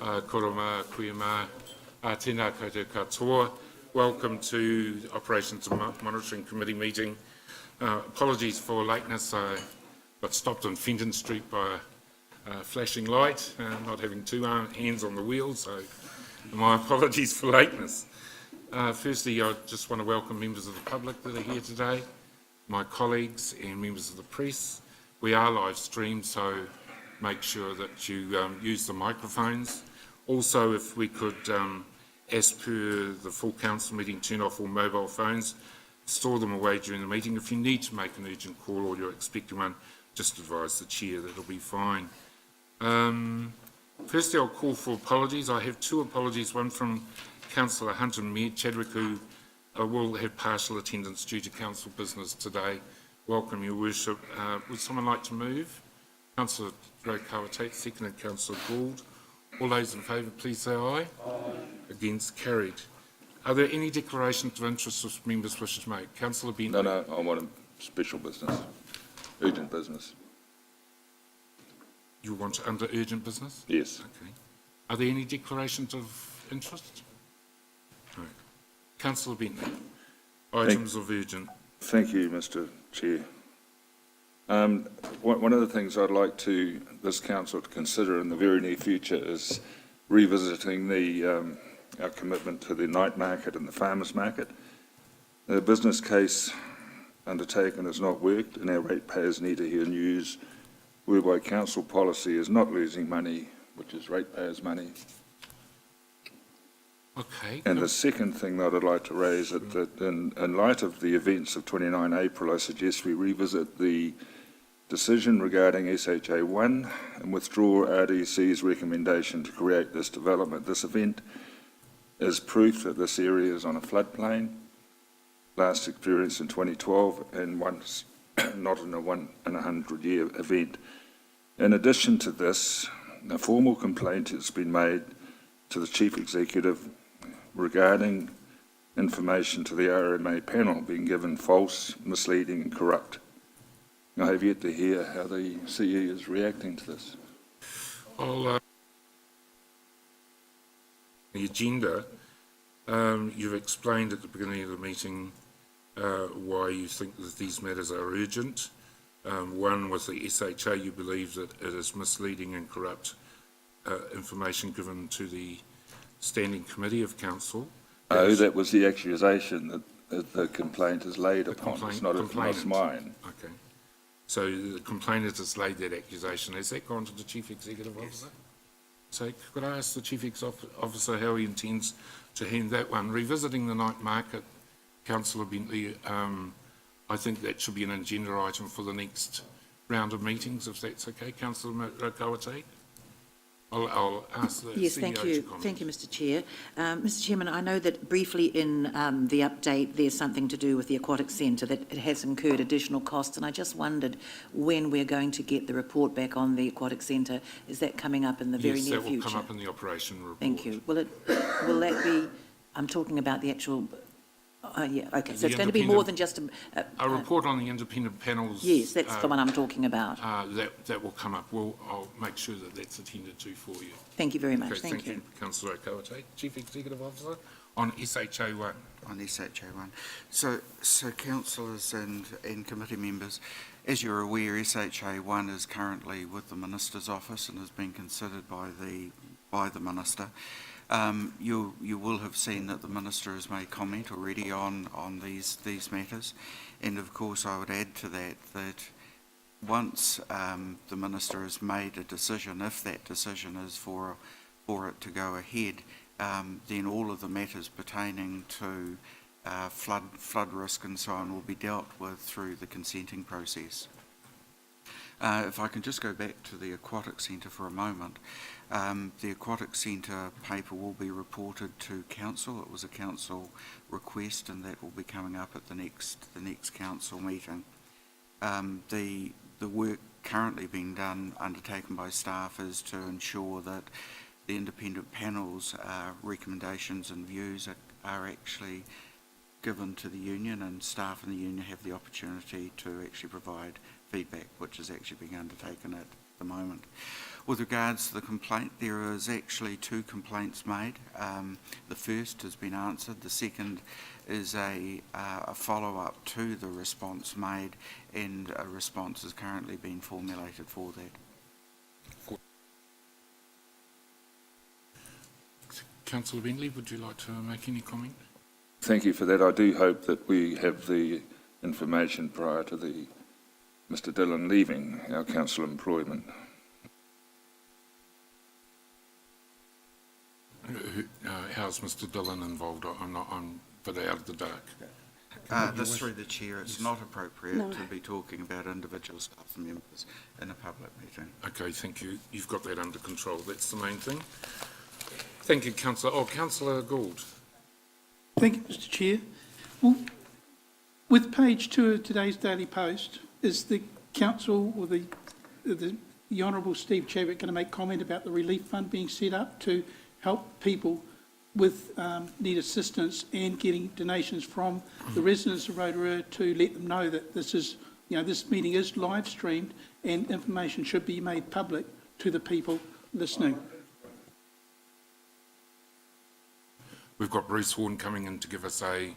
Koroma, Kuima, tēnā koutou katoa. Welcome to the Operations and Monitoring Committee meeting. Apologies for lateness. I got stopped on Fenton Street by a flashing light, not having two hands on the wheel, so my apologies for lateness. Firstly, I just want to welcome members of the public that are here today, my colleagues and members of the press. We are live streamed, so make sure that you use the microphones. Also, if we could, as per the full council meeting, turn off all mobile phones, store them away during the meeting. If you need to make an urgent call or you're expecting one, just advise the chair, that'll be fine. Firstly, I'll call for apologies. I have two apologies, one from Councillor Hunt and Mayor Chadwick, who will have partial attendance due to council business today. Welcome, Your Worship. Would someone like to move? Councillor Rotorua, seconded Councillor Gould. All those in favour, please say aye. Aye. Against, carried. Are there any declarations of interest which members wish to make? Councillor Bentley. No, I want a special business, urgent business. You want under urgent business? Yes. Okay. Are there any declarations of interest? No. Councillor Bentley. Items of urgent. Thank you, Mr. Chair. One of the things I'd like this council to consider in the very near future is revisiting our commitment to the night market and the farmers market. The business case undertaken has not worked, and our ratepayers need to hear news whereby council policy is not losing money, which is ratepayers' money. Okay. And the second thing that I'd like to raise is that in light of the events of 29 April, I suggest we revisit the decision regarding SHA1 and withdraw RDC's recommendation to create this development. This event is proof that this area is on a floodplain, last experienced in 2012 and once not in a 1 in 100 year event. In addition to this, a formal complaint has been made to the Chief Executive regarding information to the RMA panel being given false, misleading and corrupt. I have yet to hear how the CE is reacting to this. The agenda, you've explained at the beginning of the meeting why you think that these matters are urgent. One, with the SHA, you believe that it is misleading and corrupt information given to the Standing Committee of Council. Oh, that was the accusation that the complaint is laid upon. It's not mine. Okay. So the complainant has laid that accusation. Has that gone to the Chief Executive Officer? So could I ask the Chief Executive Officer how he intends to hand that one? Revisiting the night market, Councillor Bentley, I think that should be an agenda item for the next round of meetings, if that's okay. Councillor Rotorua. I'll ask the Yes, CEO thank you. to comment. Thank you, Mr. Chair. Mr. Chairman, I know that briefly in the update there's something to do with the aquatic centre, that it has incurred additional costs, and I just wondered when we're going to get the report back on the aquatic centre. Is that coming up in the very near future? Yes, that will come up in the operation report. Thank you. Will that be, I'm talking about the actual, yeah, okay, so it's going to be more than just a report on the independent panels. Yes, that's the one I'm talking about. That will come up. I'll make sure that that's attended to for you. Thank you very much. Okay, thank you. Councillor Rotorua, Chief Executive Officer, on SHA1. On SHA1. So councillors and committee members, as you're aware, SHA1 is currently with the Minister's office and has been considered by the Minister. You will have seen that the Minister has made comment already on these matters, and of course I would add to that once the Minister has made a decision, if that decision is for it to go ahead, then all of the matters pertaining to flood risk and so on will be dealt with through the consenting process. If I can just go back to the aquatic centre for a moment, the aquatic centre paper will be reported to council. It was a council request, and that will be coming up at the next council meeting. The work currently being done, undertaken by staff, is to ensure that the independent panel's recommendations and views are actually given to the union, and staff in the union have the opportunity to actually provide feedback, which is actually being undertaken the moment. With regards to the complaint, there is actually 2 complaints made. The first has been answered. The second is a follow-up to the response made, and a response is currently being formulated for that. Councillor Bentley, would you like to make any comment? Thank you for that. I do hope that we have the information prior to Mr Dillon leaving our council employment. How's Mr Dillon involved? I'm a bit out of the dark. This through the chair, it's not appropriate to be talking about individual staff members in a public meeting. Okay, thank you. You've got that under control. That's the main thing. Thank you, Councillor. Oh, Councillor Gould. Thank you, Mr Chair. Well, with page 2 of today's Daily Post, is the council or the Honourable Steve Chadwick going to make comment about the relief fund being set up to help people with need assistance and getting donations from the residents of Rotorua to let them know that this is, this meeting is live streamed and information should be made public to the people listening? We've got Bruce Horn coming in to give us an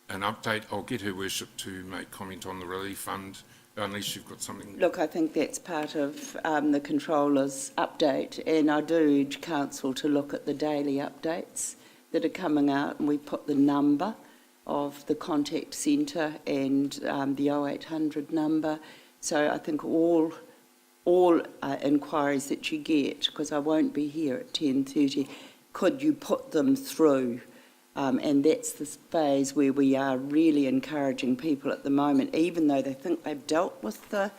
update. I'll get Her Worship to make comment on the relief fund, unless you've got something. Look, I think that's part of the Controller's update, and I do urge Council to look at the daily updates that are coming out, and we put the number of the contact centre and the 0800 number. So I think all inquiries that you get, because I won't be here at 10:30, could you put them through? And that's the phase where we are really encouraging people at the moment, even though they think they've dealt with the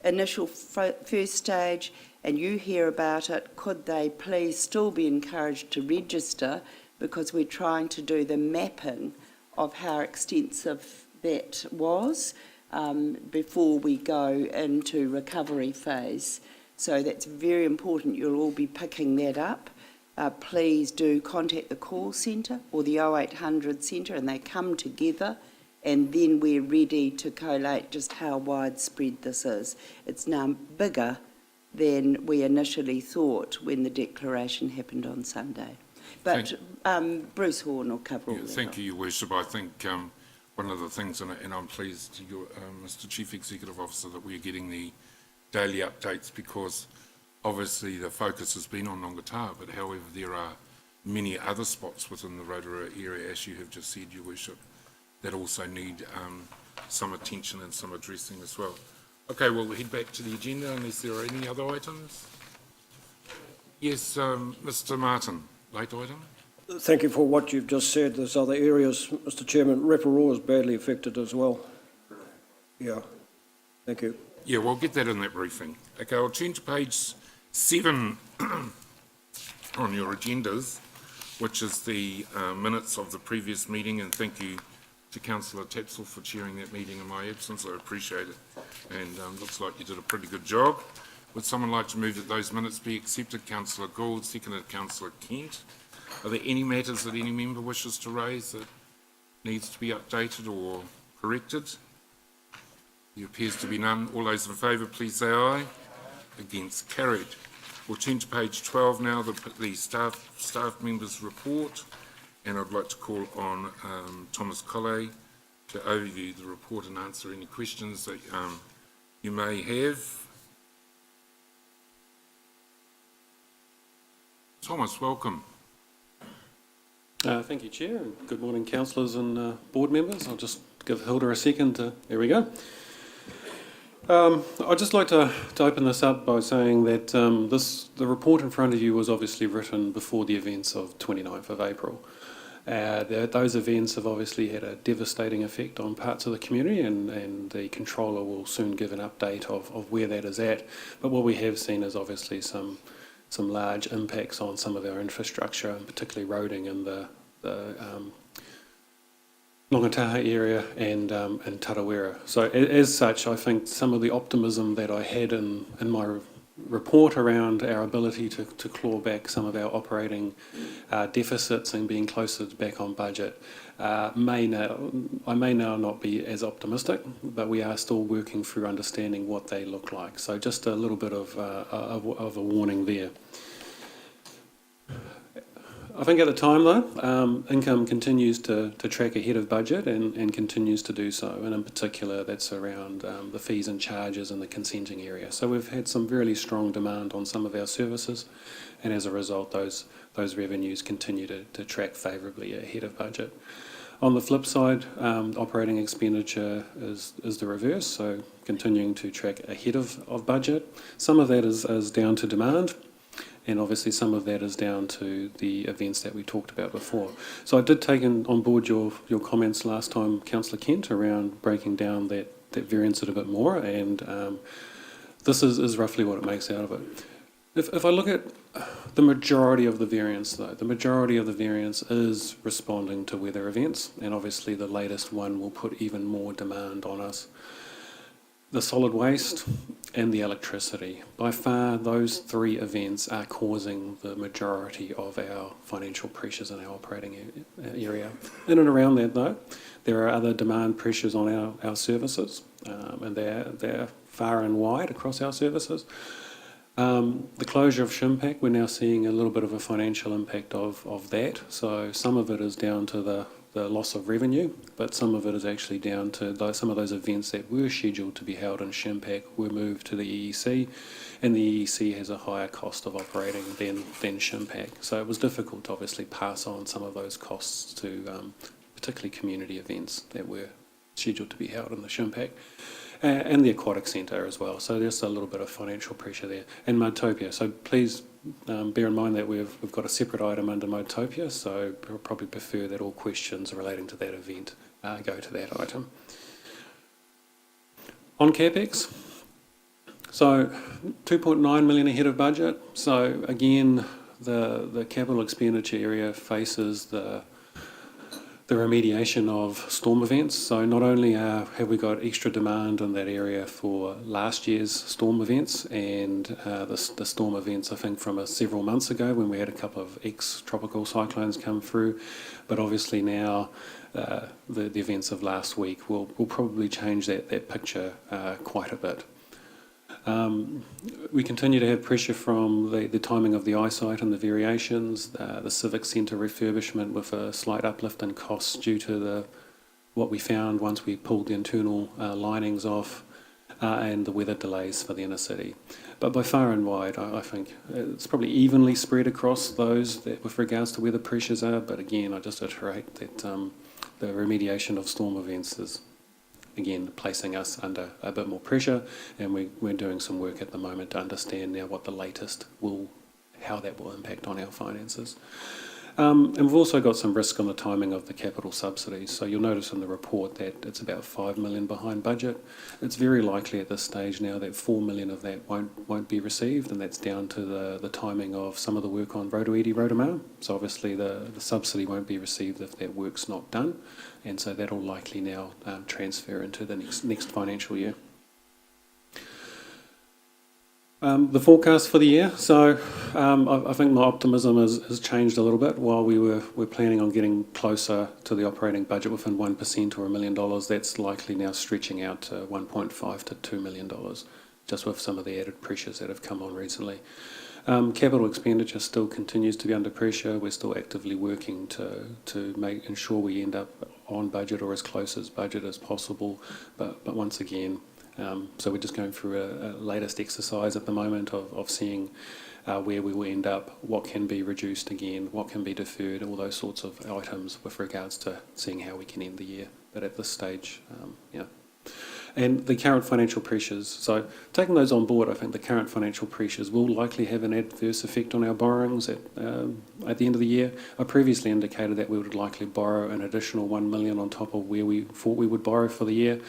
initial first stage and you hear about it, could they please still be encouraged to register, because we're trying to do the mapping of how extensive that was before we go into recovery phase. So that's very important. You'll all be picking that up. Please do contact the call centre or the 0800 centre, and they come together, and then we're ready to collate just how widespread this is. It's now bigger than we initially thought when the declaration happened on Sunday. But Bruce Horn will cover all that. Thank you, Your Worship. I think one of the things, and I'm pleased, Mr Chief Executive Officer, that we're getting the daily updates, because obviously the focus has been on Nongataha, but however there are many other spots within the Rotorua area, as you have just said, Your Worship, that also need some attention and some addressing as well. Okay, well, we'll head back to the agenda unless there are any other items. Yes, Mr Martin, late item. Thank you for what you've just said. There's other areas, Mr Chairman. Rotorua is badly affected as well. Yeah, thank you. Yeah, we'll get that in that briefing. Okay, I'll turn to page 7 on your agendas, which is the minutes of the previous meeting, and thank you to Councillor Tapsell for chairing that meeting in my absence. I appreciate it, and looks like you did a pretty good job. Would someone like to move that those minutes be accepted? Councillor Gould, seconded Councillor Kent. Are there any matters that any member wishes to raise that needs to be updated or corrected? There appears to be none. All those in favour, please say aye. Against, carried. We'll turn to page 12 now, the staff members' report, and I'd like to call on Thomas Colley to overview the report and answer any questions that you may have. Thomas, welcome. Thank you, Chair, and good morning, councillors and board members. I'll just give Hilda a second to, there we go. I'd just like to open this up by saying that the report in front of you was obviously written before the events of 29th of April. Those events have obviously had a devastating effect on parts of the community, and the Controller will soon give an update of where that is at. But what we have seen is obviously some large impacts on some of our infrastructure, and particularly roading in the Nongataha area and Tarawera. So as such, I think some of the optimism that I had in my report around our ability to claw back some of our operating deficits and being closer back on budget, I may now not be as optimistic, but we are still working through understanding what they look like. So just a little bit of a warning there. I think at the time, though, income continues to track ahead of budget and continues to do so, and in particular that's around the fees and charges in the consenting area. So we've had some really strong demand on some of our services, and as a result those revenues continue to track favourably ahead of budget. On the flip side, operating expenditure is the reverse, so continuing to track ahead of budget. Some of that is down to demand, and obviously some of that is down to the events that we talked about before. So I did take on board your comments last time, Councillor Kent, around breaking down that variance a bit more, and this is roughly what it makes out of it. If I look at the majority of the variance, though, the majority of the variance is responding to weather events, and obviously the latest one will put even more demand on us. The solid waste and the electricity. By far, those three events are causing the majority of our financial pressures in our operating area. In and around that, though, there are other demand pressures on our services, and they're far and wide across our services. The closure of Shimpak, we're now seeing a little bit of a financial impact of that. So some of it is down to the loss of revenue, but some of it is actually down to some of those events that were scheduled to be held in Shimpak were moved to the EEC, and the EEC has a higher cost of operating than Shimpak. So it was difficult to obviously pass on some of those costs to particularly community events that were scheduled to be held in the Shimpak. And the aquatic centre as well. So there's a little bit of financial pressure there. And Motopia, so please bear in mind that we've got a separate item under Motopia, so we'll probably prefer that all questions relating to that event go to that item. On CapEx, so 2.9 million ahead of budget. So again, the capital expenditure area faces the remediation of storm events. So not only have we got extra demand in that area for last year's storm events and the storm events, I think, from several months ago when we had a couple of ex-tropical cyclones come through, but obviously now the events of last week will probably change that picture quite a bit. We continue to have pressure from the timing of the eyesight and the variations, the Civic Centre refurbishment with a slight uplift in costs due to what we found once we pulled the internal linings off, and the weather delays for the inner city. But by far and wide, I think it's probably evenly spread across those that with regards to where the pressures are, but again, I just iterate that the remediation of storm events is again placing us under a bit more pressure, and we're doing some work at the moment to understand now what the latest how that will impact on our finances. And we've also got some risk on the timing of the capital subsidies. So you'll notice in the report that it's about 5 million behind budget. It's very likely at this stage now that 4 million of that won't be received, and that's down to the timing of some of the work on Rotorua. So obviously the subsidy won't be received if that work's not done, and so that'll likely now transfer into the next financial year. The forecast for the year, so I think my optimism has changed a little bit. While we're planning on getting closer to the operating budget within 1% or $1 million, that's likely now stretching out to $1.5 to $2 million, just with some of the added pressures that have come on recently. Capital expenditure still continues to be under pressure. We're still actively working to ensure we end up on budget or as close as budget as possible, but once again, so we're just going through a latest exercise at the moment of seeing where we will end up, what can be reduced again, what can be deferred, all those sorts of items with regards to seeing how we can end the year. But at this stage, And the current financial pressures, so taking those on board, I think the current financial pressures will likely have an adverse effect on our borrowings at the end of the year. I previously indicated that we would likely borrow an additional 1 million on top of where we thought we would borrow for the year,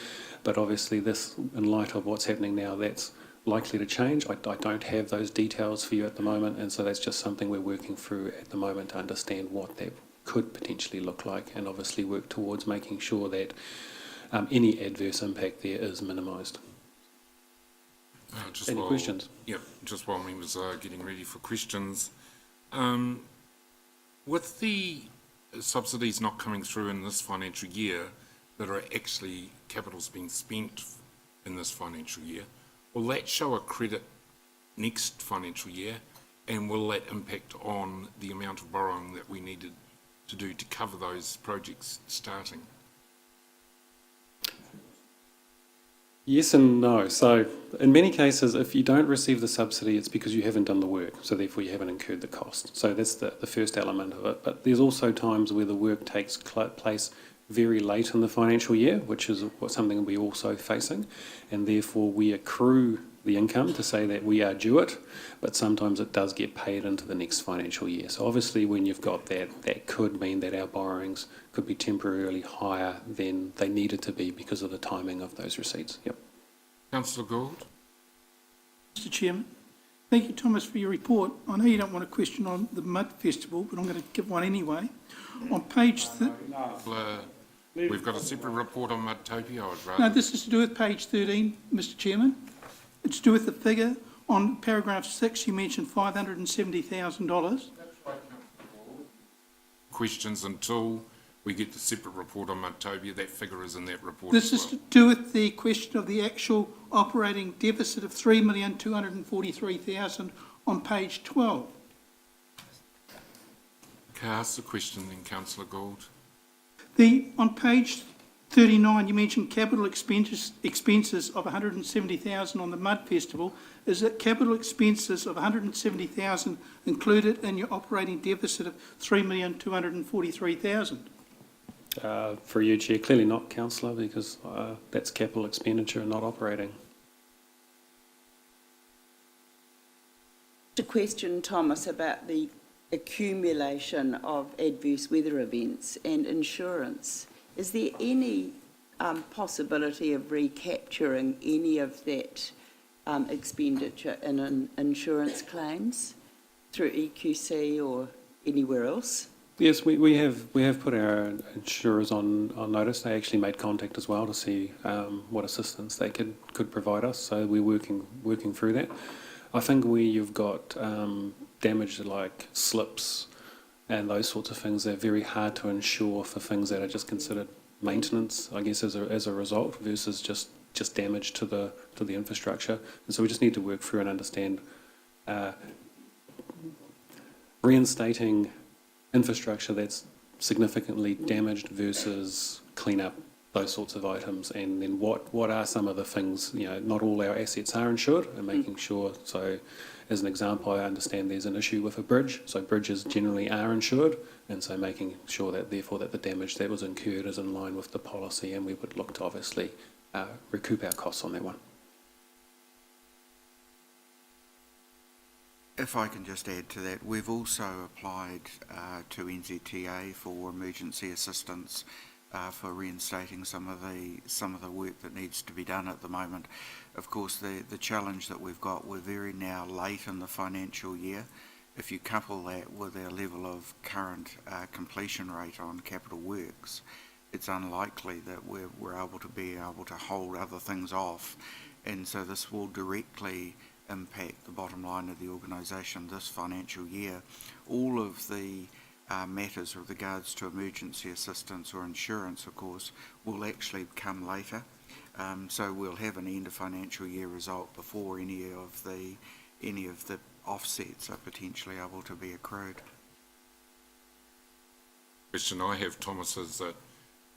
but obviously this, in light of what's happening now, that's likely to change. I don't have those details for you at the moment, and so that's just something we're working through at the moment to understand what that could potentially look like, and obviously work towards making sure that any adverse impact there is minimised. Any questions? Yeah, just while members are getting ready for questions. With the subsidies not coming through in this financial year that are actually capital's been spent in this financial year, will that show a credit next financial year, and will that impact on the amount of borrowing that we needed to do to cover those projects starting? Yes and no. So in many cases, if you don't receive the subsidy, it's because you haven't done the work, so therefore you haven't incurred the cost. So that's the first element of it. But there's also times where the work takes place very late in the financial year, which is something we're also facing, and therefore we accrue the income to say that we are due it, but sometimes it does get paid into the next financial year. So obviously when you've got that, that could mean that our borrowings could be temporarily higher than they needed to be because of the timing of those receipts. Yep. Councillor Gould? Mr Chairman. Thank you, Thomas, for your report. I know you don't want a question on the Mud Festival, but I'm going to give one anyway. On page... We've got a separate report on Mudtopia. I would rather... No, this is to do with page 13, Mr Chairman. It's to do with the figure. On paragraph 6, you mentioned $570,000. Questions until we get the separate report on Mudtopia. That figure is in that report. This as is well. to do with the question of the actual operating deficit of $3,243,000 on page 12. Can I ask the question then, Councillor Gould? On page 39, you mentioned capital expenses of $170,000 on the Mud Festival. Is it capital expenses of $170,000 included in your operating deficit of $3,243,000? For you, Chair, clearly not, Councillor, because that's capital expenditure and not operating. A question, Thomas, about the accumulation of adverse weather events and insurance. Is there any possibility of recapturing any of that expenditure in insurance claims through EQC or anywhere else? Yes, we have put our insurers on notice. They actually made contact as well to see what assistance they could provide us. So we're working through that. I think where you've got damage like slips and those sorts of things, they're very hard to insure for things that are just considered maintenance, I guess, as a result, versus just damage to the infrastructure. And so we just need to work through and understand reinstating infrastructure that's significantly damaged versus clean up, those sorts of items, and then what are some of the things, not all our assets are insured, and making sure. So as an example, I understand there's an issue with a bridge, so bridges generally are insured, and so making sure that therefore that the damage that was incurred is in line with the policy, and we would look to obviously recoup our costs on that one. If I can just add to that, we've also applied to NZTA for emergency assistance for reinstating some of the work that needs to be done at the moment. Of course, the challenge that we've got, we're very now late in the financial year. If you couple that with our level of current completion rate on capital works, it's unlikely that we're able to hold other things off, and so this will directly impact the bottom line of the organisation this financial year. All of the matters with regards to emergency assistance or insurance, of course, will actually come later. So we'll have an end of financial year result before any of the offsets are potentially able to be accrued. Question I have, Thomas, is that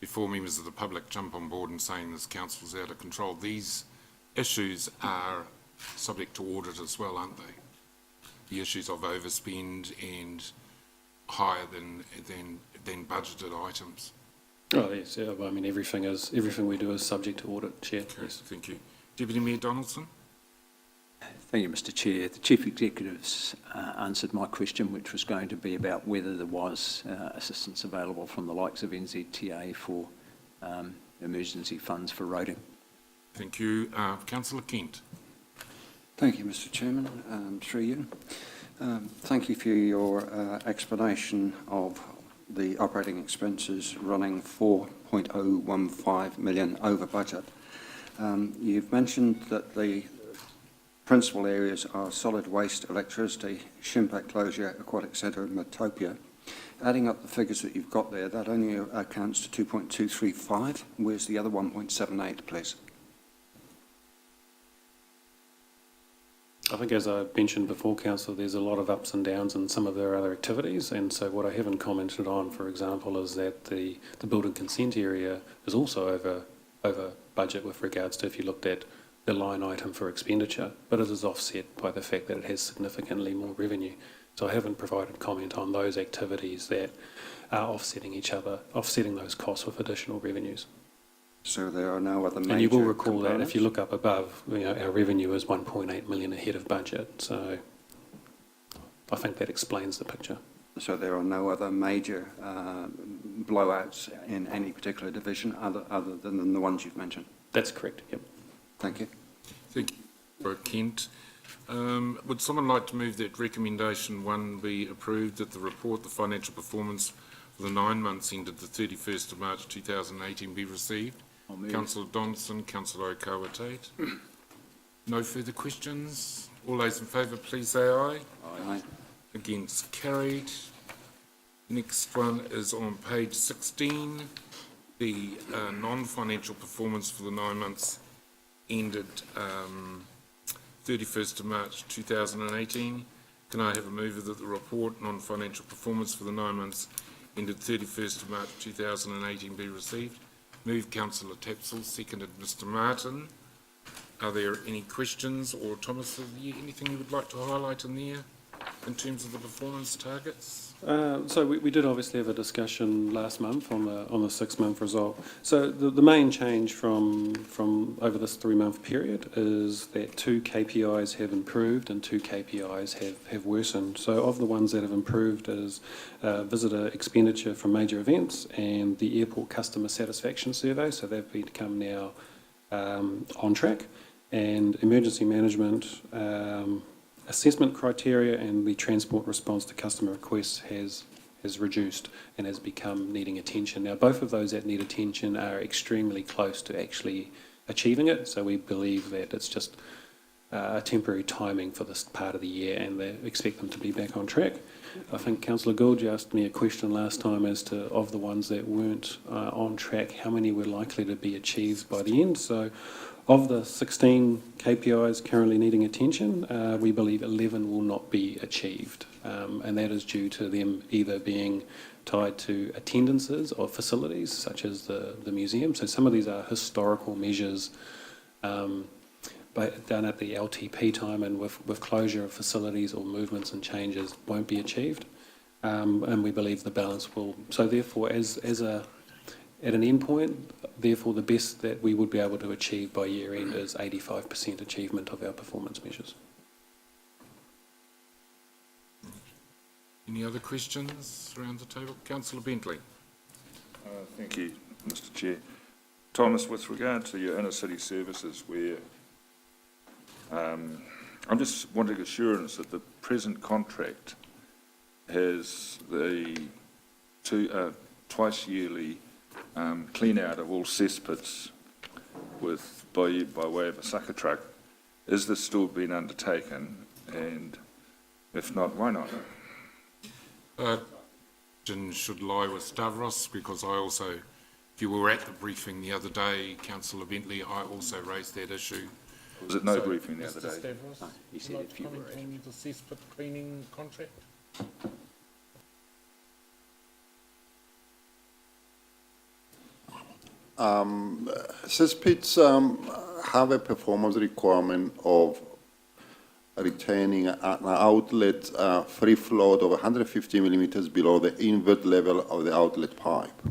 before members of the public jump on board and saying this council's out of control, these issues are subject to audit as well, aren't they? The issues of overspend and higher than budgeted items. Oh yes, yeah, I mean everything we do is subject to audit, Chair. Okay, Yes. thank you. Deputy Mayor Donaldson? Thank you, Mr Chair. The Chief Executive's answered my question, which was going to be about whether there was assistance available from the likes of NZTA for emergency funds for roading. Thank you. Councillor Kent? Thank you, Mr Chairman, through you. Thank you for your explanation of the operating expenses running 4.015 million over budget. You've mentioned that the Principal areas are solid waste, electricity, Shimpak closure, aquatic centre and Metopia. Adding up the figures that you've got there, that only accounts to 2.235. Where's the other 1.78, please? I think, as I mentioned before, Councillor, there's a lot of ups and downs in some of their other activities, and so what I haven't commented on, for example, is that the building consent area is also over budget with regards to if you looked at the line item for expenditure, but it is offset by the fact that it has significantly more revenue. So I haven't provided comment on those activities that are offsetting each other, offsetting those costs with additional revenues. So there are no other major And you will recall that components? if you look up above, our revenue is 1.8 million ahead of budget. So I think that explains the picture. So there are no other major blowouts in any particular division other than the ones you've mentioned? That's correct, yep. Thank you. Thank you, Kent. Would someone like to move that recommendation 1 be approved, that the report, the financial performance for the 9 months ended the 31st of March 2018 be received? Councillor Donaldson, Councillor Okawa-Tate. No further questions? All those in favour, please say aye. Aye. Against, carried. Next one is on page 16, the non-financial performance for the 9 months ended 31st of March 2018. Can I have a mover that the report, non-financial performance for the 9 months ended 31st of March 2018 be received? Moved Councillor Tapsell, seconded Mr Martin. Are there any questions, or Thomas, have you anything you would like to highlight in there in terms of the performance targets? So we did obviously have a discussion last month on the 6-month result. So the main change from over this 3-month period is that 2 KPIs have improved and 2 KPIs have worsened. So of the ones that have improved is visitor expenditure from major events and the airport customer satisfaction survey. So they've become now on track, and emergency management assessment criteria and the transport response to customer requests has reduced and has become needing attention. Now, both of those that need attention are extremely close to actually achieving it, so we believe that it's just a temporary timing for this part of the year, and they expect them to be back on track. I think Councillor Gould asked me a question last time as to, of the ones that weren't on track, how many were likely to be achieved by the end. So of the 16 KPIs currently needing attention, we believe 11 will not be achieved, and that is due to them either being tied to attendances of facilities such as the museum. So some of these are historical measures done at the LTP time, and with closure of facilities or movements and changes won't be achieved, and we believe the balance will. So therefore, at an end point, therefore the best that we would be able to achieve by year end is 85% achievement of our performance measures. Any other questions around the table? Councillor Bentley. Thank you, Mr Chair. Thomas, with regard to your inner city services, where I'm just wanting assurance that the present contract has the twice yearly clean out of all cesspits by way of a sucker truck. Is this still being undertaken, and if not, why not? Should lie with Stavros, because I also, if you were at the briefing the other day, Councillor Bentley, I also raised that issue. Was it no briefing the other day? Stavros, No, he said if you were at. on the cesspit cleaning contract? Cesspits have a performance requirement of retaining an outlet free float of 150 millimeters below the invert level of the outlet pipe.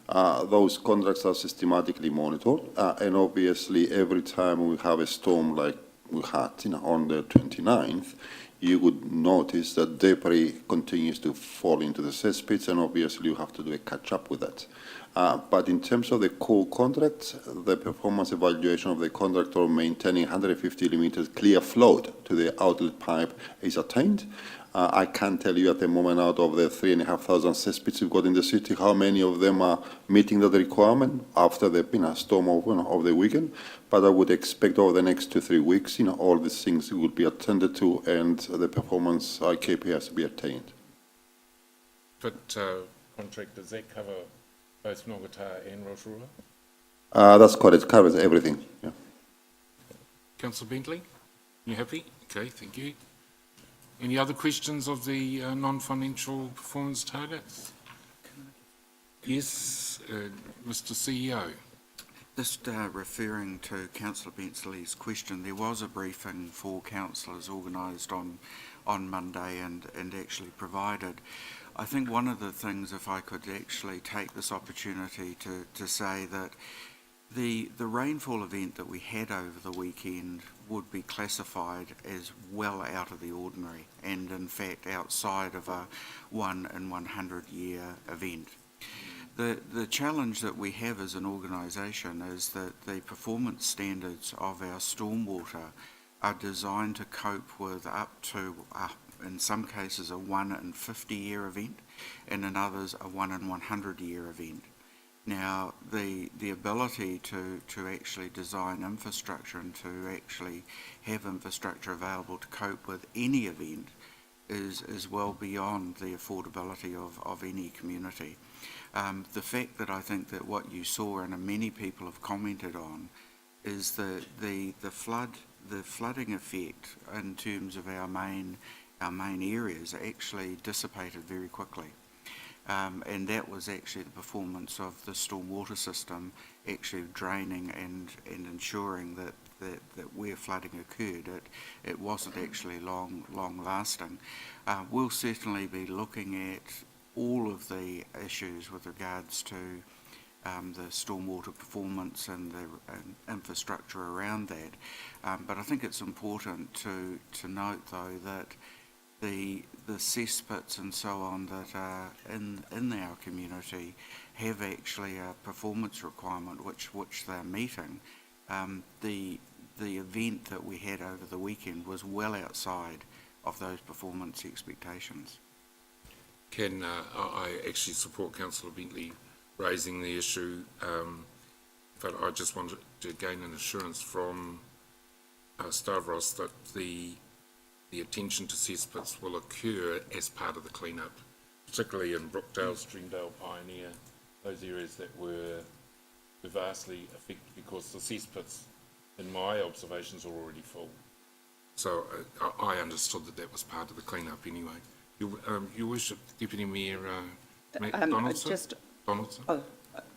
Those contracts are systematically monitored, and obviously every time we have a storm like we had on the 29th, you would notice that debris continues to fall into the cesspits, and obviously you have to do a catch-up with that. But in terms of the core contract, the performance evaluation of the contractor maintaining 150 millimeters clear float to the outlet pipe is attained, I can't tell you at the moment, out of the 3,500 cesspits we've got in the city, how many of them are meeting that requirement after the storm of the weekend. But I would expect over the next 2-3 weeks, all these things will be attended to and the performance KPIs to be attained. But contract, does that cover both Ngātaha and Rotorua? That's correct. It covers everything. Yeah. Councillor Bentley, you happy? Okay, thank you. Any other questions of the non-financial performance targets? Yes, Mr. CEO. Just referring to Councillor Bentley's question, there was a briefing for councillors organised on Monday and actually provided. I think one of the things, if I could actually take this opportunity to say that the rainfall event that we had over the weekend would be classified as well out of the ordinary and in fact outside of a 1 in 100 year event. The challenge that we have as an organisation is that the performance standards of our stormwater are designed to cope with up to, in some cases, a 1 in 50 year event, and in others, a 1 in 100 year event. Now, the ability to actually design infrastructure and to actually have infrastructure available to cope with any event is well beyond the affordability of any community. The fact that I think that what you saw and many people have commented on is the flooding effect in terms of our main areas actually dissipated very quickly. And that was actually the performance of the stormwater system actually draining and ensuring that where flooding occurred, it wasn't actually long lasting. We'll certainly be looking at all of the issues with regards to the stormwater performance and the infrastructure around that. But I think it's important to note, though, that the cesspits and so on that are in our community have actually a performance requirement which they're meeting. The event that we had over the weekend was well outside of those performance expectations. I actually support Councillor Bentley raising the issue, but I just wanted to gain an assurance from Stavros that the attention to cesspits will occur as part of the clean-up, particularly in Brookdale, Streamdale, Pioneer, those areas that were vastly affected because the cesspits, in my observations, are already full. So I understood that was part of the clean-up anyway. Your Worship, Deputy Mayor Donaldson? Donaldson? Oh,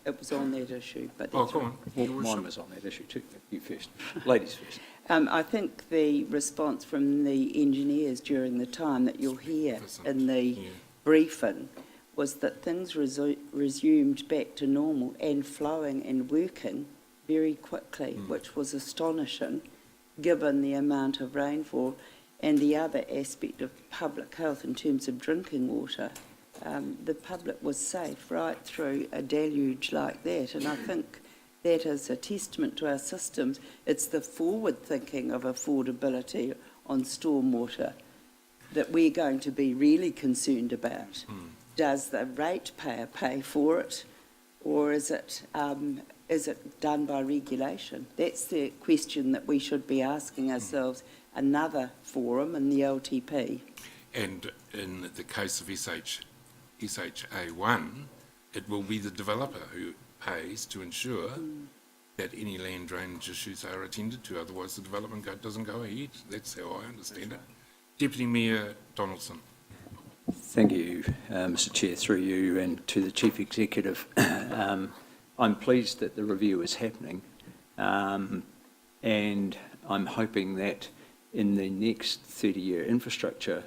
it was on that issue, but that's go on. Well, mine was on that issue too. You first. Ladies first. I think the response from the engineers during the time that you'll hear in the briefing was that things resumed back to normal and flowing and working very quickly, which was astonishing given the amount of rainfall and the other aspect of public health in terms of drinking water. The public was safe right through a deluge like that, and I think that is a testament to our systems. It's the forward thinking of affordability on stormwater that we're going to be really concerned about. Does the ratepayer pay for it, or is it done by regulation? That's the question that we should be asking ourselves. Another forum in the LTP. And in the case of SHA1, it will be the developer who pays to ensure that any land drainage issues are attended to, otherwise the development doesn't go ahead. That's how I understand it. Deputy Mayor Donaldson. Thank you, Mr Chair, through you and to the Chief Executive. I'm pleased that the review is happening, and I'm hoping that in the next 30-year infrastructure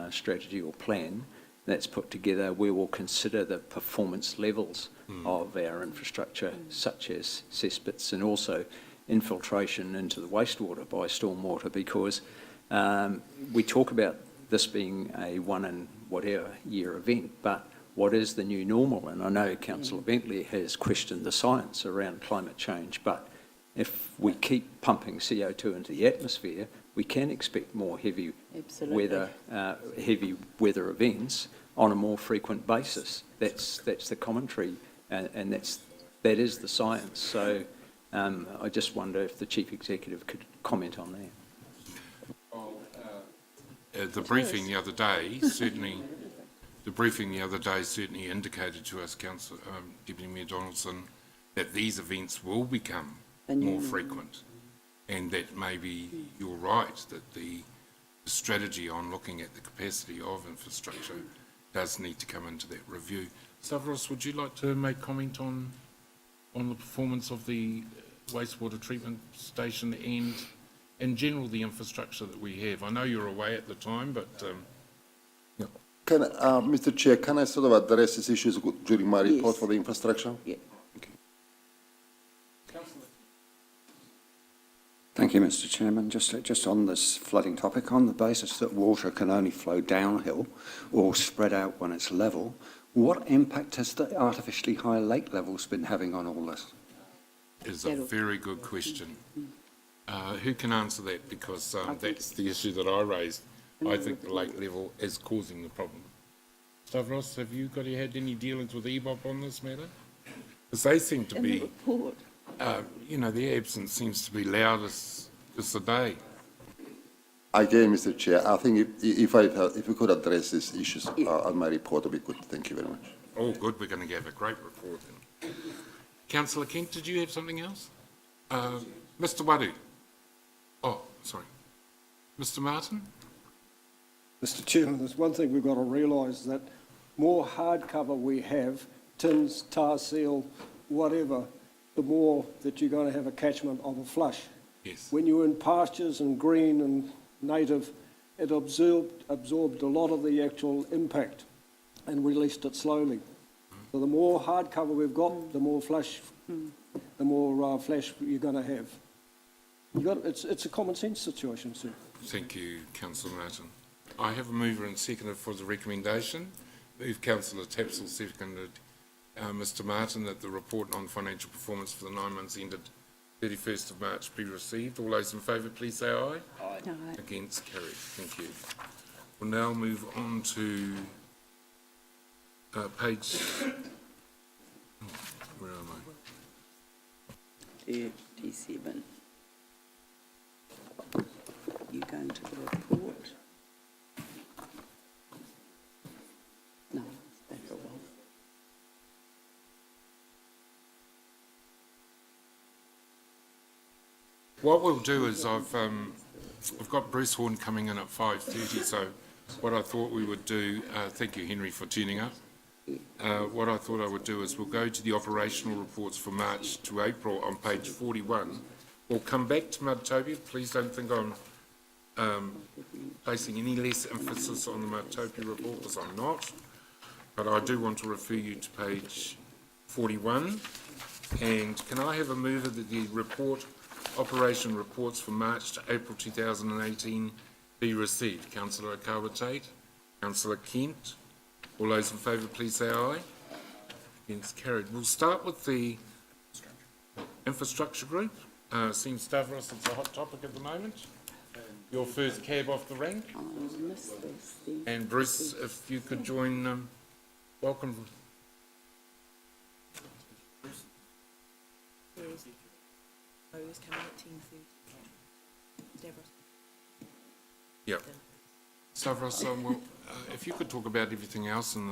strategy or plan that's put together, we will consider the performance levels of our infrastructure, such as cesspits and also infiltration into the wastewater by stormwater, because we talk about this being a 1 in whatever year event, but what is the new normal? And I know Councillor Bentley has questioned the science around climate change, but if we keep pumping CO2 into the atmosphere, we can expect more heavy Absolutely. weather events on a more frequent basis. That's the commentary, and that is the science. So I just wonder if the Chief Executive could comment on that. The briefing the other day certainly indicated to us, Deputy Mayor Donaldson, that these events will become more frequent, and that maybe you're right, that the strategy on looking at the capacity of infrastructure does need to come into that review. Stavros, would you like to make comment on the performance of the wastewater treatment station and in general the infrastructure that we have? I know you're away at the time, but Mr. Chair, can I sort of address these issues during my report Yes. for the infrastructure? Yeah. Thank you, Mr. Chairman. Just on this flooding topic, on the basis that water can only flow downhill or spread out when it's level, what impact has the artificially high lake levels been having on all this? is a very good question. Who can answer that? Because that's the issue that I raised. I think the lake level is causing the problem. Stavros, have you had any dealings with EBOP on this matter? Because they seem to be, Report. their absence seems to be loud as the day. Again, Mr. Chair, I think if we could address these issues on my report, it would be good. Thank you very much. Oh, good, we're going to have a great report then. Councillor Kent, did you have something else? Mr. Wadu. Oh, sorry. Mr. Martin? Mr. Chairman, there's one thing we've got to realise, that more hardcover we have, tins, tar seal, whatever, the more that you're going to have a catchment of a flush. Yes. When you're in pastures and green and native, it absorbed a lot of the actual impact and released it slowly. So the more hardcover we've got, the more flash you're going to have. It's a common sense situation, sir. Thank you, Councillor Martin. I have a mover and seconder for the recommendation. Move Councillor Tapsell, seconded Mr. Martin, that the report on financial performance for the 9 months ended 31st of March be received. All those in favour, please say aye. Aye. Against, carried. Thank you. We'll now move on to page... where am I? 37. You going to the report? No, it's back a while. What we'll do is I've got Bruce Horn coming in at 5:30, so what I thought we would do, thank you Henry for tuning up, what I thought I would do is we'll go to the operational reports for March to April on page 41. We'll come back to Mudtopia. Please don't think I'm placing any less emphasis on the Mudtopia report, because I'm not, but I do want to refer you to page 41. And can I have a mover that the operation reports for March to April 2018 be received? Councillor Akawa-Tate, Councillor Kent. All those in favour, please say aye. Against, carried. We'll start with the infrastructure group. Seems Stavros, it's a hot topic at the moment. Your first cab off the rank. I missed this thing. And Bruce, if you could join, welcome. Who's coming at 10:30? Deborah. Yep. Stavros, if you could talk about everything else in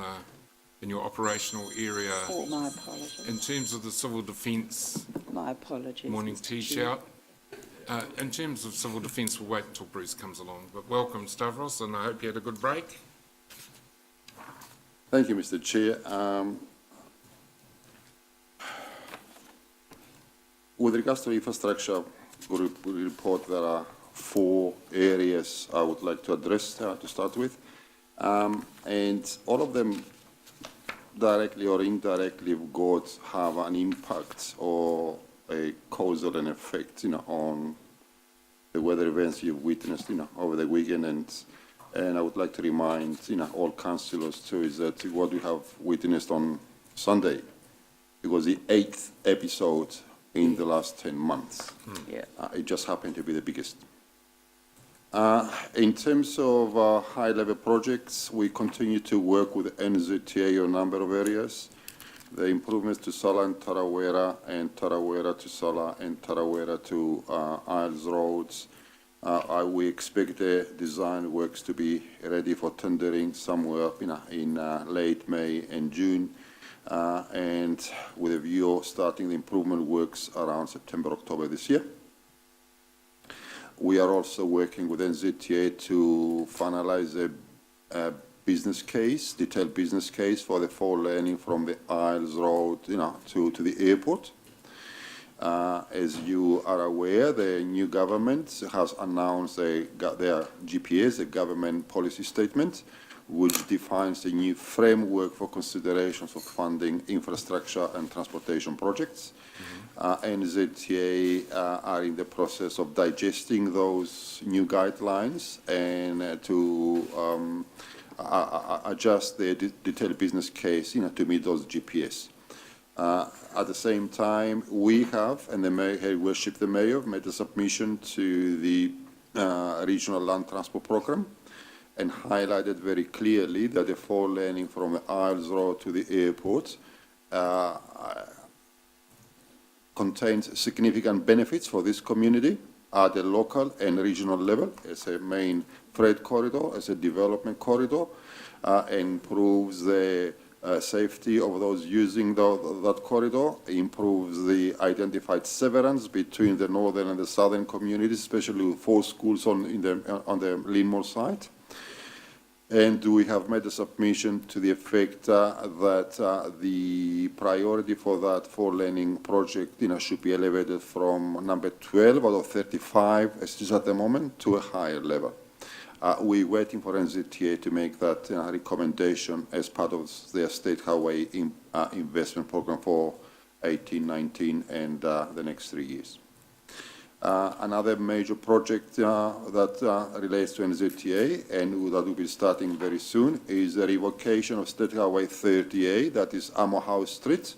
your operational area, Oh, my apologies. in terms of the civil defence My apologies. morning Mr. tea Chair. shout. In terms of civil defence, we'll wait until Bruce comes along. But welcome, Stavros, and I hope you had a good break. Thank you, Mr. Chair. With regards to infrastructure group report, there are 4 areas I would like to address to start with. And all of them directly or indirectly have an impact or a causal and effect, on the weather events you've witnessed, over the weekend. And I would like to remind, all councillors too, is that what we have witnessed on Sunday, it was the 8th episode in the last 10 months. Yeah. It just happened to be the biggest. In terms of high-level projects, we continue to work with NZTA on a number of areas. The improvements to Sola and Tarawera to Sola and Tarawera to Isles Roads. We expect the design works to be ready for tendering somewhere in late May and June, and with a view of starting the improvement works around September, October this year. We are also working with NZTA to finalize a business case, detailed business case for the four laning from the Isles Road, to the airport. As you are aware, the new government has announced their GPS, a government policy statement, which defines a new framework for considerations of funding infrastructure and transportation projects. NZTA are in the process of digesting those new guidelines and to adjust the detailed business case to meet those GPS. At the same time, we have, and the Mayor, Her Worship the Mayor, made a submission to the Regional Land Transport Programme and highlighted very clearly that the four laning from the Isles Road to the airport contains significant benefits for this community at the local and regional level as a main freight corridor, as a development corridor, improves the safety of those using that corridor, improves the identified severance between the northern and the southern communities, especially with 4 schools on the Linmore site. And we have made a submission to the effect that the priority for that four-laning project, should be elevated from number 12 out of 35, as it is at the moment, to a higher level. We're waiting for NZTA to make that recommendation as part of their State Highway investment program for 18-19 and the next 3 years. Another major project that relates to NZTA and that will be starting very soon is the revocation of State Highway 30A, that is Amo House Street,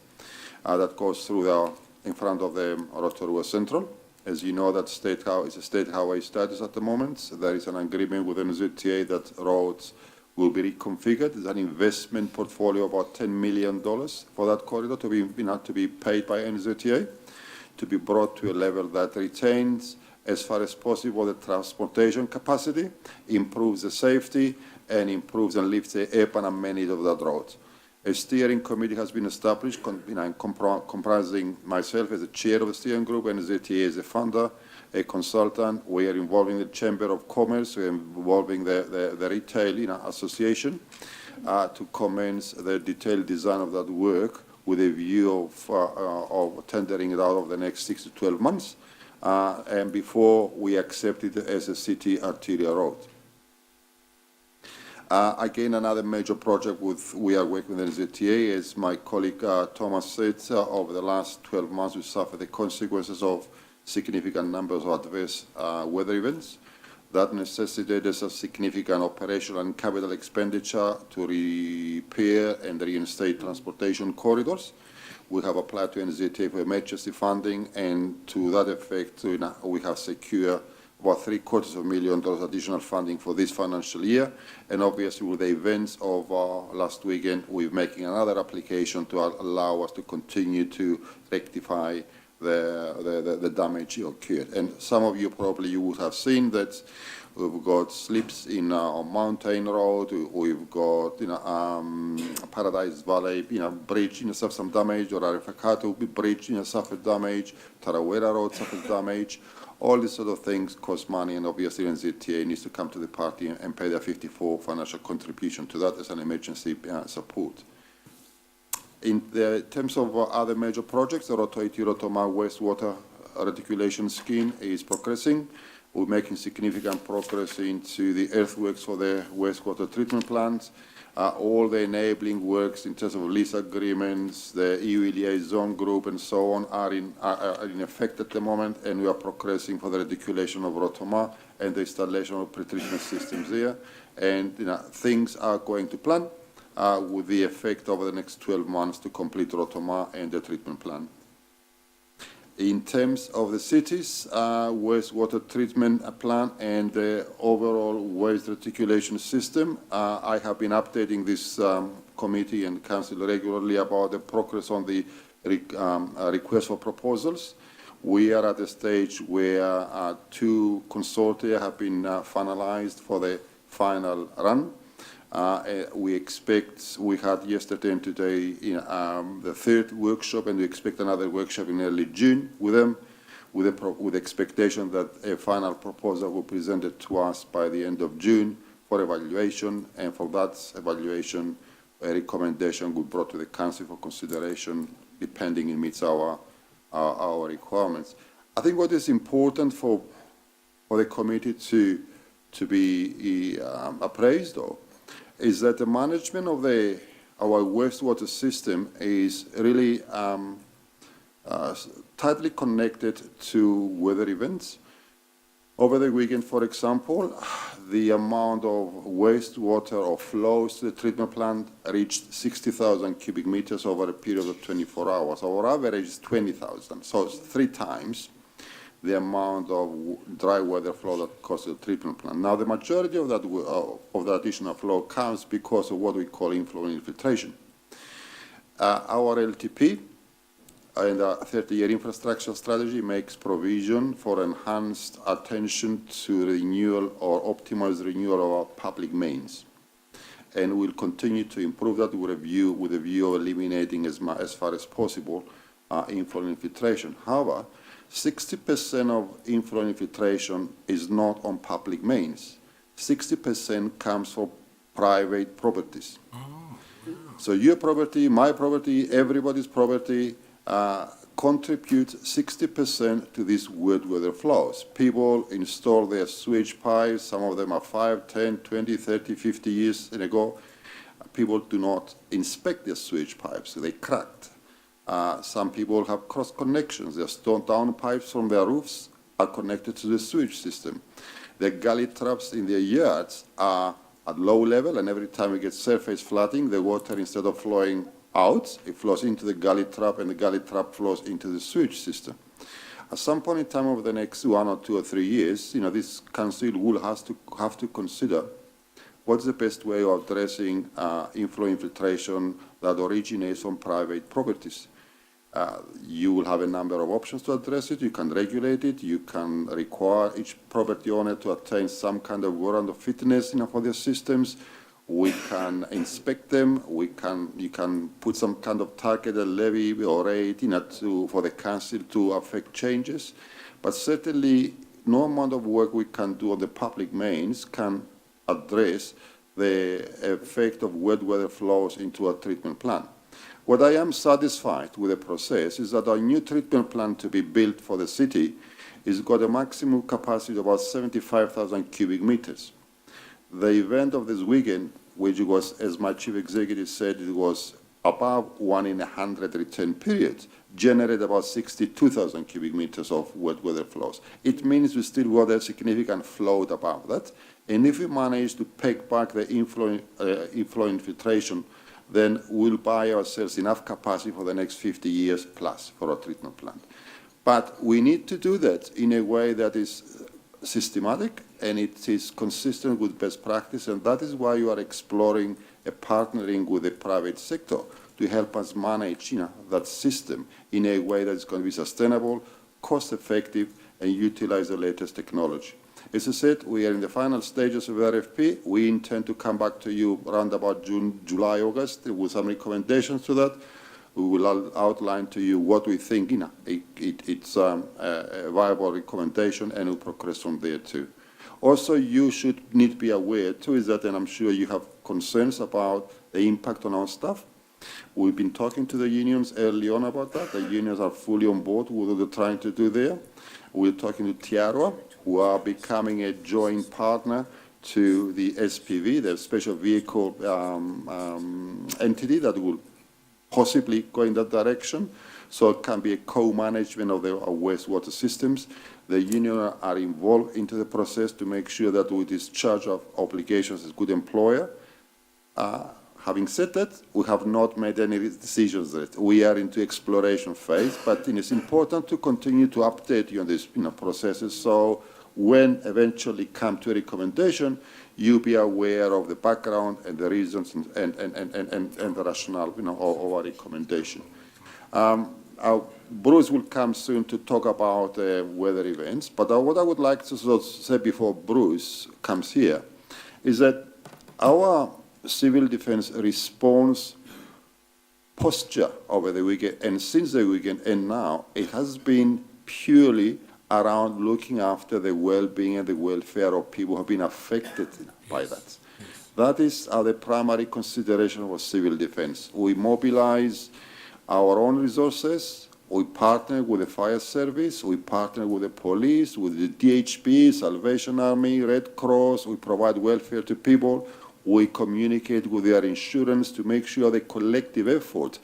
that goes through in front of the Rotorua Central. As you know, that State Highway is a State Highway status at the moment. There is an agreement with NZTA that roads will be reconfigured. There's an investment portfolio of about $10 million for that corridor to be paid by NZTA, to be brought to a level that retains, as far as possible, the transportation capacity, improves the safety, and improves and lifts the urban amenity of that road. A steering committee has been established, comprising myself as the chair of the steering group, and NZTA as a funder, a consultant. We are involving the Chamber of Commerce, we are involving the retail association to commence the detailed design of that work, with a view of tendering it out over the next 6 to 12 months, and before we accept it as a city arterial road. Again, another major project we are working with NZTA, as my colleague Thomas said, over the last 12 months we suffered the consequences of significant numbers of adverse weather events. That necessitated a significant operational and capital expenditure to repair and reinstate transportation corridors. We have applied to NZTA for emergency funding, and to that effect, we have secured about $750,000 additional funding for this financial year. And obviously, with the events of last weekend, we're making another application to allow us to continue to rectify the damage occurred. And some of you probably would have seen that we've got slips in Mountain Road, we've got Paradise Valley bridge suffered some damage, or Arifakato bridge suffered damage, Tarawera Road suffered damage. All these sort of things cost money, and obviously NZTA needs to come to the party and pay their 54 financial contribution to that as an emergency support. In terms of other major projects, the Rotorua wastewater reticulation scheme is progressing. We're making significant progress into the earthworks for the wastewater treatment plants. All the enabling works in terms of lease agreements, the EU liaison group and so on are in effect at the moment, and we are progressing for the reticulation of Rotorua and the installation of pretreatment systems there. And things are going to plan, with the effect over the next 12 months to complete Rotorua and the treatment plan. In terms of the city's wastewater treatment plant and the overall waste reticulation system, I have been updating this committee and council regularly about the progress on the request for proposals. We are at a stage where 2 consortia have been finalized for the final run. We had yesterday and today the 3rd workshop, and we expect another workshop in early June with them, with expectation that a final proposal will be presented to us by the end of June for evaluation, and for that evaluation, a recommendation will be brought to the council for consideration, depending it meets our requirements. I think what is important for the committee to be appraised of is that the management of our wastewater system is really tightly connected to weather events. Over the weekend, for example, the amount of wastewater or flows to the treatment plant reached 60,000 cubic meters over a period of 24 hours. Our average is 20,000, so it's 3 times the amount of dry weather flow that goes to the treatment plant. Now, the majority of that additional flow comes because of what we call inflow infiltration. Our LTP and our 30-year infrastructure strategy makes provision for enhanced attention to renewal or optimized renewal of our public mains. And we'll continue to improve that with a view of eliminating as far as possible inflow infiltration. However, 60% of inflow infiltration is not on public mains. 60% comes from private properties. So your property, my property, everybody's property contributes 60% to these wet weather flows. People install their sewage pipes, some of them are 5, 10, 20, 30, 50 years ago. People do not inspect their sewage pipes, they cracked. Some people have cross connections. Their stone down pipes from their roofs are connected to the sewage system. The gully traps in their yards are at low level, and every time we get surface flooding, the water, instead of flowing out, it flows into the gully trap, and the gully trap flows into the sewage system. At some point in time over the next 1 or 2 or 3 years, this council will have to consider what's the best way of addressing inflow infiltration that originates from private properties. You will have a number of options to address it. You can regulate it. You can require each property owner to attain some kind of warrant of fitness for their systems. We can inspect them. You can put some kind of targeted levy or rate for the council to affect changes. But certainly, no amount of work we can do on the public mains can address the effect of wet weather flows into a treatment plant. What I am satisfied with the process is that our new treatment plant to be built for the city has got a maximum capacity of about 75,000 cubic meters. The event of this weekend, which was, as my chief executive said, it was above 1 in 100 return periods, generated about 62,000 cubic meters of wet weather flows. It means we still got a significant flow above that. And if we manage to peg back the inflow infiltration, then we'll buy ourselves enough capacity for the next 50 years plus for our treatment plant. But we need to do that in a way that is systematic and it is consistent with best practice, and that is why you are exploring a partnering with the private sector to help us manage that system in a way that is going to be sustainable, cost-effective, and utilize the latest technology. As I said, we are in the final stages of RFP. We intend to come back to you around about June, July, August with some recommendations to that. We will outline to you what we think it's a viable recommendation, and we'll progress from there too. Also, you should need to be aware too is that, and I'm sure you have concerns about the impact on our staff. We've been talking to the unions early on about that. The unions are fully on board with what they're trying to do there. We're talking to Tiarua, who are becoming a joint partner to the SPV, the special vehicle entity that will possibly go in that direction. So it can be a co-management of our wastewater systems. The union are involved into the process to make sure that we discharge our obligations as good employer. Having said that, we have not made any decisions yet. We are into exploration phase, but it's important to continue to update you on these processes, so when eventually come to a recommendation, you be aware of the background and the reasons and the rationale of our recommendation. Bruce will come soon to talk about weather events, but what I would like to sort of say before Bruce comes here is that our civil defense response posture over the weekend and since the weekend and now, it has been purely around looking after the well-being and the welfare of people who have been affected by that. That is the primary consideration of civil defense. We mobilize our own resources, we partner with the fire service, we partner with the police, with the DHP, Salvation Army, Red Cross, we provide welfare to people, we communicate with their insurance to make sure the collective effort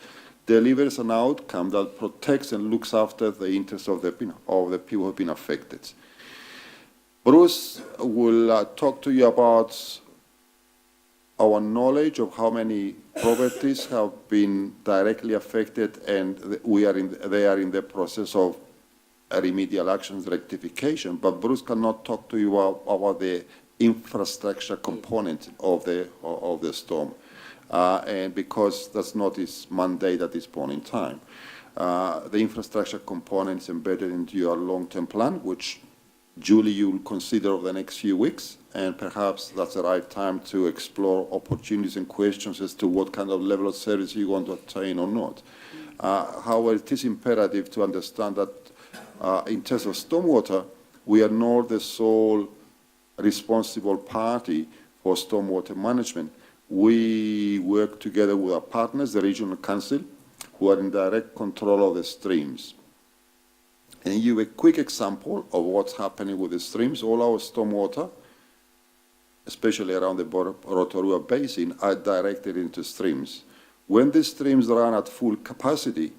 delivers an outcome that protects and looks after the interests of the people who have been affected. Bruce will talk to you about our knowledge of how many properties have been directly affected, and they are in the process of remedial actions rectification. But Bruce cannot talk to you about the infrastructure component of the storm. And because that's not his mandate at this point in time. The infrastructure component is embedded into your long-term plan, which Julie, you'll consider over the next few weeks, and perhaps that's the right time to explore opportunities and questions as to what kind of level of service you want to attain or not. However, it is imperative to understand that in terms of stormwater, we are not the sole responsible party for stormwater management. We work together with our partners, the Regional Council, who are in direct control of the streams. And give you a quick example of what's happening with the streams. All our stormwater, especially around the Rotorua Basin, are directed into streams. When the streams run at full capacity,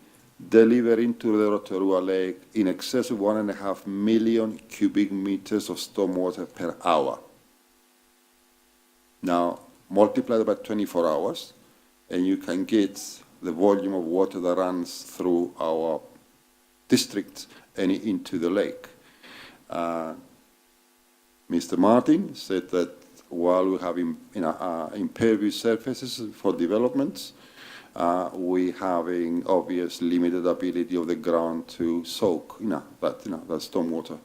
deliver into the Rotorua Lake in excess of 1.5 million cubic meters of stormwater per hour. Now, multiply that by 24 hours, and you can get the volume of water that runs through our district and into the lake. Mr. Martin said that while we have impervious surfaces for developments, we having obvious limited ability of the ground to soak that stormwater.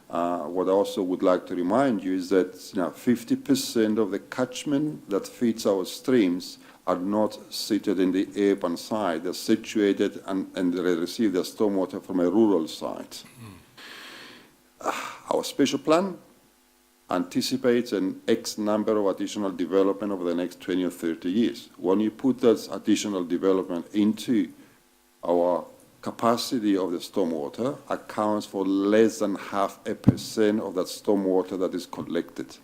What I also would like to remind you is that 50% of the catchment that feeds our streams are not situated in the urban side. They're situated and they receive their stormwater from a rural site. Our special plan anticipates an X number of additional development over the next 20 or 30 years. When you put that additional development into our capacity of the stormwater, accounts for less than 0.5% of that stormwater that is collected.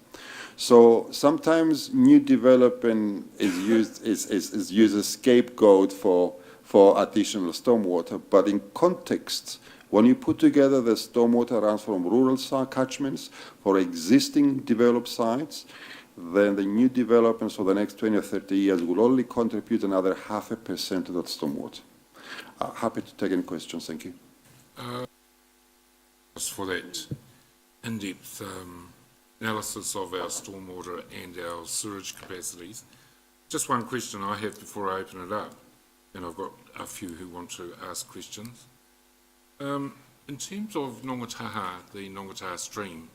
So sometimes new development is used as a scapegoat for additional stormwater, but in context, when you put together the stormwater runs from rural catchments for existing developed sites, then the new developments for the next 20 or 30 years will only contribute another 0.5% to that stormwater. Happy to take any questions. Thank you. As for that in-depth analysis of our stormwater and our sewage capacities, just one question I have before I open it up, and I've got a few who want to ask questions. In terms of Nongataha, the Nongataha stream,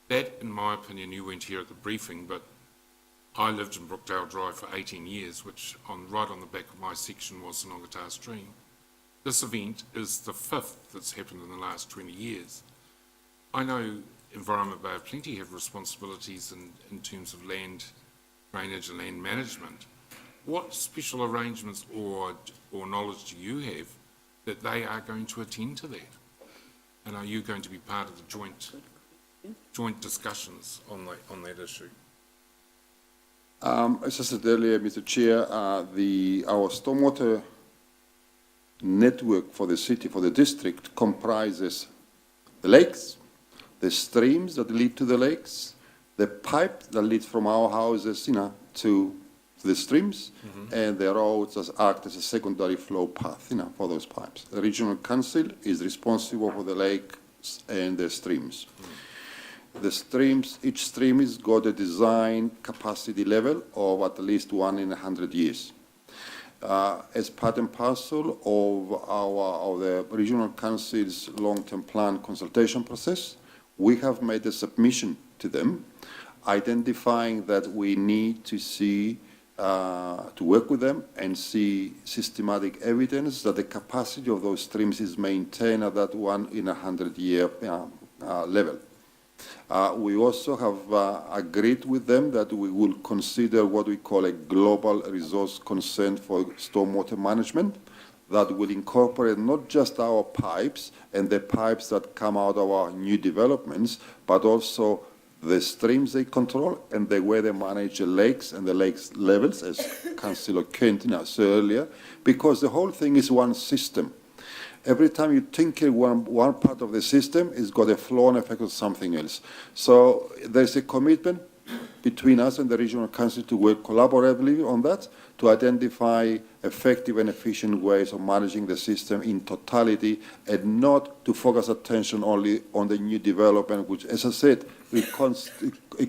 that, in my opinion, you weren't here at the briefing, but I lived in Brookdale Drive for 18 years, which right on the back of my section was the Nongataha stream. This event is the 5th that's happened in the last 20 years. I know Environment Bay of Plenty have responsibilities in terms of land drainage and land management. What special arrangements or knowledge do you have that they are going to attend to that? And are you going to be part of the joint discussions on that issue? As I said earlier, Mr. Chair, our stormwater network for the city, for the district, comprises the lakes, the streams that lead to the lakes, the pipe that leads from our houses, to the streams, and the roads act as a secondary flow path, for those pipes. The regional council is responsible for the lakes and the streams. The streams, each stream has got a design capacity level of at least 1 in 100 years. As part and parcel of the regional council's long-term plan consultation process, we have made a submission to them, identifying that we need to see, to work with them and see systematic evidence that the capacity of those streams is maintained at that 1 in 100 year level. We also have agreed with them that we will consider what we call a global resource consent for stormwater management that will incorporate not just our pipes and the pipes that come out of our new developments, but also the streams they control and the way they manage the lakes and the lakes levels, as Councillor Kent said earlier, because the whole thing is one system. Every time you tinker one part of the system, it's got a flow and effect of something else. So there's a commitment between us and the regional council to work collaboratively on that, to identify effective and efficient ways of managing the system in totality, and not to focus attention only on the new development, which, as I said, it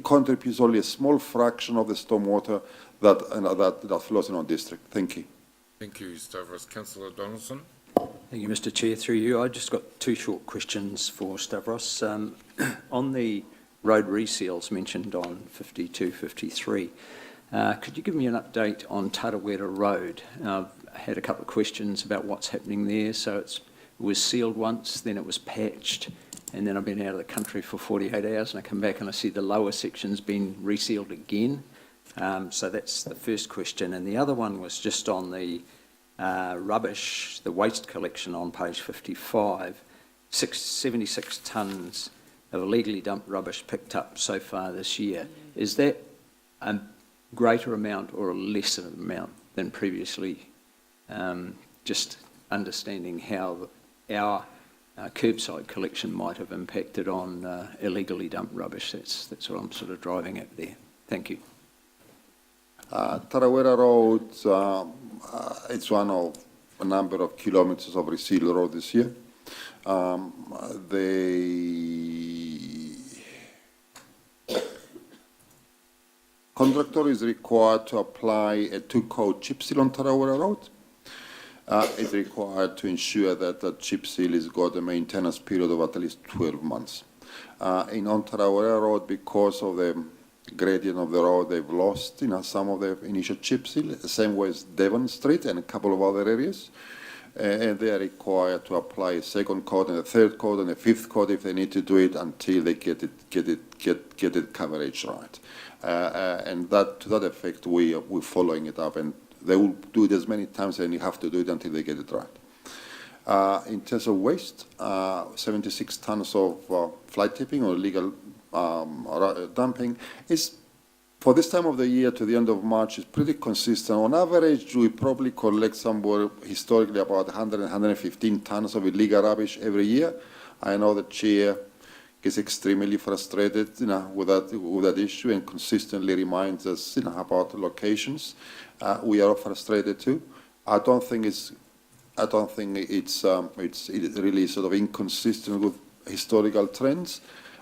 contributes only a small fraction of the stormwater that flows in our district. Thank you. Thank you, Stavros. Councillor Donaldson. Thank you, Mr. Chair. Through you, I just got two short questions for Stavros. On the road reseals mentioned on 52, 53, could you give me an update on Tarawera Road? I've had a couple of questions about what's happening there. So it was sealed once, then it was patched, and then I've been out of the country for 48 hours and I come back and I see the lower section's been resealed again. So that's the first question. And the other one was just on the rubbish, the waste collection on page 55, 76 tonnes of illegally dumped rubbish picked up so far this year. Is that a greater amount or a lesser amount than previously? Just understanding how our curbside collection might have impacted on illegally dumped rubbish. That's what I'm sort of driving at there. Thank you. Tarawera Road, it's one of a number of kilometres of resealed road this year. The contractor is required to apply a 2-coat chip seal on Tarawera Road. It's required to ensure that the chip seal has got a maintenance period of at least 12 months. On Tarawera Road, because of the gradient of the road, they've lost some of the initial chip seal, the same way as Devon Street and a couple of other areas. And they are required to apply a 2nd coat and a 3rd coat and a 5th coat if they need to do it until they get it coverage right. And that, to that effect, we're following it up, and they will do it as many times as you have to do it until they get it right. In terms of waste, 76 tons of fly tipping or illegal dumping is, for this time of the year to the end of March, is pretty consistent. On average, we probably collect somewhere historically about 100 and 115 tons of illegal rubbish every year. I know the chair gets extremely frustrated, with that issue, and consistently reminds us, about the locations. We are frustrated too. I don't think it's really sort of inconsistent with historical trends.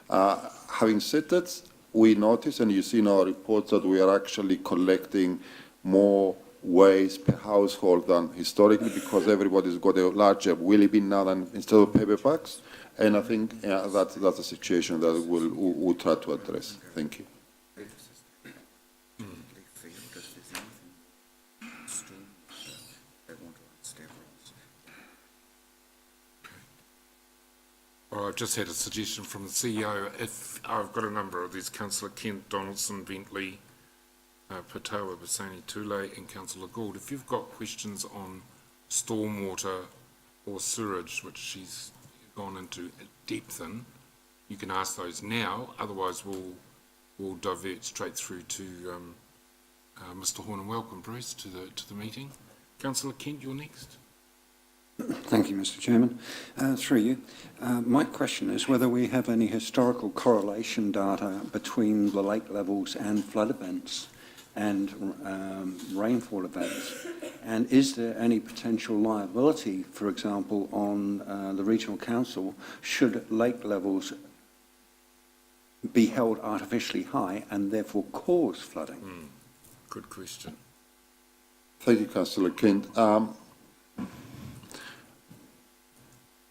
Having said that, we notice, and you see in our reports, that we are actually collecting more waste per household than historically, because everybody's got a larger wheelie bin now than instead of paper bags. And I think that's a situation that we'll try to address. Thank you. Well, I've just had a suggestion from the CEO. If I've got a number of these, Councillor Kent, Donaldson, Bentley, Patawa, Bassani, Tule, and Councillor Gould. If you've got questions on stormwater or sewage, which she's gone into depth in, you can ask those now. Otherwise, we'll divert straight through to Mr. Horn, and welcome, Bruce, to the meeting. Councillor Kent, you're next. Thank you, Mr. Chairman. Through you, my question is whether we have any historical correlation data between the lake levels and flood events. and rainfall events? And is there any potential liability, for example, on the regional council should lake levels be held artificially high and therefore cause flooding? Good question. Thank you, Councillor Kent.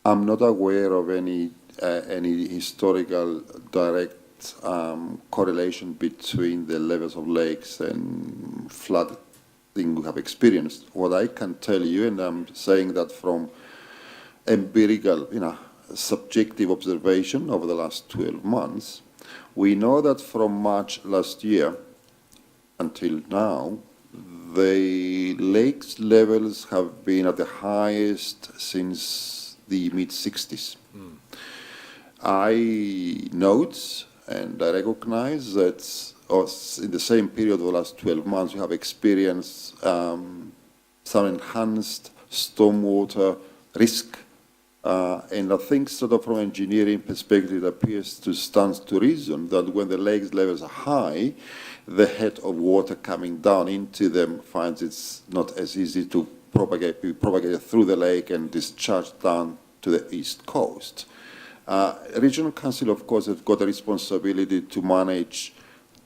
I'm not aware of any historical direct correlation between the levels of lakes and flooding we have experienced. What I can tell you, and I'm saying that from empirical, subjective observation over the last 12 months, we know that from March last year until now, the lakes levels have been at the highest since the mid-60s. I note and I recognize that in the same period of the last 12 months, we have experienced some enhanced stormwater risk. And I think sort of from an engineering perspective, it appears to stand to reason that when the lakes levels are high, the head of water coming down into them finds it's not as easy to be propagated through the lake and discharged down to the east coast. Regional Council, of course, have got a responsibility to manage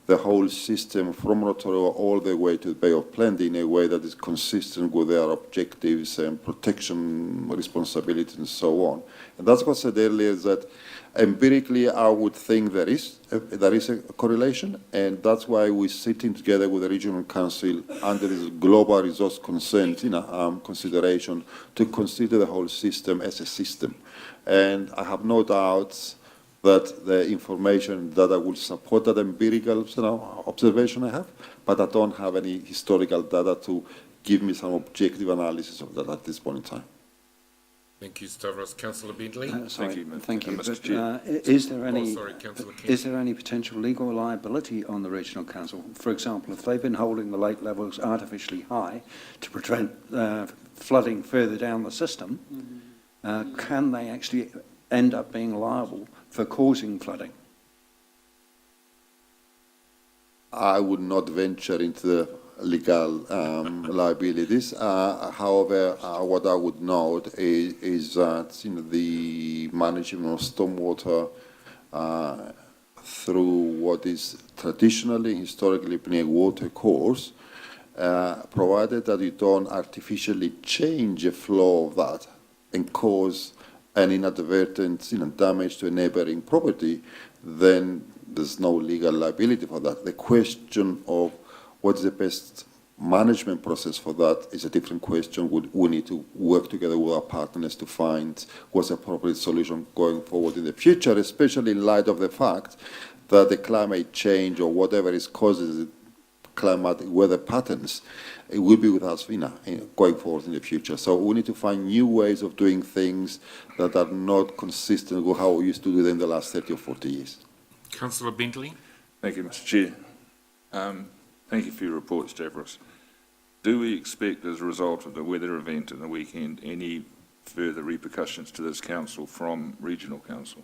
the whole system from Rotorua all the way to the Bay of Plenty in a way that is consistent with their objectives and protection responsibilities and so on. And that's what I said earlier, is that empirically I would think there is a correlation, and that's why we're sitting together with the Regional Council under this global resource consent consideration to consider the whole system as a system. And I have no doubts that the information that I will support that empirical observation I have, but I don't have any historical data to give me some objective analysis of that at this point in time. Thank you, Stavros. Councillor Bentley? Sorry, thank you. Mr. But, Chair. is there any potential legal liability on the Regional Council? For example, if they've been holding the lake levels artificially high to prevent flooding further down the system, can they actually end up being liable for causing flooding? I would not venture into the legal liabilities. However, what I would note is that the management of stormwater through what is traditionally, historically been a water course, provided that you don't artificially change the flow of that and cause an inadvertent damage to a neighboring property, then there's no legal liability for that. The question of what's the best management process for that is a different question. We need to work together with our partners to find what's the appropriate solution going forward in the future, especially in light of the fact that the climate change or whatever is causes climatic weather patterns, it will be with us going forward in the future. So we need to find new ways of doing things that are not consistent with how we used to do them in the last 30 or 40 years. Councillor Bentley? Thank you, Mr. Chair. Thank you for your report, Stavros. Do we expect, as a result of the weather event in the weekend, any further repercussions to this council from Regional Council?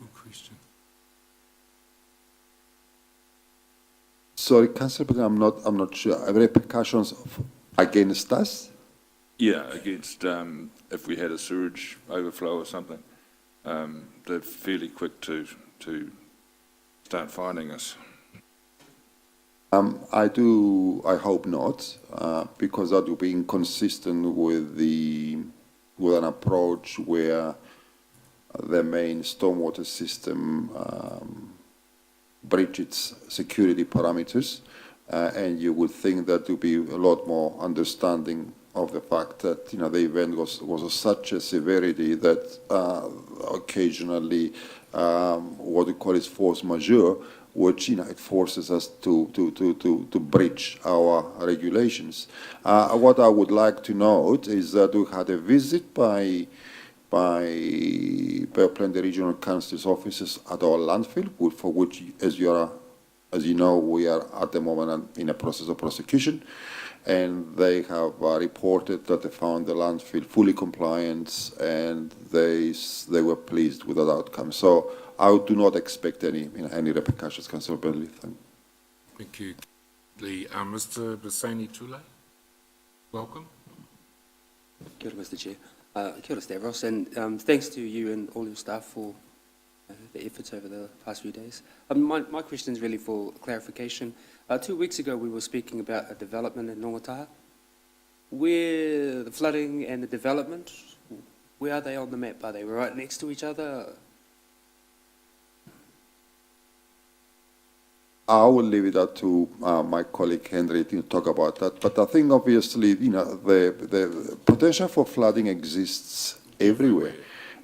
Good question. Sorry, Councillor, but I'm not sure. Are repercussions against us? Yeah, against if we had a sewage overflow or something. They're fairly quick to start finding us. I hope not, because that would be inconsistent with an approach where the main stormwater system breaches security parameters, and you would think that there would be a lot more understanding of the fact that the event was of such a severity that occasionally what we call is force majeure, which it forces us to breach our regulations. What I would like to note is that we had a visit by Plenty Regional Council's offices at our landfill, for which, as you know, we are at the moment in a process of prosecution, and they have reported that they found the landfill fully compliant, and they were pleased with that outcome. So I do not expect any repercussions, Councillor Bentley. Thank you. Mr. Basani Tule, welcome. Kia ora, Mr. Chair. Kia ora, Stavros, and thanks to you and all your staff for the efforts over the past few days. My question is really for clarification. 2 weeks ago, we were speaking about a development in Nongataha. Where the flooding and the development, where are they on the map? Are they right next to each other? I will leave it up to my colleague Henry to talk about that. But I think obviously, the potential for flooding exists everywhere.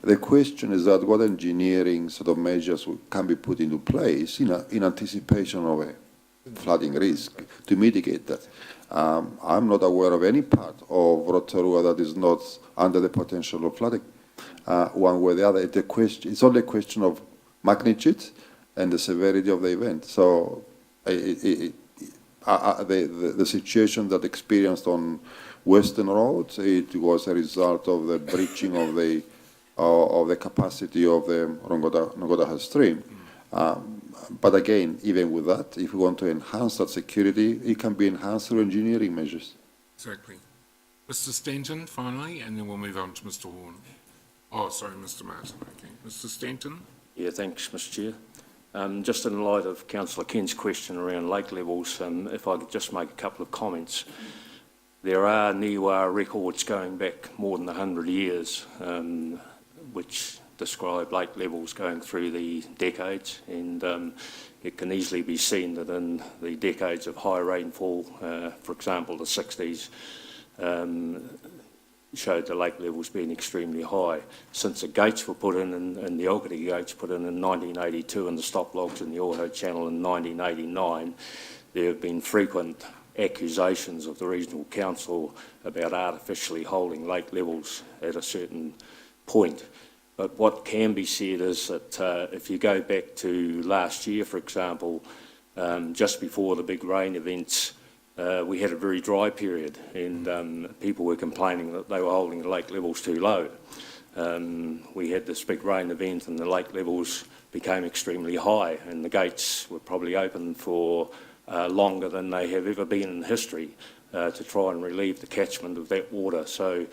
The question is that what engineering sort of measures can be put into place, in anticipation of a flooding risk to mitigate that. I'm not aware of any part of Rotorua that is not under the potential of flooding, one way or the other. It's only a question of magnitude and the severity of the event. So the situation that experienced on Western Road, it was a result of the breaching of the capacity of the Nongataha stream. But again, even with that, if we want to enhance that security, it can be enhanced through engineering measures. Exactly. Mr. Stanton, finally, and then we'll move on to Mr. Horn. Oh, sorry, Mr. Martin. Okay. Mr. Stanton? Yeah, thanks, Mr. Chair. Just in light of Councillor Ken's question around lake levels, if I could just make a couple of comments. There are Niwa records going back more than 100 years, which describe lake levels going through the decades, and it can easily be seen that in the decades of high rainfall, for example, the 60s, showed the lake levels being extremely high. Since the gates were put in, and the Aogiri gates put in 1982 and the stop logs in the Oho Channel in 1989, there have been frequent accusations of the Regional Council about artificially holding lake levels at a certain point. But what can be said is that if you go back to last year, for example, just before the big rain events, we had a very dry period, and people were complaining that they were holding the lake levels too low. We had this big rain event and the lake levels became extremely high, and the gates were probably open for longer than they have ever been in history to try and relieve the catchment of that water. So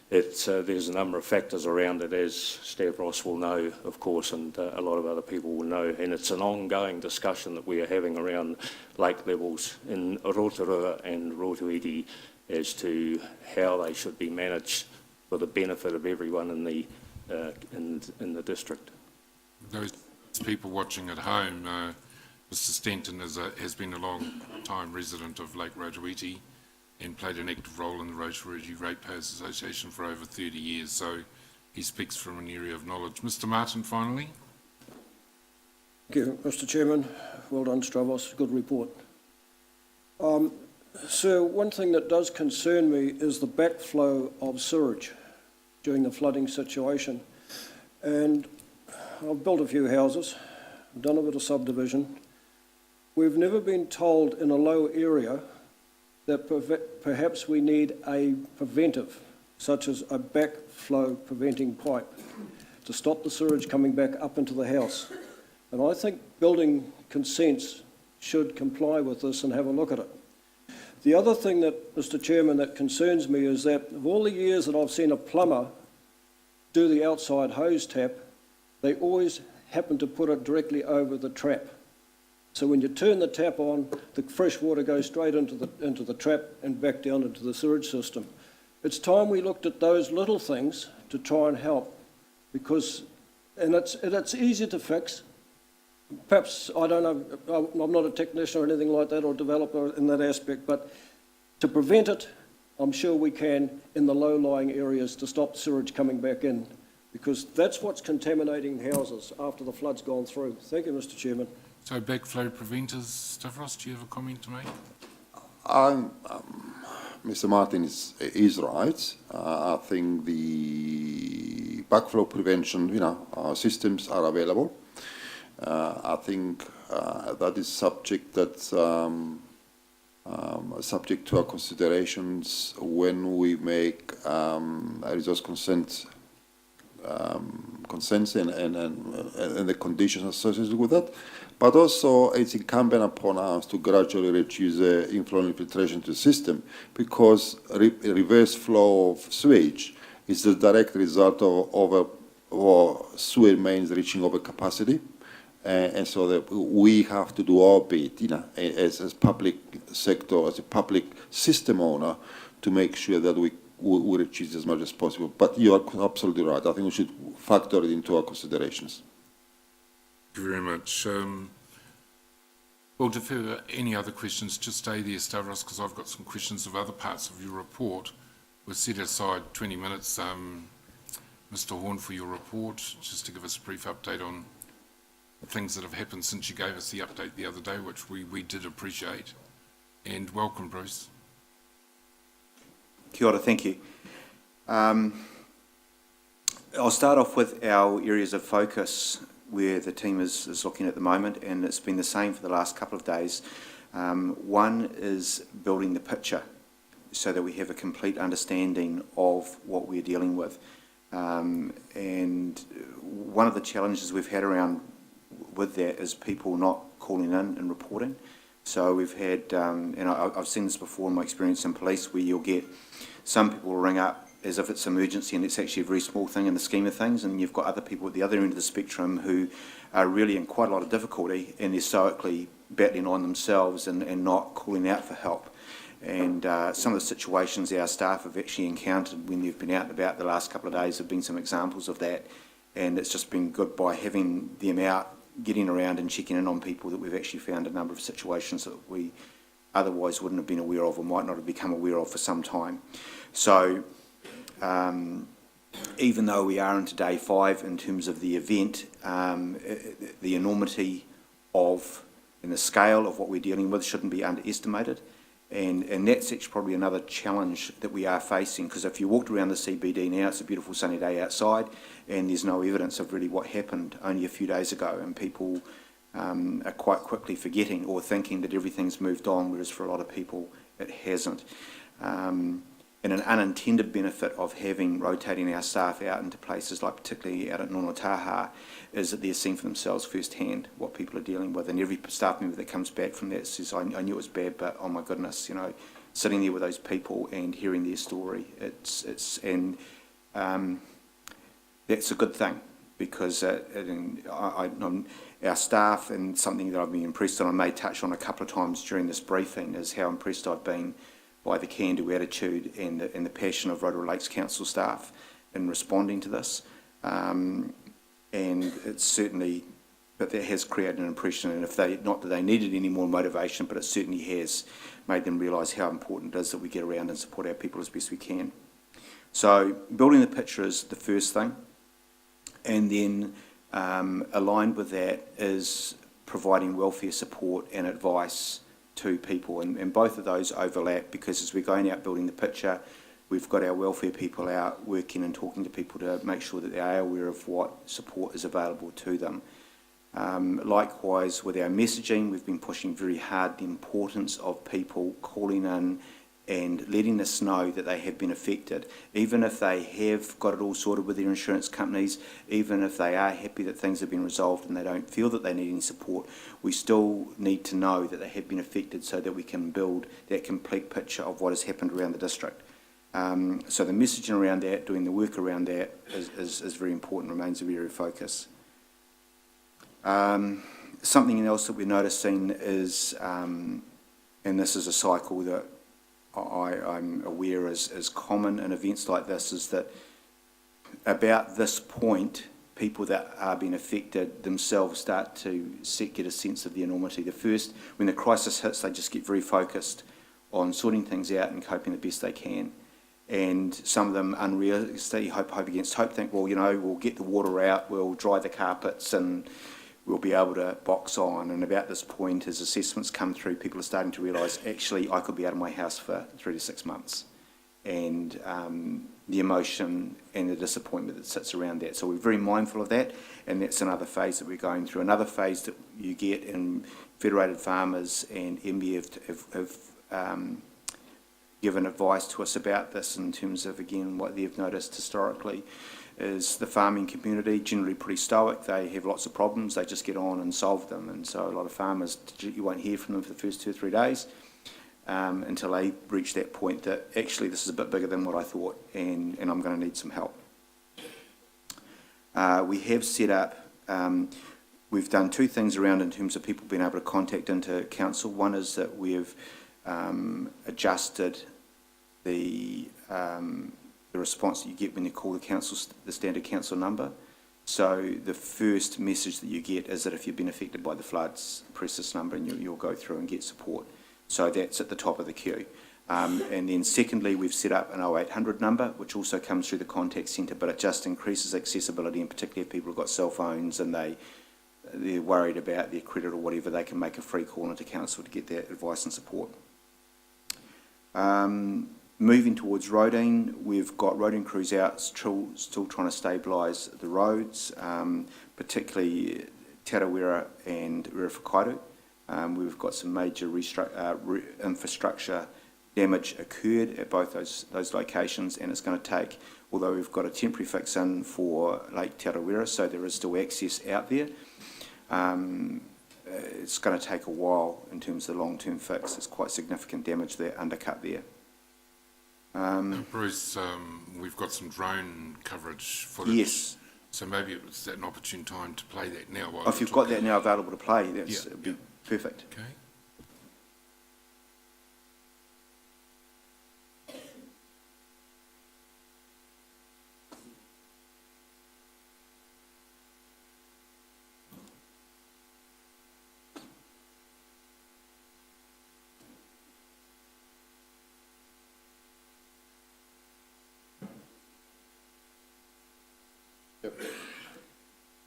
there's a number of factors around it, as Stavros will know, of course, and a lot of other people will know. And it's an ongoing discussion that we are having around lake levels in Rotorua and Rotoiti as to how they should be managed for the benefit of everyone in the district. Those people watching at home, Mr. Stanton has been a long-time resident of Lake Rotoiti and played an active role in the Rotorua Ratepayers Association for over 30 years, so he speaks from an area of knowledge. Mr. Martin, finally. Thank you, Mr. Chairman. Well done, Stavros. Good report. Sir, one thing that does concern me is the backflow of sewage during the flooding situation. And I've built a few houses, I've done a bit of subdivision. We've never been told in a low area that perhaps we need a preventive, such as a backflow preventing pipe, to stop the sewage coming back up into the house. And I think building consents should comply with this and have a look at it. The other thing that, Mr. Chairman, that concerns me is that of all the years that I've seen a plumber do the outside hose tap, they always happen to put it directly over the trap. So when you turn the tap on, the fresh water goes straight into the trap and back down into the sewage system. It's time we looked at those little things to try and help, because, and it's easy to fix. Perhaps, I don't know, I'm not a technician or anything like that or developer in that aspect, but to prevent it, I'm sure we can in the low-lying areas to stop sewage coming back in, because that's what's contaminating houses after the flood's gone through. Thank you, Mr. Chairman. So backflow preventers, Stavros, do you have a comment to make? Mr. Martin is right. I think the backflow prevention, systems are available. I think that is subject to our considerations when we make a resource consent consents and the conditions associated with that. But also, it's incumbent upon us to gradually reduce the inflow infiltration to the system, because reverse flow of sewage is the direct result of sewer mains reaching over capacity. And so that we have to do our bit, as public sector, as a public system owner, to make sure that we reduce as much as possible. But you are absolutely right. I think we should factor it into our considerations. Thank you very much. Well, if there are any other questions, just stay there, Stavros, because I've got some questions of other parts of your report. We'll set aside 20 minutes, Mr. Horn, for your report, just to give us a brief update on things that have happened since you gave us the update the other day, which we did appreciate. And welcome, Bruce. Kia ora, thank you. I'll start off with our areas of focus where the team is looking at the moment, and it's been the same for the last couple of days. One is building the picture so that we have a complete understanding of what we're dealing with. And one of the challenges we've had around with that is people not calling in and reporting. So we've had, and I've seen this before in my experience in police, where you'll get some people ring up as if it's emergency and it's actually a very small thing in the scheme of things, and you've got other people at the other end of the spectrum who are really in quite a lot of difficulty and they're stoically battling on themselves and not calling out for help. And some of the situations our staff have actually encountered when they've been out and about the last couple of days have been some examples of that, and it's just been good by having them out, getting around and checking in on people, that we've actually found a number of situations that we otherwise wouldn't have been aware of or might not have become aware of for some time. So even though we are into day 5 in terms of the event, the enormity of and the scale of what we're dealing with shouldn't be underestimated. And that's actually probably another challenge that we are facing, because if you walked around the CBD now, it's a beautiful sunny day outside and there's no evidence of really what happened only a few days ago, and people are quite quickly forgetting or thinking that everything's moved on, whereas for a lot of people it hasn't. And an unintended benefit of rotating our staff out into places like particularly out at Nonotaha is that they're seeing for themselves firsthand what people are dealing with, and every staff member that comes back from that says, I knew it was bad, but oh my goodness, sitting there with those people and hearing their story, that's a good thing, because our staff, and something that I've been impressed on, I may touch on a couple of times during this briefing, is how impressed I've been by the can-do attitude and the passion of Rotorua Lakes Council staff in responding to this. And it's certainly, but that has created an impression, and not that they needed any more motivation, but it certainly has made them realise how important it is that we get around and support our people as best we can. So building the picture is the first thing, and then aligned with that is providing welfare support and advice to people, and both of those overlap, because as we're going out building the picture, we've got our welfare people out working and talking to people to make sure that they are aware of what support is available to them. Likewise, with our messaging, we've been pushing very hard the importance of people calling in and letting us know that they have been affected, even if they have got it all sorted with their insurance companies, even if they are happy that things have been resolved and they don't feel that they need any support, we still need to know that they have been affected so that we can build that complete picture of what has happened around the district. So the messaging around that, doing the work around that is very important, remains a area of focus. Something else that we're noticing is, and this is a cycle that I'm aware is common in events like this, is that about this point, people that are being affected themselves start to get a sense of the enormity. When the crisis hits, they just get very focused on sorting things out and coping the best they can. And some of them unrealistically hope against hope, think, well, we'll get the water out, we'll dry the carpets, and we'll be able to box on. And about this point, as assessments come through, people are starting to realise, actually, I could be out of my house for 3 to 6 months. And the emotion and the disappointment that sits around that. So we're very mindful of that, and that's another phase that we're going through. Another phase that you get in Federated Farmers and MBF have given advice to us about this in terms of, again, what they've noticed historically is the farming community generally pretty stoic. They have lots of problems, they just get on and solve them. And so a lot of farmers, you won't hear from them for the first 2 or 3 days until they reach that point that actually this is a bit bigger than what I thought and I'm going to need some help. We have set up, we've done 2 things around in terms of people being able to contact into council. One is that we've adjusted the response that you get when you call the council, the standard council number. So the first message that you get is that if you've been affected by the floods, press this number and you'll go through and get support. So that's at the top of the queue. And then secondly, we've set up an 0800 number, which also comes through the contact centre, but it just increases accessibility, and particularly if people have got cell phones and they're worried about their credit or whatever, they can make a free call into council to get that advice and support. Moving towards roading, we've got roading crews out still trying to stabilise the roads, particularly Tarawera and Rewhakairu. We've got some major infrastructure damage occurred at both those locations, and it's going to take, although we've got a temporary fix in for Lake Tarawera, so there is still access out there. It's going to take a while in terms of the long-term fix. There's quite significant damage there, undercut there. Bruce, we've got some drone coverage footage. Yes. So maybe it was an opportune time to play that now. If you've got that now available to play, it'd be perfect. Okay.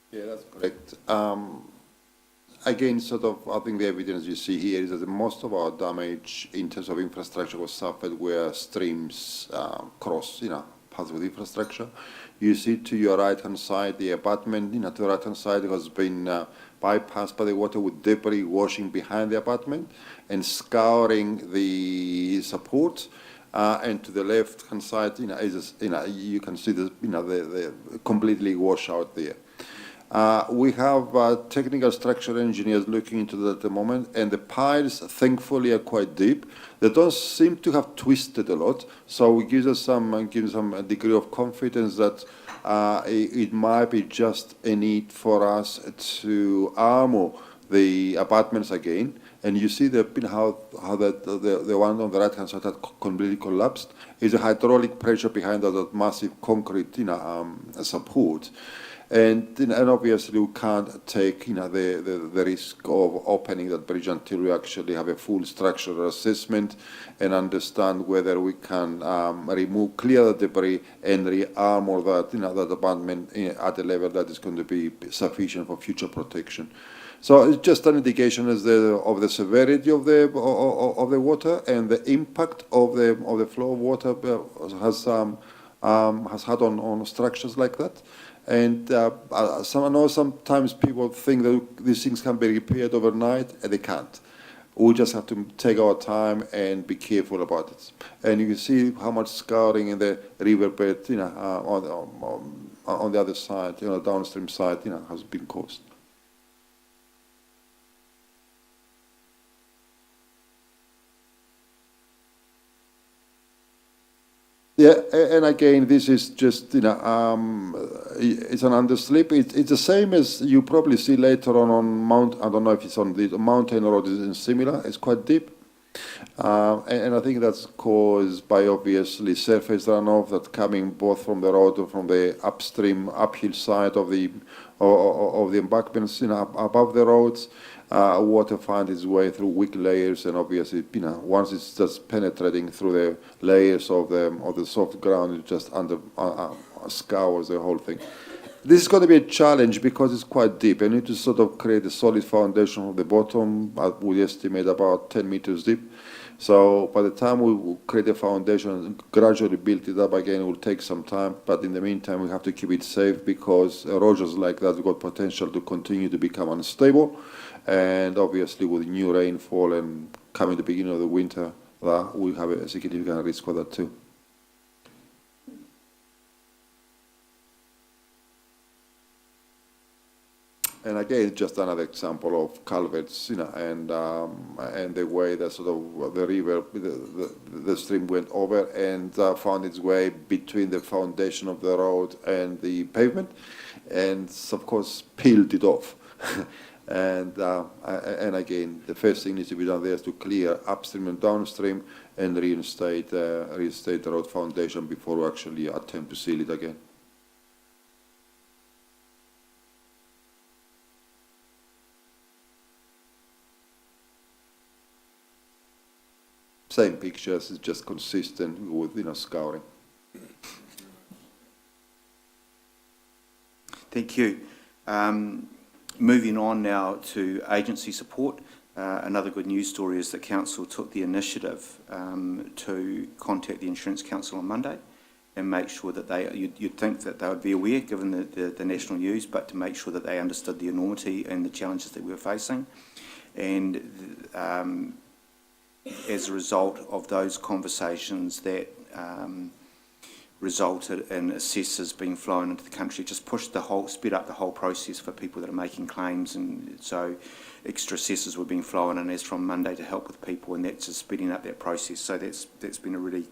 Yeah, that's correct. Again, sort of, I think the evidence you see here is that most of our damage in terms of infrastructure was suffered where streams cross, pass with infrastructure. You see to your right-hand side, the abutment, to the right-hand side has been bypassed by the water with debris washing behind the abutment and scouring the support. And to the left-hand side, you can see the completely wash out there. We have technical structural engineers looking into that at the moment, and the piles, thankfully, are quite deep. They don't seem to have twisted a lot, so it gives us some degree of confidence that it might be just a need for us to armour the abutments again. And you see the one on the right-hand side that completely collapsed is a hydraulic pressure behind that massive concrete support. And obviously we can't take the risk of opening that bridge until we actually have a full structural assessment and understand whether we can clear the debris and re-armour that abutment at a level that is going to be sufficient for future protection. So it's just an indication of the severity of the water and the impact of the flow of water has had on structures like that. And I know sometimes people think that these things can be repaired overnight, and they can't. We just have to take our time and be careful about it. And you can see how much scouring in the riverbed, on the other side, downstream side, has been caused. Yeah, and again, this is just, it's an underslip. It's the same as you probably see later on Mount, I don't know if it's on the mountain road, is similar, it's quite deep. And I think that's caused by obviously surface runoff that's coming both from the road or from the uphill side of the embankments, above the roads. Water finds its way through weak layers, and obviously, once it's just penetrating through the layers of the soft ground, it just scours the whole thing. This is going to be a challenge because it's quite deep. You need to sort of create a solid foundation from the bottom. I would estimate about 10 meters deep. So by the time we will create a foundation and gradually build it up again, it will take some time. But in the meantime, we have to keep it safe because erosions like that have got potential to continue to become unstable. And obviously with new rainfall and coming the beginning of the winter, that we have a significant risk for that too. And again, just another example of culverts, and the way that sort of the river, the stream went over and found its way between the foundation of the road and the pavement, and of course peeled it off. And again, the first thing needs to be done there is to clear upstream and downstream and reinstate the road foundation before we actually attempt to seal it again. Same pictures, it's just consistent with scouring. Thank you. Moving on now to agency support. Another good news story is that Council took the initiative to contact the Insurance Council on Monday and make sure that you'd think that they would be aware given the national news, but to make sure that they understood the enormity and the challenges that we were facing. And as a result of those conversations, that resulted in assessors being flown into the country, just sped up the whole process for people that are making claims, and so extra assessors were being flown in as from Monday to help with people, and that's just speeding up that process. So that's been a really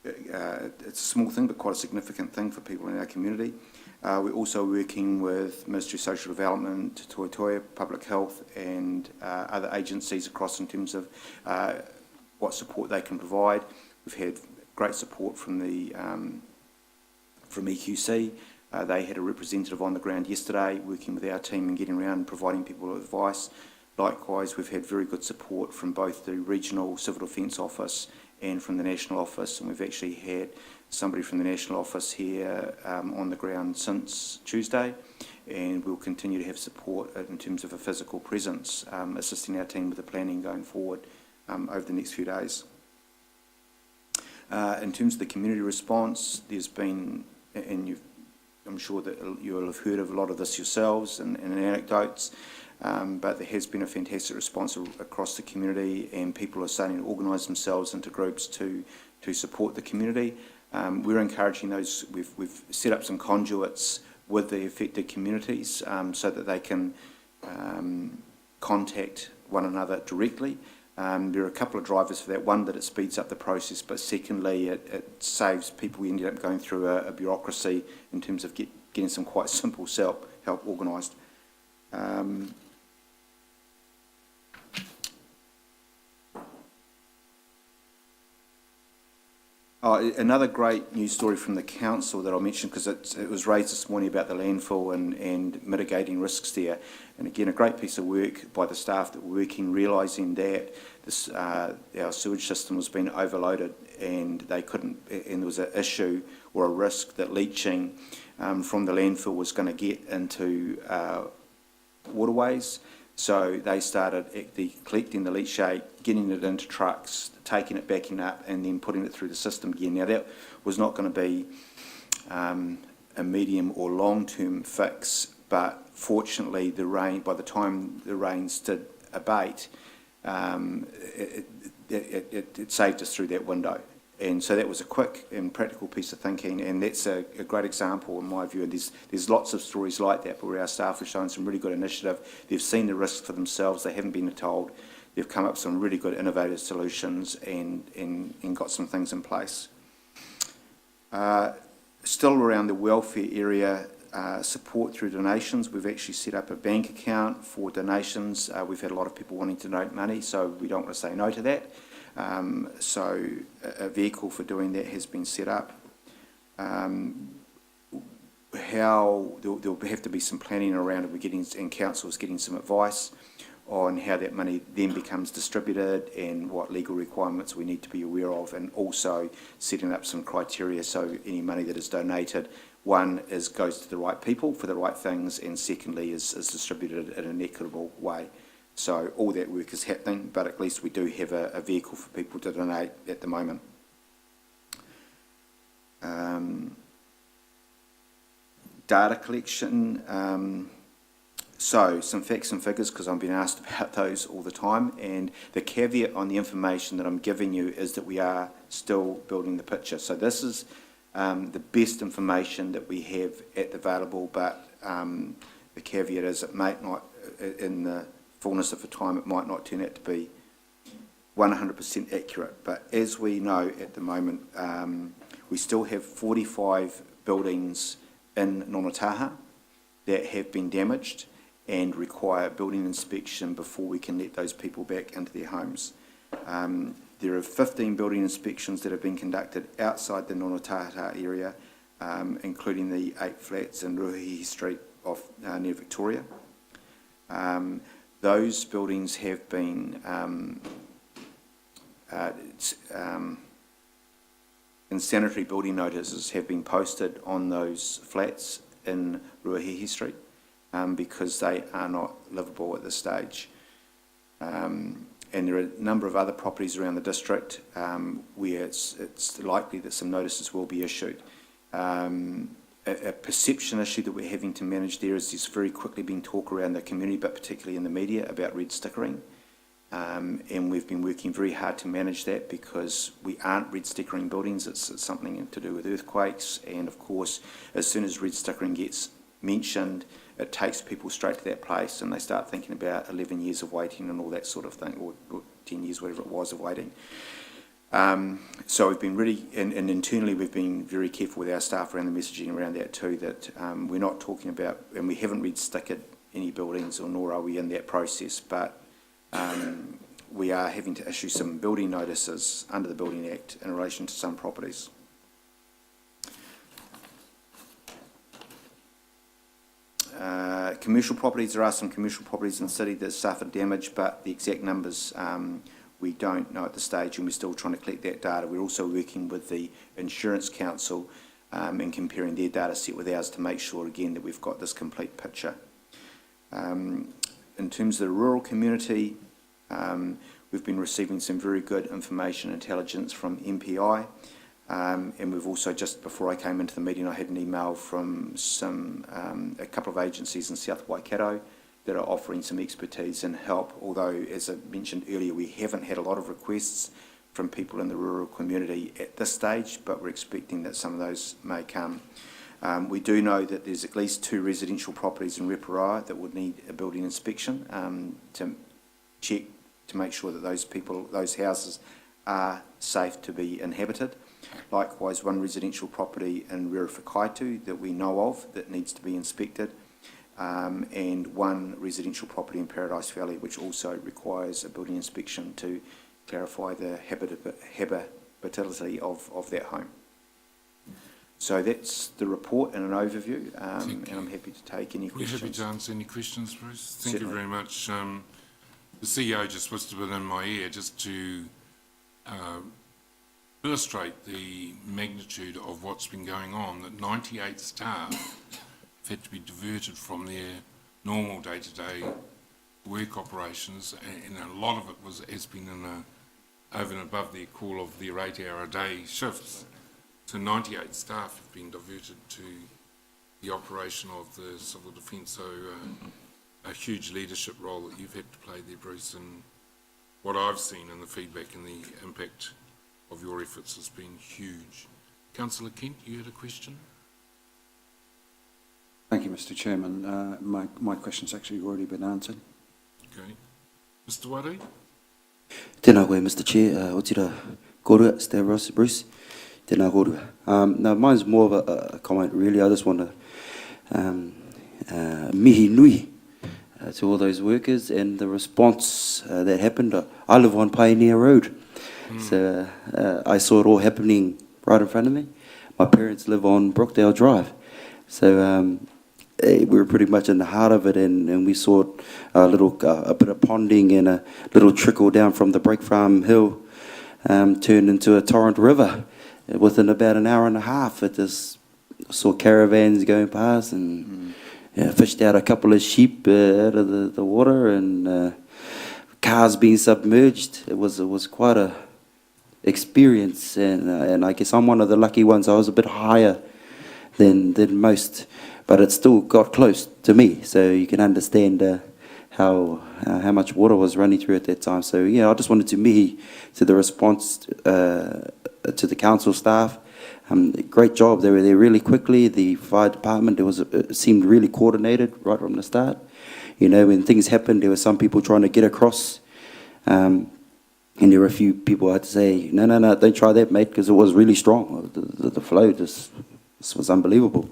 it's a small thing, but quite a significant thing for people in our community. We're also working with Ministry of Social Development, Rotorua, Public Health, and other agencies across in terms of what support they can provide. We've had great support from from EQC. They had a representative on the ground yesterday working with our team and getting around and providing people with advice. Likewise, we've had very good support from both the Regional Civil Defence Office and from the National Office, and we've actually had somebody from the National Office here on the ground since Tuesday, and we'll continue to have support in terms of a physical presence, assisting our team with the planning going forward over the next few days. In terms of the community response, there's been, and I'm sure that you'll have heard of a lot of this yourselves and anecdotes, but there has been a fantastic response across the community, and people are starting to organise themselves into groups to support the community. We're encouraging those. We've set up some conduits with the affected communities so that they can contact one another directly. There are a couple of drivers for that. One, that it speeds up the process, but secondly, it saves people. We ended up going through a bureaucracy in terms of getting some quite simple help organised. Another great news story from the council that I'll mention, because it was raised this morning about the landfill and mitigating risks there. And again, a great piece of work by the staff that were working, realising that our sewage system was being overloaded, and they couldn't, and there was an issue or a risk that leaching from the landfill was going to get into waterways. So they started collecting the leachate, getting it into trucks, taking it, backing up, and then putting it through the system again. Now, that was not going to be a medium or long-term fix, but fortunately, by the time the rains did abate, it saved us through that window. And so that was a quick and practical piece of thinking, and that's a great example in my view. And there's lots of stories like that where our staff have shown some really good initiative. They've seen the risks for themselves, they haven't been told. They've come up with some really good innovative solutions and got some things in place. Still around the welfare area, support through donations. We've actually set up a bank account for donations. We've had a lot of people wanting to donate money, so we don't want to say no to that. So a vehicle for doing that has been set up. There'll have to be some planning around it, and council's getting some advice on how that money then becomes distributed and what legal requirements we need to be aware of, and also setting up some criteria so any money that is donated, one, goes to the right people for the right things, and secondly is distributed in an equitable way. So all that work is happening, but at least we do have a vehicle for people to donate at the moment. Data collection. So, some facts and figures, because I'm being asked about those all the time, and the caveat on the information that I'm giving you is that we are still building the picture. So this is the best information that we have available, but the caveat is it might not, in the fullness of the time, it might not turn out to be 100% accurate. But as we know at the moment, we still have 45 buildings in Nonataha that have been damaged and require building inspection before we can let those people back into their homes. There are 15 building inspections that have been conducted outside the Nonataha area, including the 8 flats in Ruhihi Street off near Victoria. Those buildings have been insanitary building notices have been posted on those flats in Ruhihi Street because they are not livable at this stage. And there are a number of other properties around the district where it's likely that some notices will be issued. A perception issue that we're having to manage there is there's very quickly been talk around the community, but particularly in the media, about red stickering. And we've been working very hard to manage that because we aren't red stickering buildings. It's something to do with earthquakes. And of course, as soon as red stickering gets mentioned, it takes people straight to that place and they start thinking about 11 years of waiting and all that sort of thing, or 10 years, whatever it was, of waiting. So we've been really, and internally we've been very careful with our staff around the messaging around that too, that we're not talking about, and we haven't red stickered any buildings, or nor are we in that process, but we are having to issue some building notices under the Building Act in relation to some properties. Commercial properties, there are some commercial properties in the city that suffered damage, but the exact numbers we don't know at this stage, and we're still trying to collect that data. We're also working with the Insurance Council and comparing their data set with ours to make sure, again, that we've got this complete picture. In terms of the rural community, we've been receiving some very good information and intelligence from MPI. And we've also, just before I came into the meeting, I had an email from a couple of agencies in South Waikato that are offering some expertise and help, although, as I mentioned earlier, we haven't had a lot of requests from people in the rural community at this stage, but we're expecting that some of those may come. We do know that there's at least 2 residential properties in Rotorua that would need a building inspection to check, to make sure that those houses are safe to be inhabited. Likewise, 1 residential property in Rerewhakaitu that we know of that needs to be inspected, and 1 residential property in Paradise Valley which also requires a building inspection to clarify the habitability of that home. So that's the report in an overview, and I'm happy to take any questions. We're happy to answer any questions, Bruce. Thank Certainly. you very much. The CEO just whispered in my ear just to illustrate the magnitude of what's been going on, that 98 staff have had to be diverted from their normal day-to-day work operations, and a lot of it has been over and above their call of their 8-hour-a-day shifts. So 98 staff have been diverted to the operation of the civil defence. So a huge leadership role that you've had to play there, Bruce, and what I've seen in the feedback and the impact of your efforts has been huge. Councillor Kent, you had a question? Thank you, Mr. Chairman. My question's actually already been answered. Okay. Mr. Wari? Tēnā koe, Mr. Chair. O tira korua, Stavros, Bruce. Tēnā korua. Now, mine's more of a comment, really. I just want to mihi nui to all those workers and the response that happened. I live on Pioneer Road. So I saw it all happening right in front of me. My parents live on Brookdale Drive. So we were pretty much in the heart of it, and we saw a bit of ponding and a little trickle down from the Break Farm Hill turned into a torrent river. Within about an hour and a half, it just saw caravans going past and fished out a couple of sheep out of the water, and cars being submerged. It was quite a experience, and I guess I'm one of the lucky ones. I was a bit higher than most but it still got close to me. So you can understand how much water was running through at that time. So yeah, I just wanted to mihi to the response to the council staff. Great job. They were there really quickly. The fire department, it seemed really coordinated right from the start. You know, when things happened, there were some people trying to get across. And there were a few people I had to say, no, don't try that, mate, because it was really strong. The flow just was unbelievable.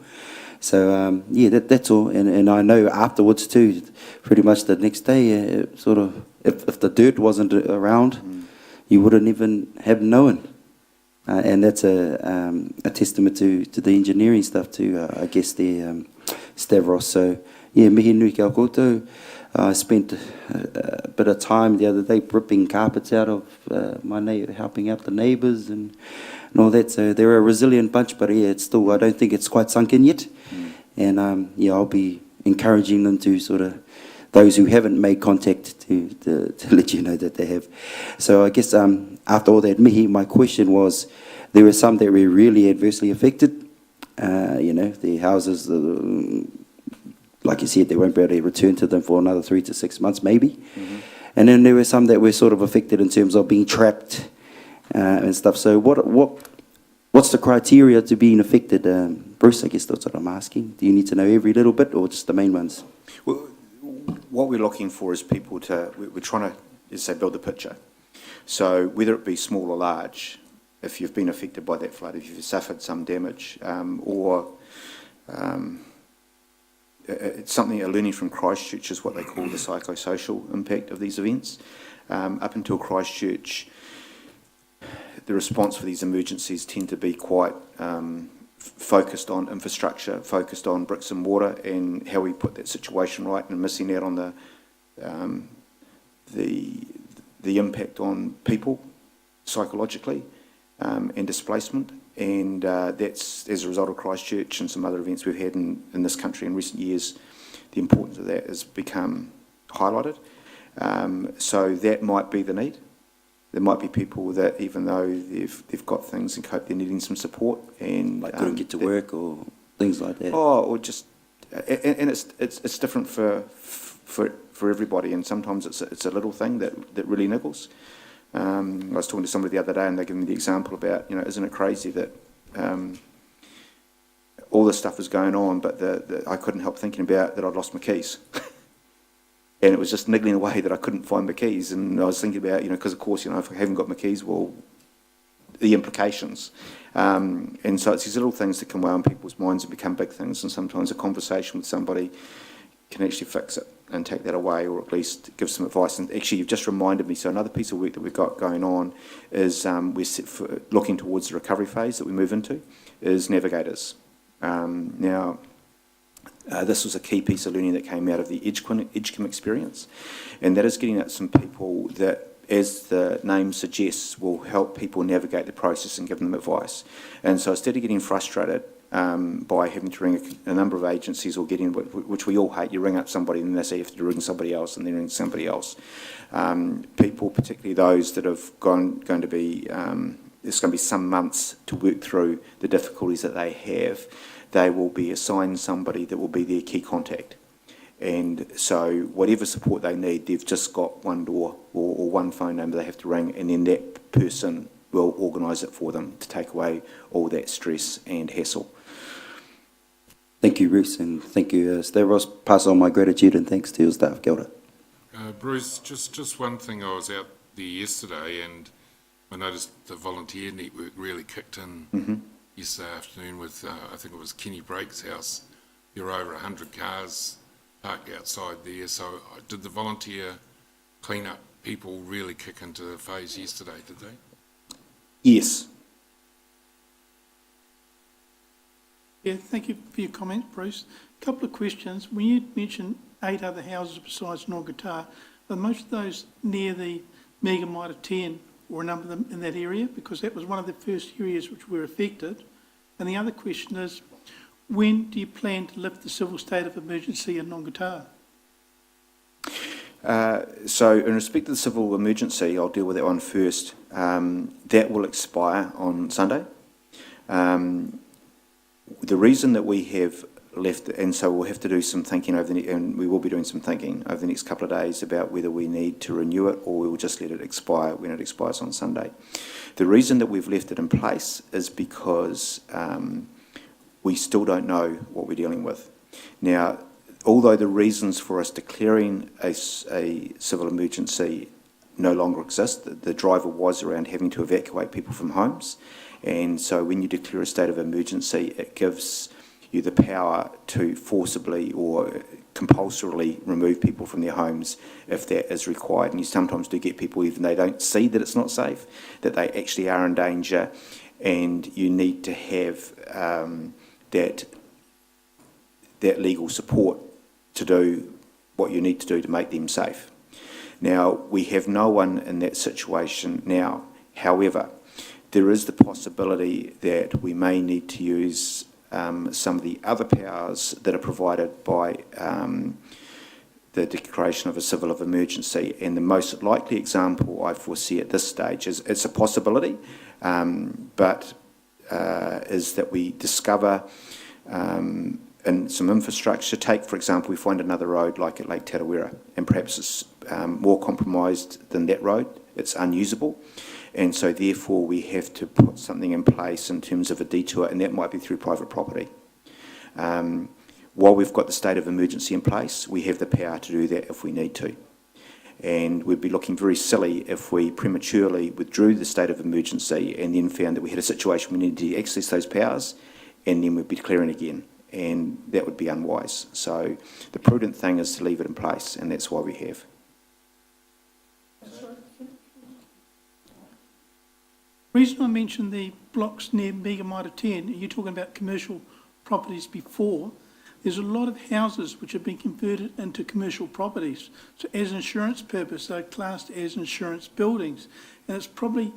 So, yeah, that's all. And I know afterwards, too, pretty much the next day, sort of, if the dirt wasn't around, you wouldn't even have known. And that's a testament to the engineering stuff, too, I guess, the Stavros. So, yeah, mihi nui kia koutou. I spent a bit of time the other day ripping carpets out of helping out the neighbours and all that. So they're a resilient bunch, but yeah, it's still, I don't think it's quite sunk in yet. And yeah, I'll be encouraging them to sort of, those who haven't made contact to let you know that they have. So I guess after all that mihi, my question was, there were some that were really adversely affected. You know, the houses, like you said, they won't be able to return to them for another 3 to 6 months, maybe. And then there were some that were sort of affected in terms of being trapped and stuff. So what's the criteria to being affected? Bruce, I guess that's what I'm asking. Do you need to know every little bit or just the main ones? Well, what we're looking for is people to, we're trying to, as I say, build a picture. So whether it be small or large, if you've been affected by that flood, if you've suffered some damage, or it's something, a learning from Christchurch is what they call the psychosocial impact of these events. Up until Christchurch, the response for these emergencies tend to be quite focused on infrastructure, focused on bricks and mortar and how we put that situation right, and missing out on the impact on people psychologically and displacement. And that's as a result of Christchurch and some other events we've had in this country in recent years. The importance of that has become highlighted. So that might be the need. There might be people that, even though they've got things and cope, they're needing some support, and Like couldn't get to work or things like that. Oh, or just, and it's different for everybody, and sometimes it's a little thing that really niggles. I was talking to somebody the other day, and they gave me the example about, you know, isn't it crazy that all this stuff is going on, but I couldn't help thinking about that I'd lost my keys. And it was just niggling away that I couldn't find my keys. And I was thinking about, you know, because of course, you know, if I haven't got my keys, well, the implications. And so it's these little things that can weigh on people's minds and become big things. And sometimes a conversation with somebody can actually fix it and take that away, or at least give some advice. And actually, you've just reminded me, so another piece of work that we've got going on is we're looking towards the recovery phase that we move into, is navigators. Now, this was a key piece of learning that came out of the Edgecombe experience, and that is getting at some people that, as the name suggests, will help people navigate the process and give them advice. And so instead of getting frustrated by having to ring a number of agencies, or getting, which we all hate, you ring up somebody and they say you have to ring somebody else and then ring somebody else. People, particularly those that have going to be, there's going to be some months to work through the difficulties that they have, they will be assigned somebody that will be their key contact. And so whatever support they need, they've just got one door or one phone number they have to ring, and then that person will organise it for them to take away all that stress and hassle. Thank you, Bruce, and thank you, Stavros. Pass on my gratitude and thanks to your staff. Kia ora. Bruce, just one thing. I was out there yesterday and I noticed the volunteer network really kicked in yesterday afternoon with, I think it was Kenny Brake's house. There were over 100 cars parked outside there. So did the volunteer clean-up people really kick into the phase yesterday, did they? Yes. Yeah, thank you for your comment, Bruce. A couple of questions. When you mentioned 8 other houses besides Nongata, are most of those near the Mega Mitre 10, or a number of them in that area? Because that was one of the first areas which were affected. And the other question is, when do you plan to lift the civil state of emergency in Nongata? So in respect to the civil emergency, I'll deal with that one first. That will expire on Sunday. The reason that we have left, and so we'll have to do some thinking and we will be doing some thinking over the next couple of days about whether we need to renew it or we will just let it expire when it expires on Sunday. The reason that we've left it in place is because we still don't know what we're dealing with. Now, although the reasons for us declaring a civil emergency no longer exist, the driver was around having to evacuate people from homes, and so when you declare a state of emergency, it gives you the power to forcibly or compulsorily remove people from their homes if that is required. And you sometimes do get people, even they don't see that it's not safe, that they actually are in danger, and you need to have that legal support to do what you need to do to make them safe. Now, we have no one in that situation now. However, there is the possibility that we may need to use some of the other powers that are provided by the declaration of a civil of emergency. And the most likely example I foresee at this stage is, it's a possibility, but is that we discover in some infrastructure, take for example, we find another road like at Lake Tarawera, and perhaps it's more compromised than that road, it's unusable. And so therefore we have to put something in place in terms of a detour, and that might be through private property. While we've got the state of emergency in place, we have the power to do that if we need to. And we'd be looking very silly if we prematurely withdrew the state of emergency and then found that we had a situation we needed to access those powers, and then we'd be declaring again. And that would be unwise. So the prudent thing is to leave it in place, and that's why we have. The reason I mentioned the blocks near Mega Mitre 10, you're talking about commercial properties before, there's a lot of houses which have been converted into commercial properties. So as insurance purpose, they're classed as insurance buildings. And it's probably,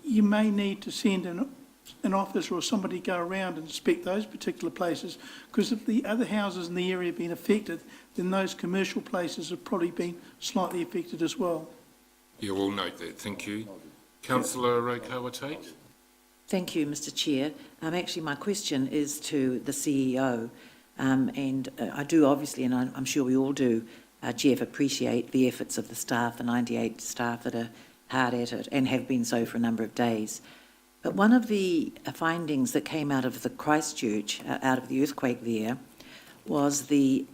you may need to send an officer or somebody go around and inspect those particular places, because if the other houses in the area have been affected, then those commercial places have probably been slightly affected as well. Yeah, we'll note that. Thank you. Councillor Kawa-Tate. Thank you, Mr Chair. Actually, my question is to the CEO, and I do obviously, and I'm sure we all do, Jeff, appreciate the efforts of the staff, the 98 staff that are hard at it and have been so for a number of days. But one of the findings that came out of the Christchurch, out of the earthquake there, was the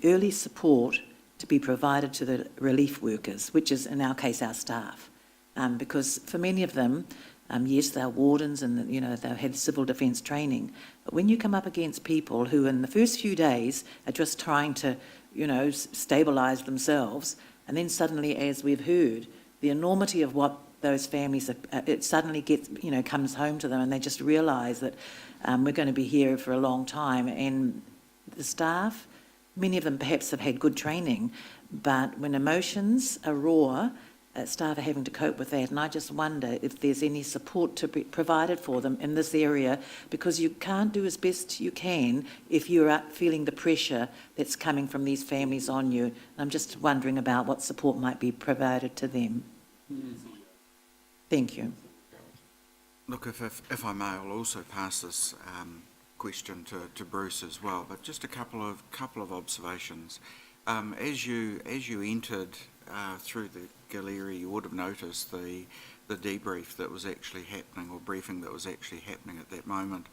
early support to be provided to the relief workers, which is in our case our staff. Because for many of them, yes, they're wardens and they've had civil defence training, but when you come up against people who in the first few days are just trying to, stabilise themselves, and then suddenly, as we've heard, the enormity of what those families, it suddenly gets, comes home to them, and they just realise that we're going to be here for a long time. And the staff, many of them perhaps have had good training, but when emotions are raw, staff are having to cope with that, and I just wonder if there's any support to be provided for them in this area, because you can't do as best you can if you're feeling the pressure that's coming from these families on you. I'm just wondering about what support might be provided to them. Thank you. Look, if I may, I'll also pass this question to Bruce as well, but just a couple of observations. As you entered through the gallery, you would have noticed the debrief that was actually happening, or briefing that was actually happening at that moment.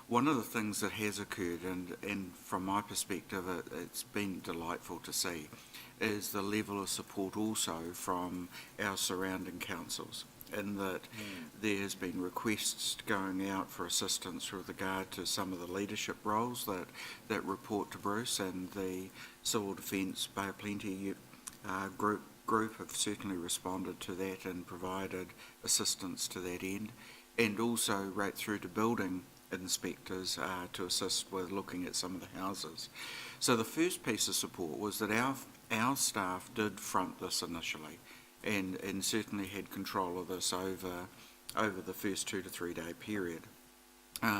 One of the things that has occurred, and from my perspective it's been delightful to see, is the level of support also from our surrounding councils, in that there has been requests going out for assistance with regard to some of the leadership roles that report to Bruce, and the Civil Defence Bay of Plenty group have certainly responded to that and provided assistance to that end, and also right through to building inspectors to assist with looking at some of the houses. So the first piece of support was that our staff did front this initially, and certainly had control of this over the first 2 to 3 day period.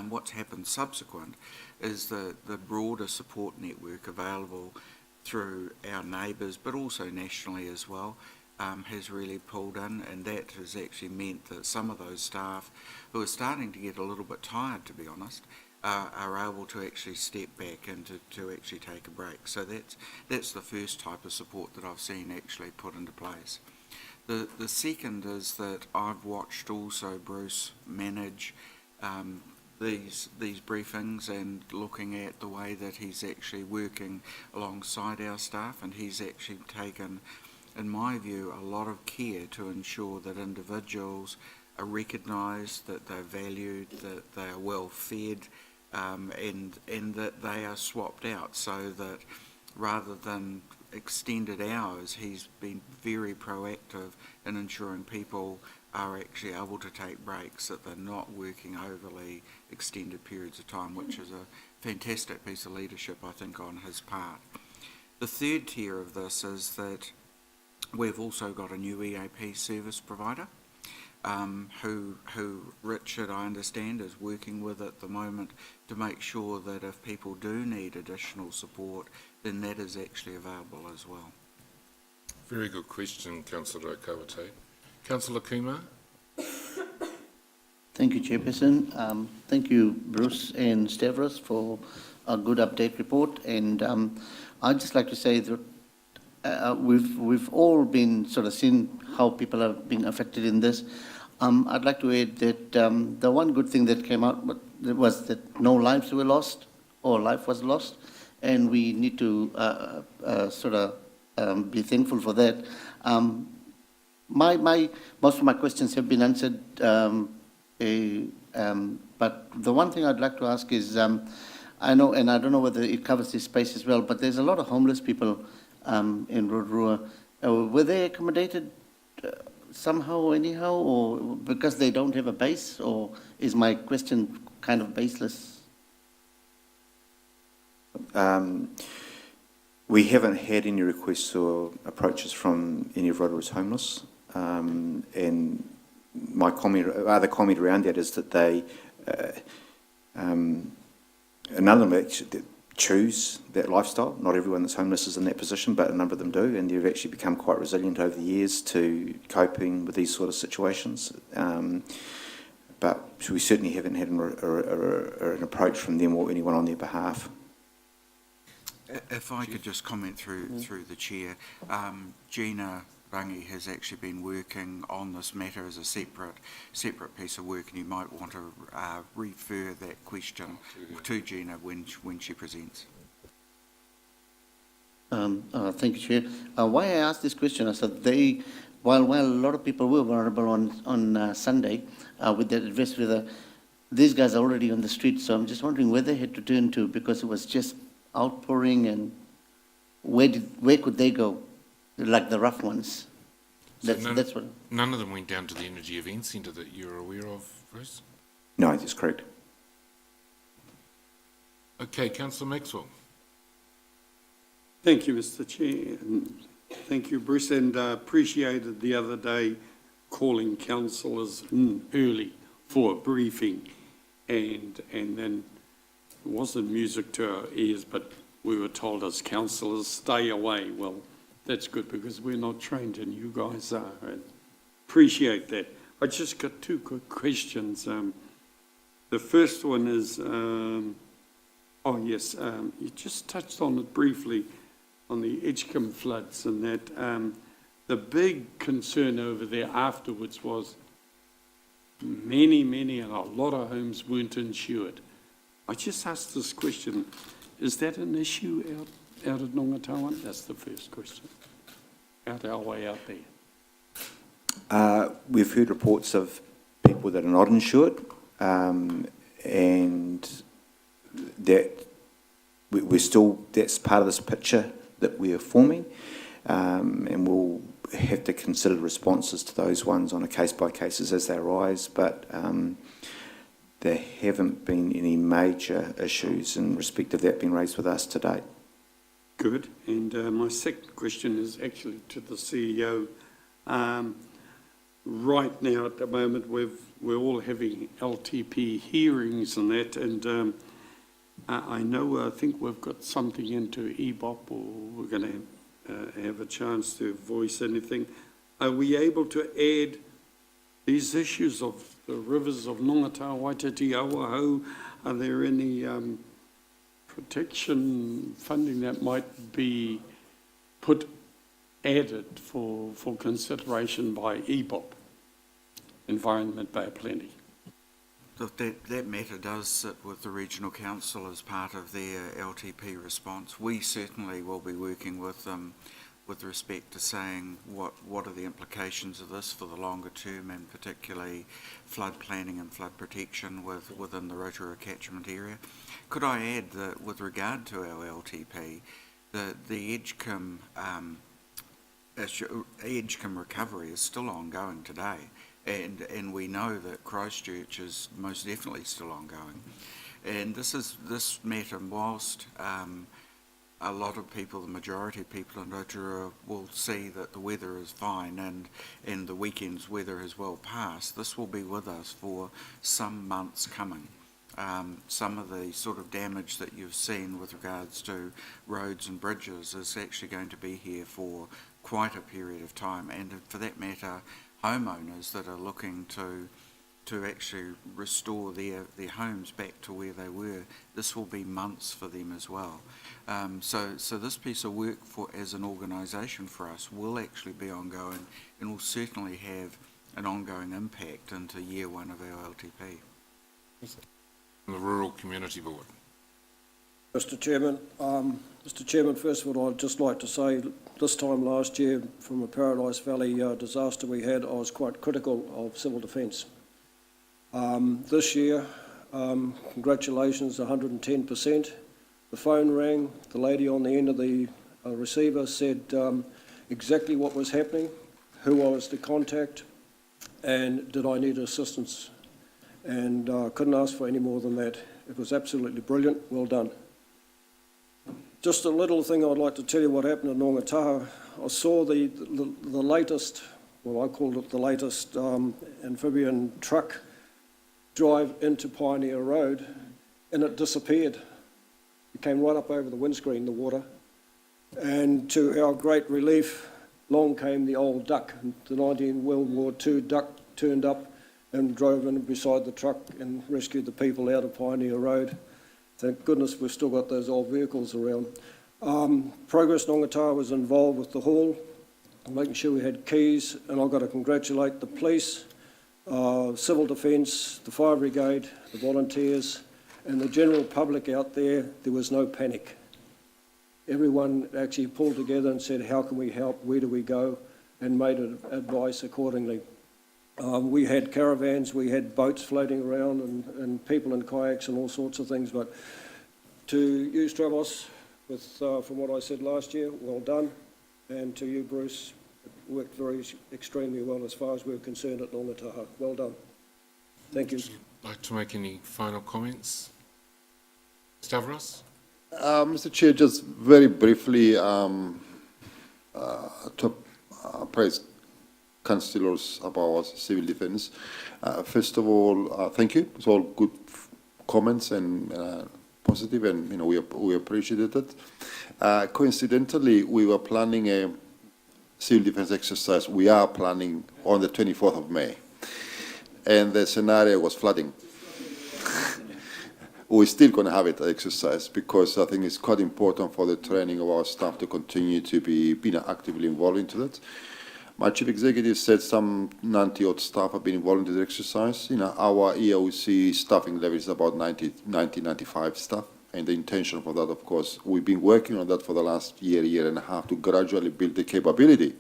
What's happened subsequent is the broader support network available through our neighbours, but also nationally as well, has really pulled in, and that has actually meant that some of those staff who are starting to get a little bit tired, to be honest, are able to actually step back and to actually take a break. So that's the first type of support that I've seen actually put into place. The second is that I've watched also Bruce manage these briefings and looking at the way that he's actually working alongside our staff, and he's actually taken, in my view, a lot of care to ensure that individuals are recognised, that they're valued, that they are well fed, and that they are swapped out, so that rather than extended hours, he's been very proactive in ensuring people are actually able to take breaks, that they're not working overly extended periods of time, which is a fantastic piece of leadership, I think, on his part. The third tier of this is that we've also got a new EAP service provider, who Richard, I understand, is working with at the moment to make sure that if people do need additional support, then that is actually available as well. Very good question, Councillor Kawate. Councillor Kumar? Thank you, Chairperson. Thank you, Bruce and Stavros, for a good update report. And I'd just like to say that we've all been sort of seeing how people are being affected in this. I'd like to add that the one good thing that came out was that no lives were lost or life was lost, and we need to sort of be thankful for that. Most of my questions have been answered, but the one thing I'd like to ask is, I know, and I don't know whether it covers this space as well, but there's a lot of homeless people in Rotorua. Were they accommodated somehow or anyhow, or because they don't have a base, or is my question kind of baseless? We haven't had any requests or approaches from any of Rotorua's homeless, and my other comment around that is that they, none of them actually choose that lifestyle. Not everyone that's homeless is in that position, but a number of them do, and they've actually become quite resilient over the years to coping with these sort of situations. But we certainly haven't had an approach from them or anyone on their behalf. If I could just comment through the chair, Gina Rangi has actually been working on this matter as a separate piece of work, and you might want to refer that question to Gina when she presents. Thank you, Chair. Why I asked this question is that while a lot of people were vulnerable on Sunday with that adverse weather, these guys are already on the street, so I'm just wondering where they had to turn to, because it was just outpouring, and where could they go, like the rough ones? That's what. None of them went down to the Energy Event Centre that you're aware of, Bruce? No, that's correct. Okay, Councillor Maxwell. Thank you, Mr. Chair, and thank you, Bruce, and appreciated the other day calling councillors in early for a briefing, and then it wasn't music to our ears, but we were told as councillors, stay away. Well, that's good, because we're not trained and you guys are, and appreciate that. I just got two quick questions. The first one is, you just touched on it briefly, on the Edgecombe floods, and that the big concern over there afterwards was many, and a lot of homes weren't insured. I just asked this question, is that an issue out at Nongatawan? That's the first question. Our way out there. We've heard reports of people that are not insured, and that that's part of this picture that we are forming, and we'll have to consider responses to those ones on a case-by-case as they arise, but there haven't been any major issues in respect of that being raised with us to date. Good. And my second question is actually to the CEO. Right now, at the moment, we're all having LTP hearings and that, and I think we've got something into EBOP, or we're going to have a chance to voice anything. Are we able to add these issues of the rivers of Nongata, Waititi, Auahau, are there any protection funding that might be added for consideration by EBOP, Environment Bay of Plenty? Look, that matter does sit with the Regional Council as part of their LTP response. We certainly will be working with them with respect to saying what are the implications of this for the longer term, and particularly flood planning and flood protection within the Rotorua catchment area. Could I add that with regard to our LTP, the Edgecombe recovery is still ongoing today. And we know that Christchurch is most definitely still ongoing. And this matter, whilst a lot of people, the majority of people in Rotorua will see that the weather is fine and the weekend's weather has well passed, this will be with us for some months coming. Some of the sort of damage that you've seen with regards to roads and bridges is actually going to be here for quite a period of time. And for that matter, homeowners that are looking to actually restore their homes back to where they were, this will be months for them as well. So this piece of work as an organisation for us will actually be ongoing and will certainly have an ongoing impact into year one of our LTP. The Rural Community Board. Mr Chairman, first of all, I'd just like to say this time last year from a Paradise Valley disaster we had, I was quite critical of civil defence. This year, congratulations, 110%. The phone rang, the lady on the end of the receiver said exactly what was happening, who I was to contact, and did I need assistance. And couldn't ask for any more than that. It was absolutely brilliant, well done. Just a little thing I'd like to tell you what happened in Nongataha. I saw the latest, well I called it the latest amphibian truck drive into Pioneer Road, and it disappeared. It came right up over the windscreen, the water. And to our great relief, along came the old duck. The 19 World War II duck turned up and drove in beside the truck and rescued the people out of Pioneer Road. Thank goodness we've still got those old vehicles around. Progress Nongataha was involved with the haul, making sure we had keys, and I've got to congratulate the police, civil defence, the fire brigade, the volunteers, and the general public out there. There was no panic. Everyone actually pulled together and said, how can we help, where do we go, and made advice accordingly. We had caravans, we had boats floating around and people in kayaks and all sorts of things, but to you, Stravos, from what I said last year, well done, and to you, Bruce, it worked extremely well as far as we're concerned at Nongataha. Well done. Thank you. Would you like to make any final comments? Stavros? Mr. Chair, just very briefly to praise councillors about civil defence. First of all, thank you. It's all good comments and positive, and we appreciated it. Coincidentally, we were planning a civil defence exercise. We are planning on the 24th of May, and the scenario was flooding. We're still going to have it exercise because I think it's quite important for the training of our staff to continue to be actively involved into that. My chief executive said some 90-odd staff have been involved in this exercise. Our EOC staffing level is about 95 staff, and the intention for that, of course, we've been working on that for the last year and a half to gradually build the capability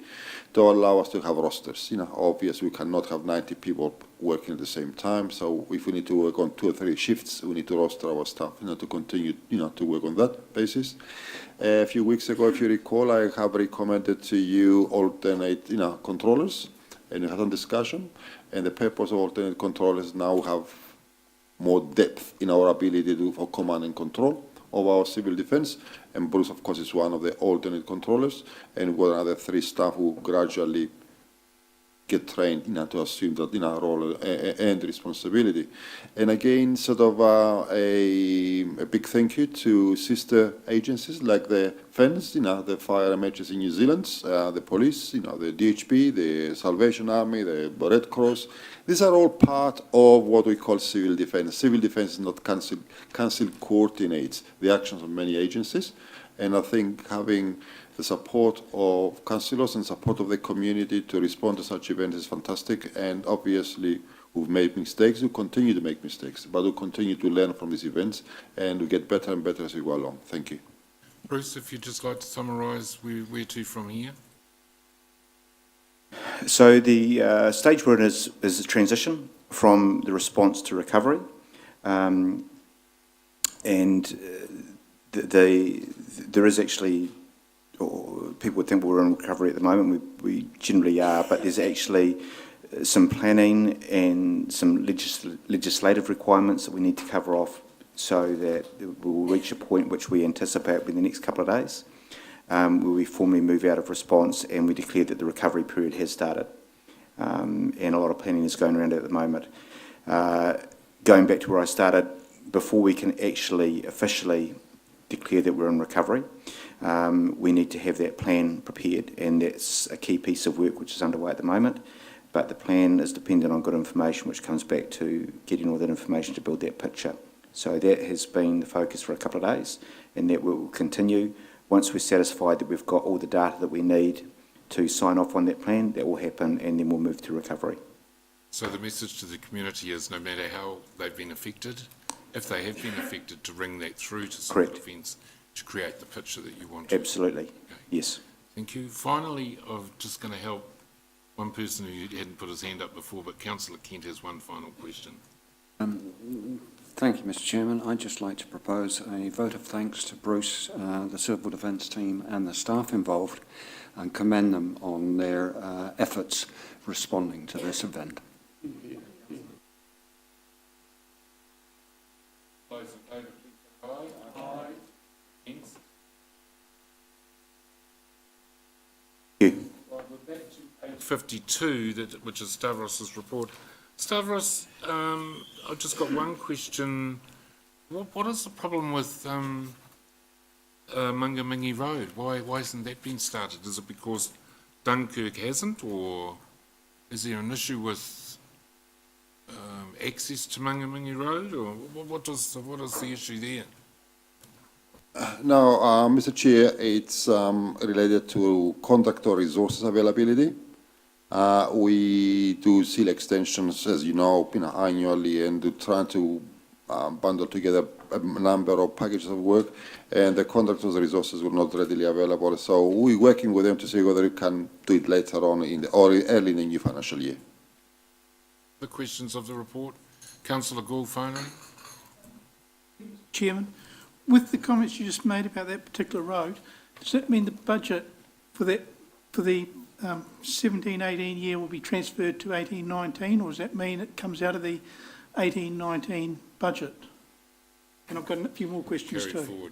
to allow us to have rosters. Obviously we cannot have 90 people working at the same time, so if we need to work on 2 or 3 shifts, we need to roster our staff, to continue, to work on that basis. A few weeks ago, if you recall, I have recommended to you alternate, controllers, and we had a discussion, and the purpose of alternate controllers now have more depth in our ability to do for command and control of our civil defence, and Bruce, of course, is one of the alternate controllers, and we've got another 3 staff who gradually get trained, to assume that, role and responsibility. And again, sort of a big thank you to sister agencies like the FENS, the Fire Emergency New Zealand, the police, the DHP, the Salvation Army, the Red Cross. These are all part of what we call civil defense. Civil defense is not council. Council coordinates the actions of many agencies. And I think having the support of councillors and support of the community to respond to such events is fantastic. And obviously, we've made mistakes. We continue to make mistakes, but we continue to learn from these events, and we get better and better as we go along. Thank you. Bruce, if you'd just like to summarise where to from here. So the stage we're in is a transition from the response to recovery, and there is actually, or people would think we're in recovery at the moment. We generally are, but there's actually some planning and some legislative requirements that we need to cover off so that we'll reach a point which we anticipate within the next couple of days, where we formally move out of response and we declare that the recovery period has started. And a lot of planning is going around at the moment. Going back to where I started, before we can actually officially declare that we're in recovery, we need to have that plan prepared, and that's a key piece of work which is underway at the moment. But the plan is dependent on good information, which comes back to getting all that information to build that picture. So that has been the focus for a couple of days, and that will continue. Once we're satisfied that we've got all the data that we need to sign off on that plan, that will happen, and then we'll move to recovery. So the message to the community is no matter how they've been affected, if they have been affected, to bring that through to civil defence to create the picture that you want. Absolutely, okay. Yes. Thank you. Finally, I'm just going to help one person who hadn't put his hand up before, but Councillor Kent has one final question. Thank you, Mr Chairman. I'd just like to propose a vote of thanks to Bruce, the Civil Defence team and the staff involved, and commend them on their efforts responding to this event. Those in favour, please say aye. Aye. Against? Thank you. Right, we're back to page 52, which is Stavros' report. Stavros, I've just got one question. What is the problem with Mangamingi Road? Why hasn't that been started? Is it because Dunkirk hasn't, or is there an issue with access to Mangamingi Road, or what is the issue there? No, Mr. Chair, it's related to contractor resources availability. We do seal extensions, as you know, annually, and do try to bundle together a number of packages of work, and the contractors' resources were not readily available. So we're working with them to see whether we can do it later on or early in the new financial year. The questions of the report. Councillor Gould, finally. Chairman, with the comments you just made about that particular road, does that mean the budget for the 17-18 year will be transferred to 18-19, or does that mean it comes out of the 18-19 budget? And I've got a few more questions too.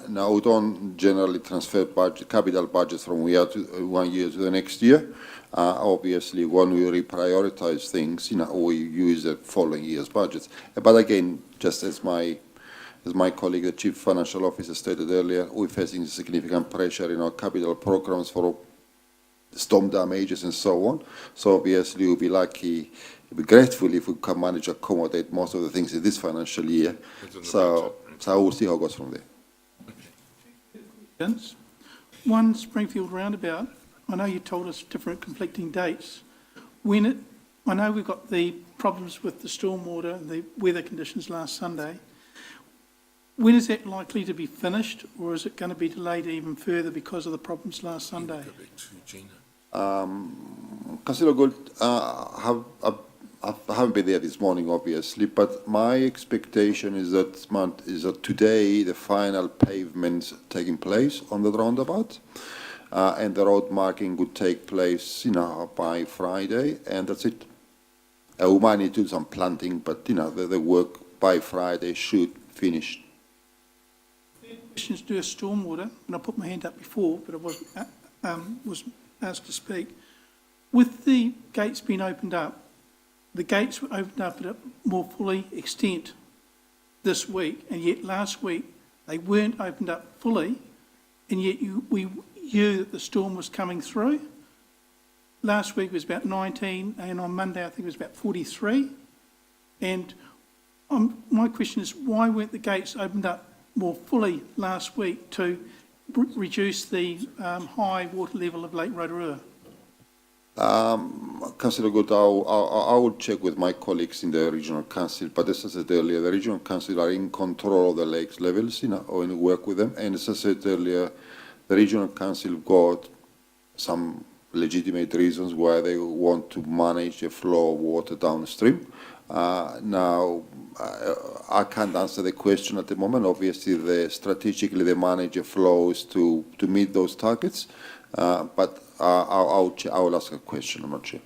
No, we don't generally transfer capital budgets from 1 year to the next year. Obviously, when we reprioritise things, we use the following year's budgets. But again, just as my colleague, the Chief Financial Officer, stated earlier, we're facing significant pressure in our capital programmes for storm damages and so on. So obviously, we'll be lucky, we'll be grateful if we can manage to accommodate most of the things in this financial year. So we'll see how it goes from there. One, Springfield roundabout. I know you told us different conflicting dates. I know we've got the problems with the stormwater and the weather conditions last Sunday. When is that likely to be finished, or is it going to be delayed even further because of the problems last Sunday? Councillor Gould, I haven't been there this morning, obviously, but my expectation is that today the final pavement's taking place on the roundabout, and the road marking would take place, by Friday, and that's it. We might need to do some planting, but the work by Friday should finish. Questions to do with stormwater, and I put my hand up before, but I was asked to speak. with the gates being opened up, the gates were opened up at a more fully extent this week, and yet last week they weren't opened up fully, and yet we knew that the storm was coming through. Last week was about 19, and on Monday I think it was about 43. And my question is, why weren't the gates opened up more fully last week to reduce the high water level of Lake Rotorua? Councillor Good, I will check with my colleagues in the regional council, but as I said earlier, the regional council are in control of the lakes levels, or in work with them, and as I said earlier, the regional council got some legitimate reasons why they want to manage the flow of water downstream. Now, I can't answer the question at the moment. Obviously, strategically they manage the flows to meet those targets, but I'll ask a question. I'm not sure.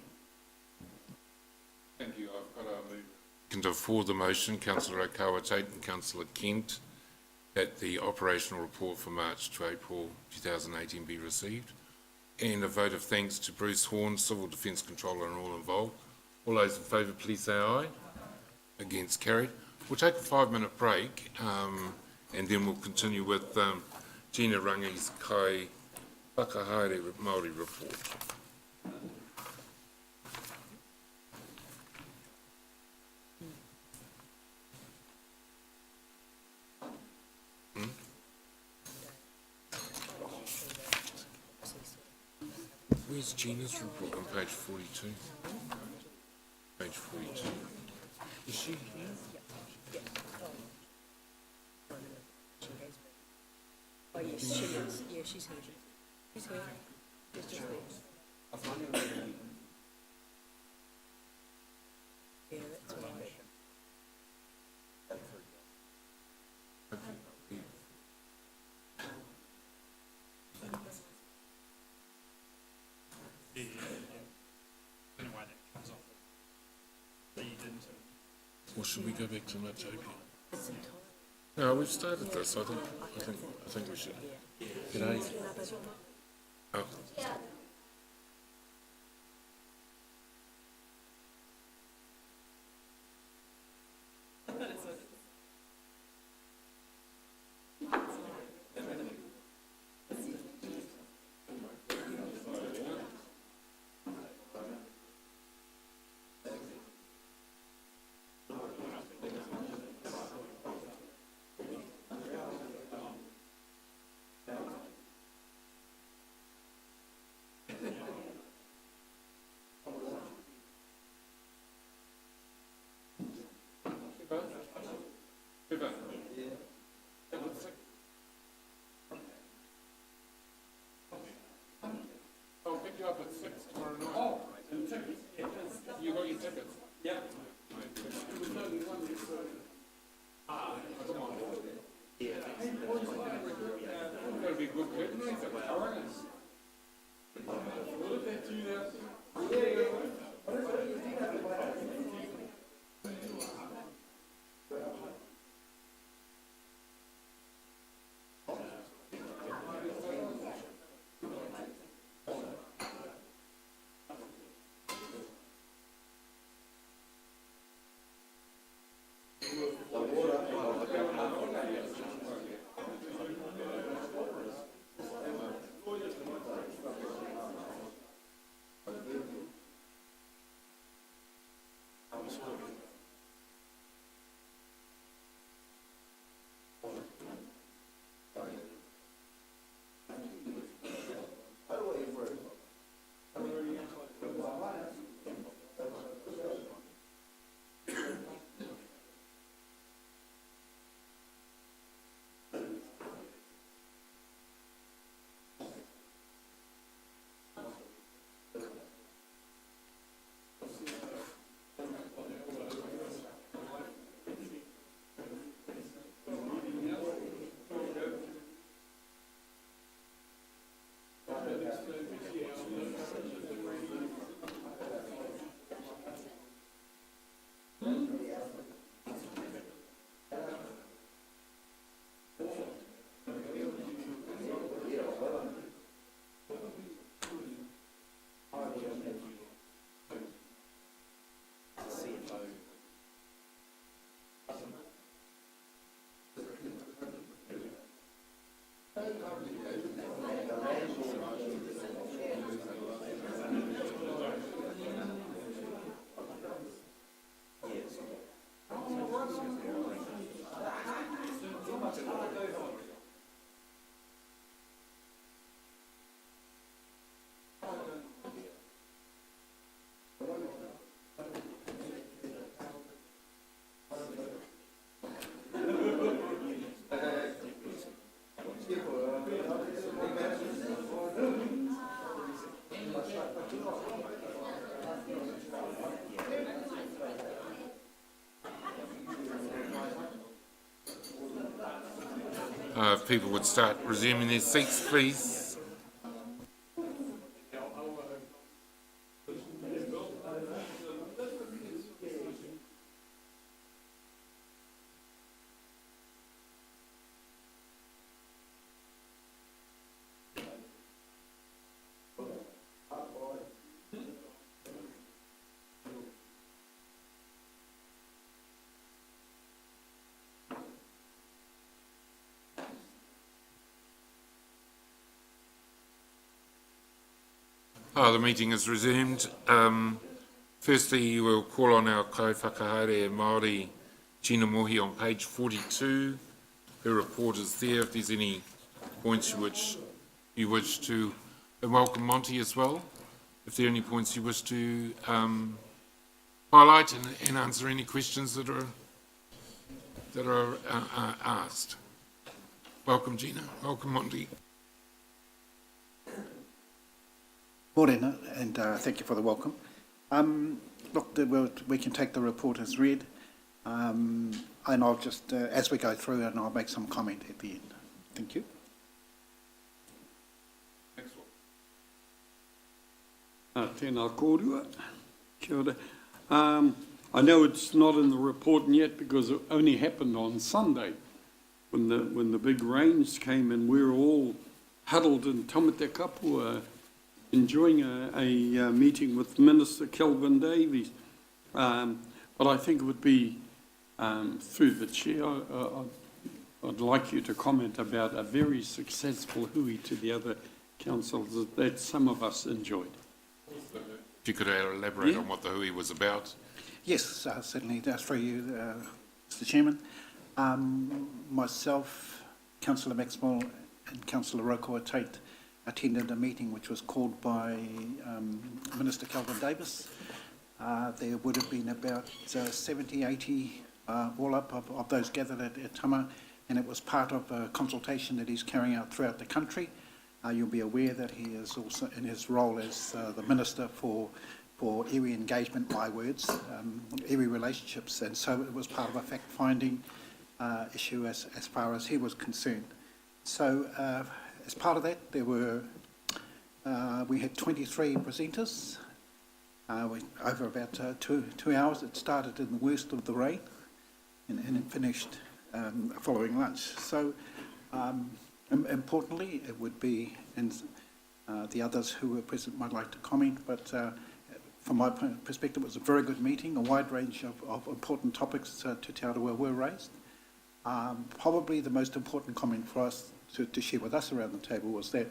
Thank you. I've got a move for the motion, Councillor Okawa Tate and Councillor Kent, that the operational report for March to April 2018 be received, and a vote of thanks to Bruce Horn, Civil Defence Controller, and all involved. All those in favour, please say aye. Against, carried. We'll take a 5-minute break, and then we'll continue with Gina Rangi's Kai Whakahaere Māori report. Where's Gina's report on page 42? Page 42. Is she here? Oh, yes, she is. Yeah, she's here. She's here. She's just there. Yeah, that's right. Or should we go back to Matopia? No, we've started this. I think we should. G'day. Oh. I'll pick you up at 6 tomorrow night. Oh, and tickets? You got your tickets? Yeah. Gotta be good curtain, isn't it? If people would start resuming their seats, please. The meeting is resumed. Firstly, we'll call on our kaiwhakahaere Māori Tina Mohi on page 42. Her report is there. If there's any points you wish to, and welcome Monty as well. If there are any points you wish to highlight and answer any questions that are asked. Welcome Gina. Welcome Monty. Morena, and thank you for the welcome. Look, we can take the report as read, and I'll just, as we go through, and I'll make some comment at the end. Thank you. Tēnā kōrua. Kia ora. I know it's not in the report yet because it only happened on Sunday when the big rains came and we were all huddled in Tamate Kapua enjoying a meeting with Minister Kelvin Davies. But I think it would be, through the chair, I'd like you to comment about a very successful hui to the other councils that some of us enjoyed. If you could elaborate on what the hui was about. Yes, certainly. That's for you, Mr. Chairman. Myself, Councillor Maxwell and Councillor Rotorua Tate attended a meeting which was called by Minister Kelvin Davis. There would have been about 70, 80 all up of those gathered at Tama, and it was part of a consultation that he's carrying out throughout the country. You'll be aware that he is also in his role as the Minister for iwi engagement, my words, iwi relationships, and so it was part of a fact-finding issue as far as he was concerned. So as part of that, there were, we had 23 presenters over about 2 hours. It started in the worst of the rain and it finished following lunch. So importantly, it would be, and the others who were present might like to comment, but from my perspective, it was a very good meeting. A wide range of important topics to Te Aroha were raised. Probably the most important comment for us to share with us around the table was that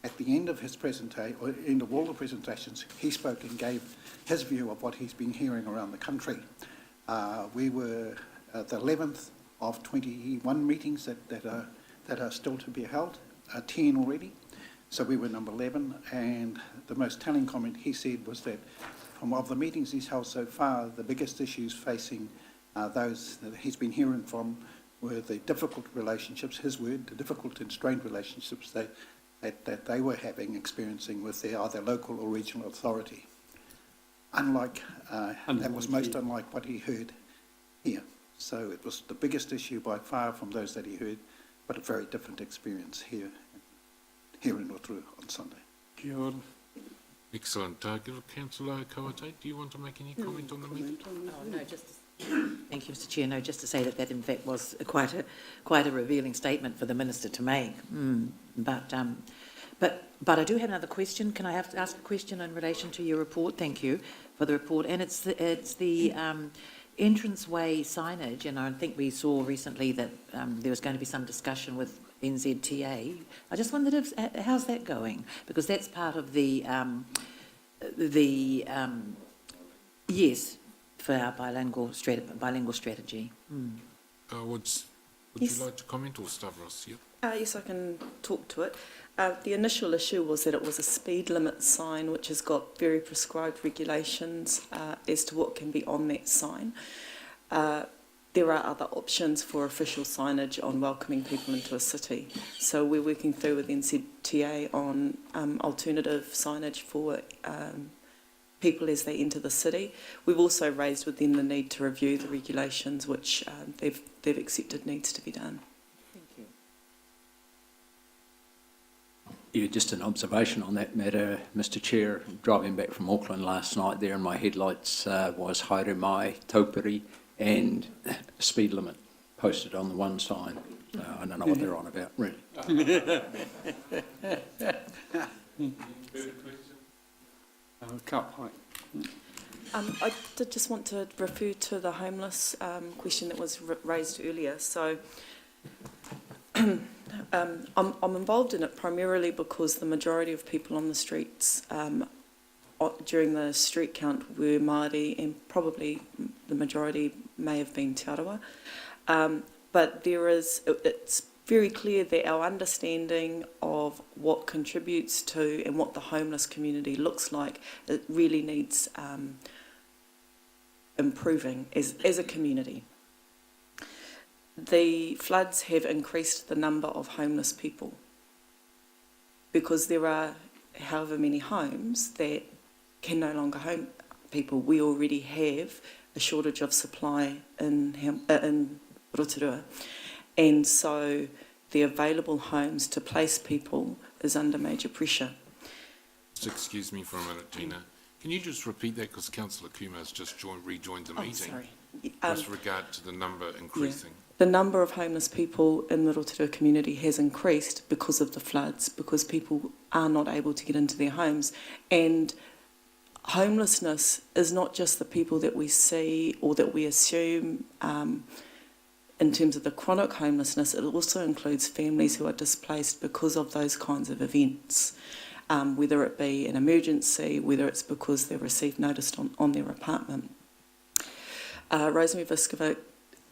at the end of his presentation, or end of all the presentations, he spoke and gave his view of what he's been hearing around the country. We were at the 11th of 21 meetings that are still to be held, 10 already. So we were number 11, and the most telling comment he said was that from of the meetings he's held so far, the biggest issues facing those that he's been hearing from were the difficult relationships, his word, the difficult and strained relationships that they were experiencing with their either local or regional authority. That was most unlike what he heard here. So it was the biggest issue by far from those that he heard, but a very different experience here in Rotorua on Sunday. Kia ora. Excellent. Councillor Kawate, do you want to make any comment on the meeting? No, thank you, Mr. Chair. No, just to say that in fact was quite a revealing statement for the Minister to make. But I do have another question. Can I ask a question in relation to your report? Thank you for the report. And it's the entranceway signage, and I think we saw recently that there was going to be some discussion with NZTA. I just wondered how's that going, because that's part of the yes, for our bilingual strategy. Would Yes. you like to comment, or Stavros? Yep. Yes, I can talk to it. The initial issue was that it was a speed limit sign which has got very prescribed regulations as to what can be on that sign. There are other options for official signage on welcoming people into a city. So we're working through with NZTA on alternative signage for people as they enter the city. We've also raised with them the need to review the regulations, which they've accepted needs to be done. Thank you. Yeah, just an observation on that matter, Mr Chair. Driving back from Auckland last night, there in my headlights was haere mai, taupiri and speed limit posted on the one sign. I don't know what they're on about, really. I did just want to refer to the homeless question that was raised earlier. So I'm involved in it primarily because the majority of people on the streets during the street count were Māori, and probably the majority may have been Te Arawa. But it's very clear that our understanding of what contributes to and what the homeless community looks like, it really needs improving as a community. The floods have increased the number of homeless people because there are however many homes that can no longer home people. We already have a shortage of supply in Rotorua, and so the available homes to place people is under major pressure. Just excuse me for a minute, Gina. Can you just repeat that, because Councillor Kuma has just rejoined the meeting? Sorry. With regard to the number increasing. Yeah. The number of homeless people in the Rotorua community has increased because of the floods, because people are not able to get into their homes. And homelessness is not just the people that we see or that we assume in terms of the chronic homelessness. It also includes families who are displaced because of those kinds of events, whether it be an emergency, whether it's because they've received notice on their apartment. Rosemary Viscovic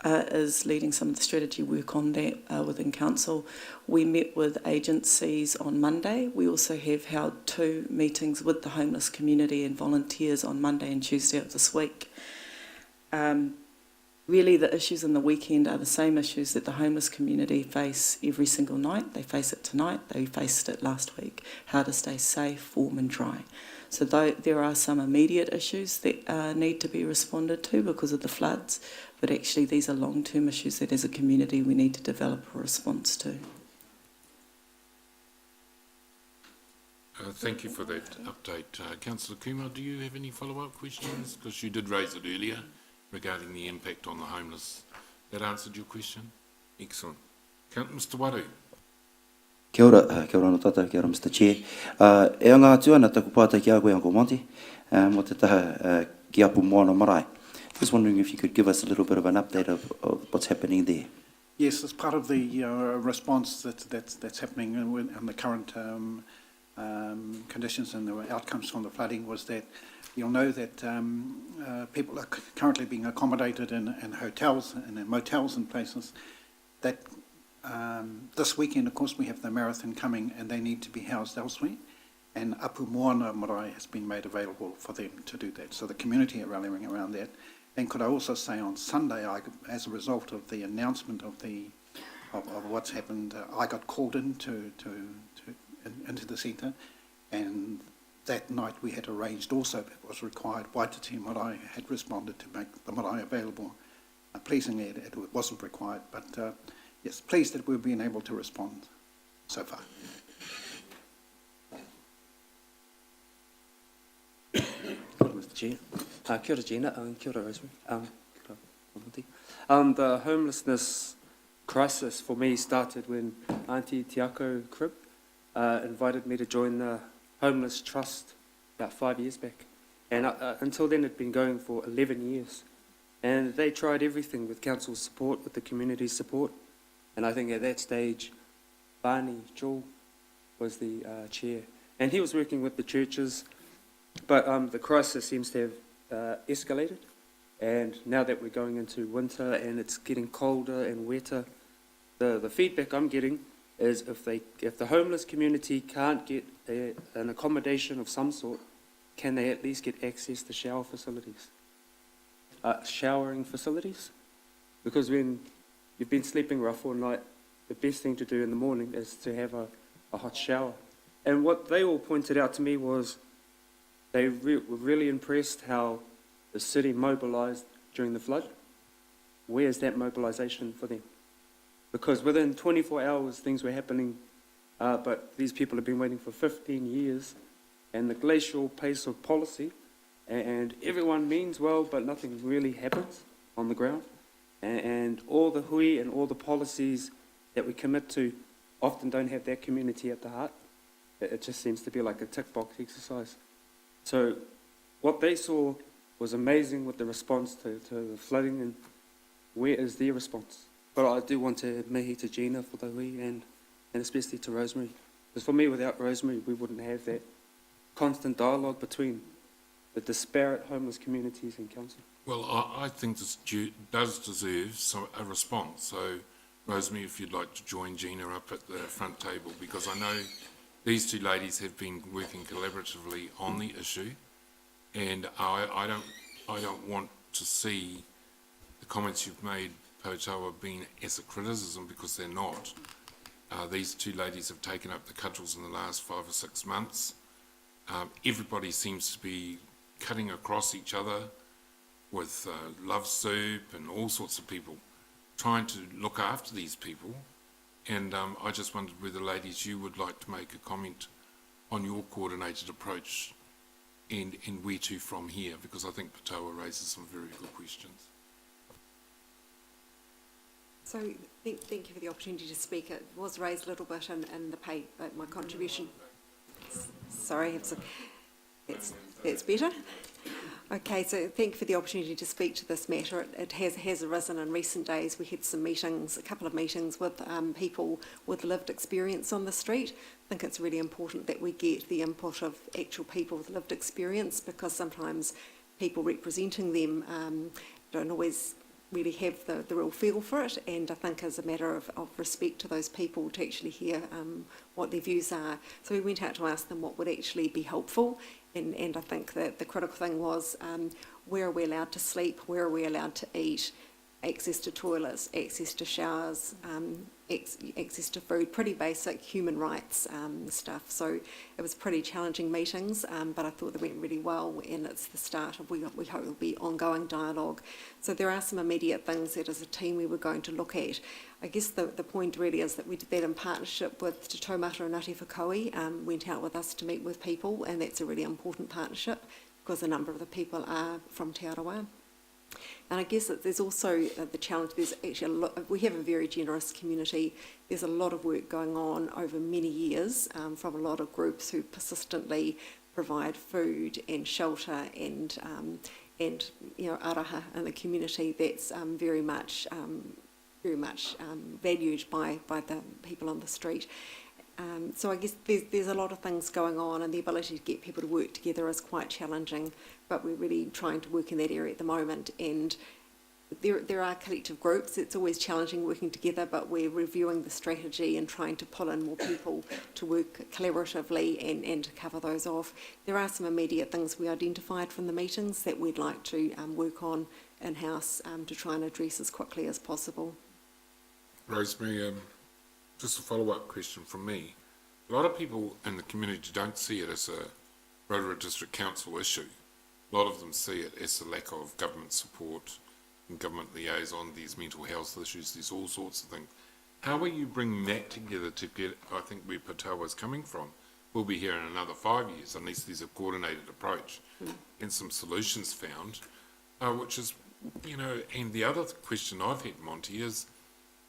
is leading some of the strategy work on that within council. We met with agencies on Monday. We also have held 2 meetings with the homeless community and volunteers on Monday and Tuesday of this week. Really, the issues in the weekend are the same issues that the homeless community face every single night. They face it tonight, they faced it last week. How to stay safe, warm and dry. So there are some immediate issues that need to be responded to because of the floods, but actually these are long-term issues that as a community we need to develop a response to. Thank you for that update. Councillor Kuma, do you have any follow-up questions? Because you did raise it earlier regarding the impact on the homeless. That answered your question? Excellent. Mr Waru. Kia ora no tata, kia ora Mr Chair. E anga atua na taku pātai ki a koe Uncle Monty, mo te taha ki apu moana marae. Just wondering if you could give us a little bit of an update of what's happening there. Yes, as part of the response that's happening in the current conditions and the outcomes from the flooding was that you'll know that people are currently being accommodated in hotels and in motels and places. That this weekend, of course, we have the marathon coming and they need to be housed elsewhere. And Apu Moana Marae has been made available for them to do that. So the community are rallying around that. And could I also say on Sunday, as a result of the announcement of what's happened, I got called into the centre, and that night we had arranged also, if it was required, Waititi Marae had responded to make the marae available. Pleasingly, it wasn't required, but yes, pleased that we've been able to respond so far. Mr Chair. Kia ora Gina, kia ora Rosemary. The homelessness crisis for me started when Auntie Tiako Crib invited me to join the Homeless Trust about 5 years back. And until then it'd been going for 11 years. And they tried everything with council's support, with the community's support. And I think at that stage, Barney Joel was the chair. And he was working with the churches, but the crisis seems to have escalated. And now that we're going into winter and it's getting colder and wetter, the feedback I'm getting is if the homeless community can't get an accommodation of some sort, can they at least get access to shower facilities? Showering facilities? Because when you've been sleeping rough all night, the best thing to do in the morning is to have a hot shower. And what they all pointed out to me was they were really impressed how the city mobilised during the flood. Where's that mobilisation for them? Because within 24 hours, things were happening but these people have been waiting for 15 years, and the glacial pace of policy, and everyone means well, but nothing really happens on the ground. And all the hui and all the policies that we commit to often don't have that community at the heart. It just seems to be like a tick box exercise. So what they saw was amazing with the response to the flooding, and where is their response? But I do want to mihi to Gina for the hui and especially to Rosemary. Because for me, without Rosemary, we wouldn't have that constant dialogue between the disparate homeless communities and council. Well, I think this does deserve a response. So, Rosemary, if you'd like to join Gina up at the front table, because I know these two ladies have been working collaboratively on the issue, and I don't want to see the comments you've made, Potawa, being as a criticism, because they're not. These two ladies have taken up the cudgels in the last 5 or 6 months. Everybody seems to be cutting across each other with Love Soup and all sorts of people trying to look after these people. And I just wondered whether, ladies, you would like to make a comment on your coordinated approach and where to from here, because I think Potawa raises some very good questions. So thank you for the opportunity to speak. It was raised a little bit in the my contribution. Sorry, it's better. Okay, so thank you for the opportunity to speak to this matter. It has arisen in recent days. We had some meetings, a couple of meetings with people with lived experience on the street. I think it's really important that we get the input of actual people with lived experience, because sometimes people representing them don't always really have the real feel for it, and I think as a matter of respect to those people to actually hear what their views are. So we went out to ask them what would actually be helpful, and I think that the critical thing was where are we allowed to sleep, where are we allowed to eat, access to toilets, access to showers, access to food, pretty basic human rights stuff. So it was pretty challenging meetings, but I thought they went really well, and it's the start of, we hope will be ongoing dialogue. So there are some immediate things that as a team we were going to look at. I guess the point really is that we did that in partnership with Te Taumata and Ngāti Whakaui, went out with us to meet with people, and that's a really important partnership because a number of the people are from Te Arawa. And I guess that there's also the challenge, there's actually we have a very generous community. There's a lot of work going on over many years from a lot of groups who persistently provide food and shelter and araha in the community that's very much valued by the people on the street. So I guess there's a lot of things going on, and the ability to get people to work together is quite challenging, but we're really trying to work in that area at the moment. And there are collective groups. It's always challenging working together, but we're reviewing the strategy and trying to pull in more people to work collaboratively and to cover those off. There are some immediate things we identified from the meetings that we'd like to work on in-house to try and address as quickly as possible. Rosemary, just a follow-up question from me. A lot of people in the community don't see it as a Rotorua District Council issue. A lot of them see it as the lack of government support and government liaison. There's mental health issues, there's all sorts of things. How are you bringing that together to get, I think, where Potawa is coming from? We'll be here in another 5 years unless there's a coordinated approach and some solutions found, which is, and the other question I've had, Monty, is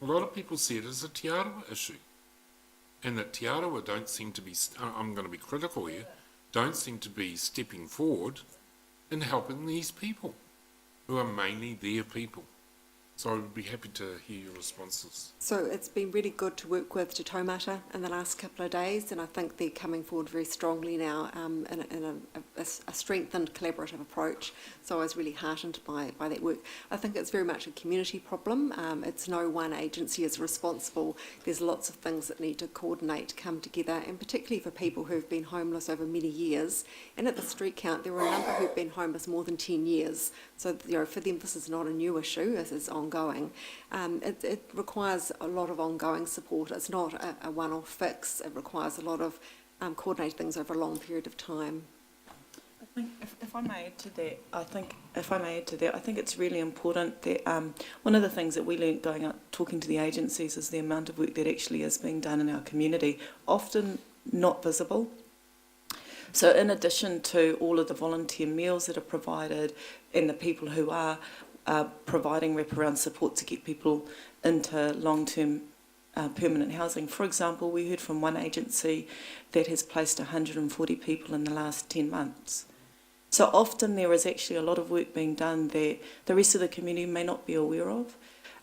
a lot of people see it as a Te Arawa issue, and that Te Arawa don't seem to be, I'm going to be critical here, don't seem to be stepping forward in helping these people, who are mainly their people. So I would be happy to hear your responses. So it's been really good to work with Te Taumata in the last couple of days, and I think they're coming forward very strongly now in a strengthened collaborative approach. So I was really heartened by that work. I think it's very much a community problem. It's no one agency is responsible. There's lots of things that need to coordinate to come together, and particularly for people who've been homeless over many years. And at the street count, there were a number who've been homeless more than 10 years. So for them, this is not a new issue. This is ongoing. It requires a lot of ongoing support. It's not a one-off fix. It requires a lot of coordinated things over a long period of time. If I may add to that, I think it's really important that one of the things that we learned going out talking to the agencies is the amount of work that actually is being done in our community, often not visible. So in addition to all of the volunteer meals that are provided and the people who are providing wraparound support to get people into long-term permanent housing. For example, we heard from one agency that has placed 140 people in the last 10 months. So often there is actually a lot of work being done that the rest of the community may not be aware of.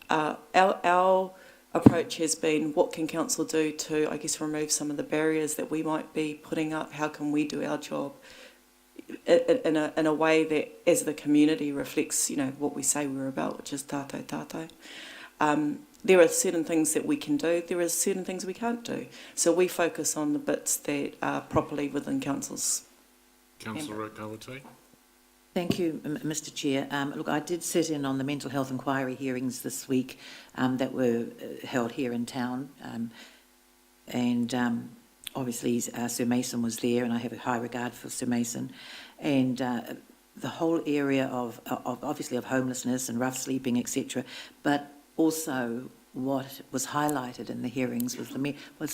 Our approach has been, what can council do to, I guess, remove some of the barriers that we might be putting up? How can we do our job in a way that, as the community, reflects, you know, what we say we're about, which is tātou tātou. There are certain things that we can do. There are certain things we can't do. So we focus on the bits that are properly within council's. Councillor Kawate. Thank you, Mr Chair. Look, I did sit in on the mental health inquiry hearings this week that were held here in town. Obviously Sir Mason was there, and I have a high regard for Sir Mason. And the whole area of obviously of homelessness and rough sleeping, etc., but also what was highlighted in the hearings was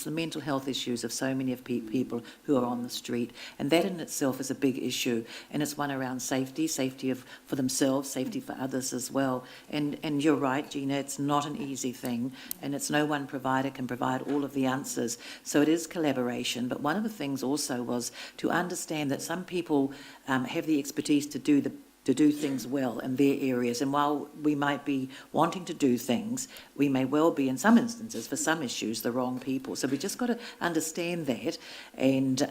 the mental health issues of so many of people who are on the street, and that in itself is a big issue, and it's one around safety for themselves, safety for others as well. And you're right, Gina, it's not an easy thing, and it's no one provider can provide all of the answers. So it is collaboration, but one of the things also was to understand that some people have the expertise to do things well in their areas. And while we might be wanting to do things, we may well be, in some instances, for some issues, the wrong people. So we just got to understand that, and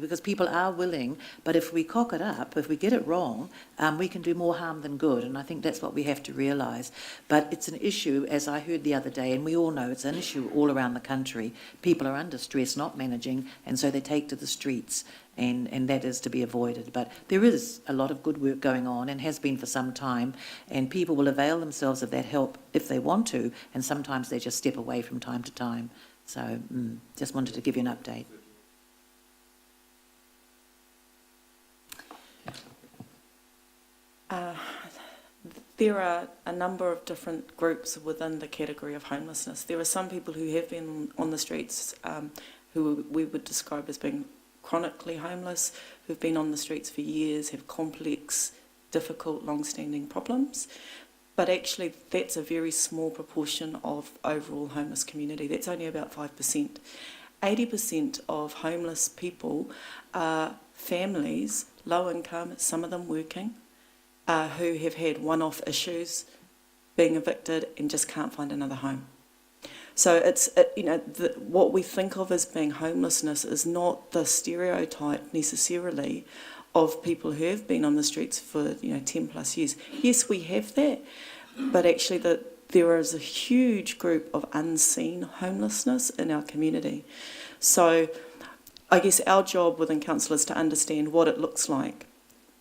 because people are willing, but if we cock it up, if we get it wrong, we can do more harm than good. And I think that's what we have to realise. But it's an issue, as I heard the other day, and we all know it's an issue all around the country. People are under stress, not managing, and so they take to the streets. And that is to be avoided. But there is a lot of good work going on, and has been for some time, and people will avail themselves of that help if they want to, and sometimes they just step away from time to time. So just wanted to give you an update. There are a number of different groups within the category of homelessness. There are some people who have been on the streets who we would describe as being chronically homeless, who've been on the streets for years, have complex, difficult, long-standing problems. But actually, that's a very small proportion of overall homeless community. That's only about 5%. 80% of homeless people are families, low income, some of them working, who have had one-off issues, being evicted and just can't find another home. So it's, what we think of as being homelessness is not the stereotype necessarily of people who have been on the streets for 10 plus years. Yes, we have that, but actually there is a huge group of unseen homelessness in our community. So I guess our job within council is to understand what it looks like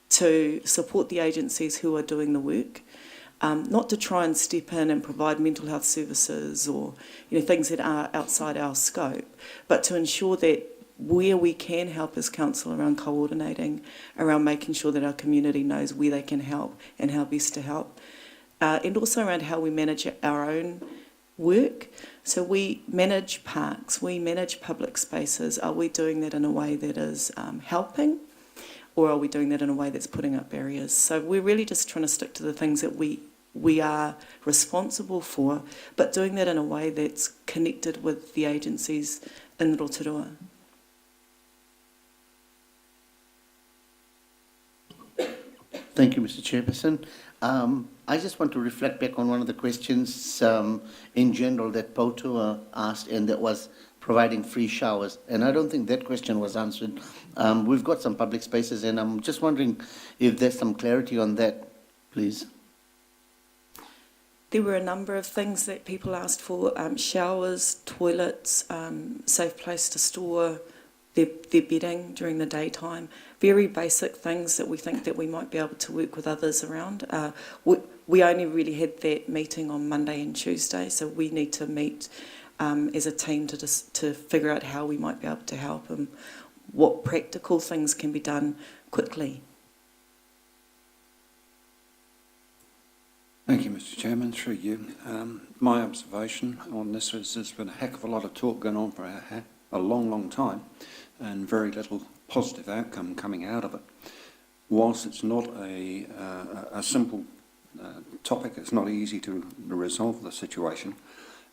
to support the agencies who are doing the work. Not to try and step in and provide mental health services or things that are outside our scope, but to ensure that where we can help as council around coordinating, around making sure that our community knows where they can help and how best to help, and also around how we manage our own work. So we manage parks, we manage public spaces. Are we doing that in a way that is helping? Or are we doing that in a way that's putting up barriers? So we're really just trying to stick to the things that we are responsible for, but doing that in a way that's connected with the agencies in Rotorua. Thank you, Mr. Chairperson. I just want to reflect back on one of the questions in general that Pautua asked, and that was providing free showers. And I don't think that question was answered. We've got some public spaces, and I'm just wondering if there's some clarity on that, please. There were a number of things that people asked for, showers, toilets, safe place to store their bedding during the daytime, very basic things that we think that we might be able to work with others around. We only really had that meeting on Monday and Tuesday, so we need to meet as a team to figure out how we might be able to help and what practical things can be done quickly Thank you, Mr Chairman, through you. My observation on this is there's been a heck of a lot of talk going on for a long, long time and very little positive outcome coming out of it. Whilst it's not a simple topic, it's not easy to resolve the situation.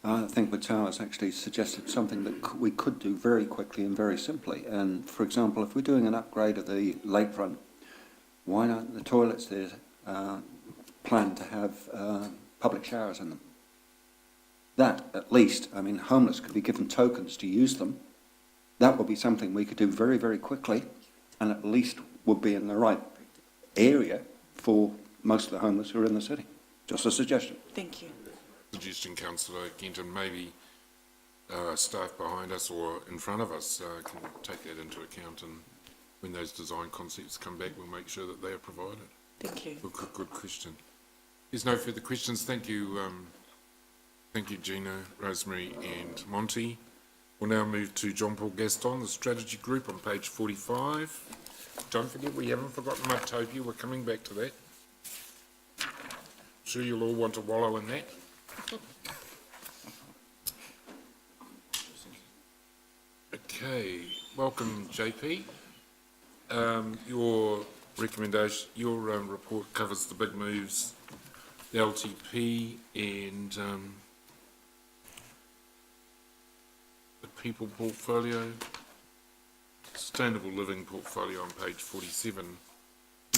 I think Watau has actually suggested something that we could do very quickly and very simply. And for example, if we're doing an upgrade of the lakefront, why not the toilets there planned to have public showers in them? That, at least, I mean, homeless could be given tokens to use them. That would be something we could do very, very quickly, and at least would be in the right area for most of the homeless who are in the city. Just a suggestion. Thank you. Suggestion, Councillor Kenton, maybe staff behind us or in front of us can take that into account, and when those design concepts come back, we'll make sure that they are provided. Thank you. Good question. There's no further questions. Thank you, Gina, Rosemary and Monty. We'll now move to John Paul Gaston, the Strategy Group on page 45. Don't forget, we haven't forgotten Mudtopia. We're coming back to that. I'm sure you'll all want to wallow in that. Okay, welcome, JP. Your recommendation, your report covers the big moves, the LTP and the people portfolio, sustainable living portfolio on page 47.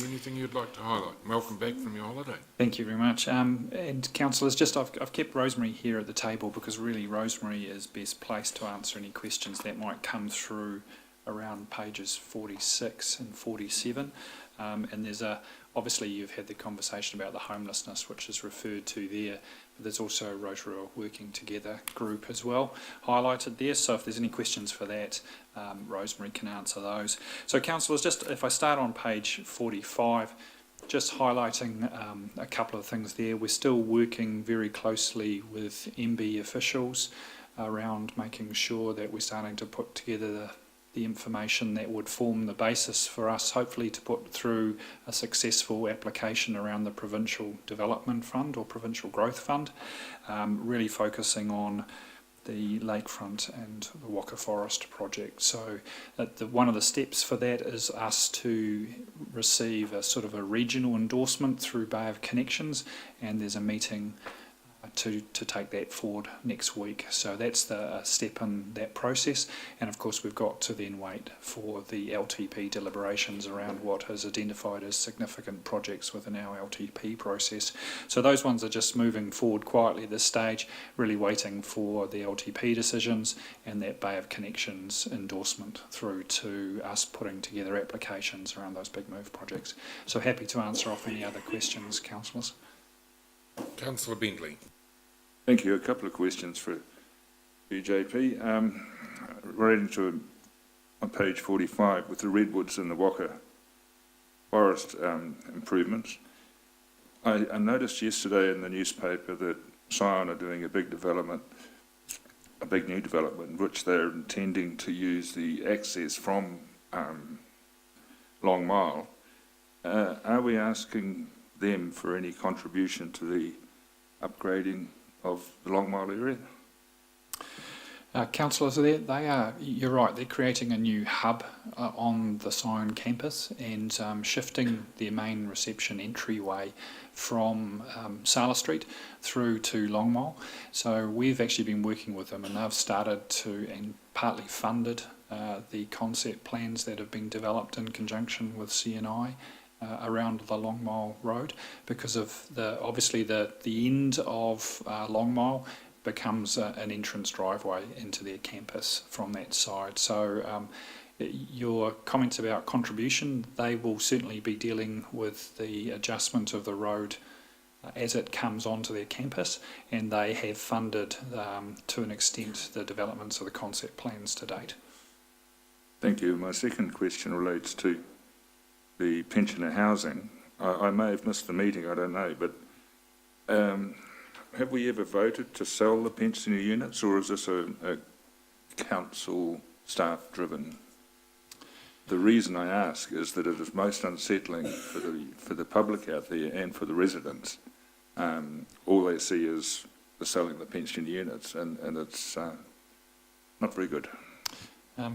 Anything you'd like to highlight? Welcome back from your holiday. Thank you very much. And councillors, just I've kept Rosemary here at the table because really Rosemary is best placed to answer any questions that might come through around pages 46 and 47. And there's obviously you've had the conversation about the homelessness, which is referred to there, but there's also a Rotorua Working Together group as well highlighted there. So if there's any questions for that, Rosemary can answer those. So councillors, just if I start on page 45, just highlighting a couple of things there. We're still working very closely with MB officials around making sure that we're starting to put together the information that would form the basis for us hopefully to put through a successful application around the Provincial Development Fund or Provincial Growth Fund, really focusing on the lakefront and the Waka Forest project. So one of the steps for that is us to receive a sort of a regional endorsement through Bay of Connections, and there's a meeting to take that forward next week. So that's the step in that process, and of course we've got to then wait for the LTP deliberations around what is identified as significant projects within our LTP process. So those ones are just moving forward quietly at this stage, really waiting for the LTP decisions and that Bay of Connections endorsement through to us putting together applications around those big move projects. So happy to answer off any other questions, councillors. Councillor Bentley. Thank you. A couple of questions for you, JP. Relating to on page 45 with the redwoods and the Waka Forest improvements. I noticed yesterday in the newspaper that Scion are doing a big development, a big new development, in which they're intending to use the access from Long Mile. Are we asking them for any contribution to the upgrading of the Long Mile area? Councillors, they are, you're right, they're creating a new hub on the Scion campus and shifting their main reception entryway from Sala Street through to Long Mile. So we've actually been working with them, and they've started to, and partly funded, the concept plans that have been developed in conjunction with CNI around the Long Mile Road, because of obviously the end of Long Mile becomes an entrance driveway into their campus from that side. So your comments about contribution, they will certainly be dealing with the adjustment of the road as it comes onto their campus, and they have funded to an extent the developments of the concept plans to date. Thank you. My second question relates to the pensioner housing. I may have missed the meeting, I don't know, but have we ever voted to sell the pensioner units, or is this a council staff driven? The reason I ask is that it is most unsettling for the public out there and for the residents All they see is the selling the pension units, and it's not very good.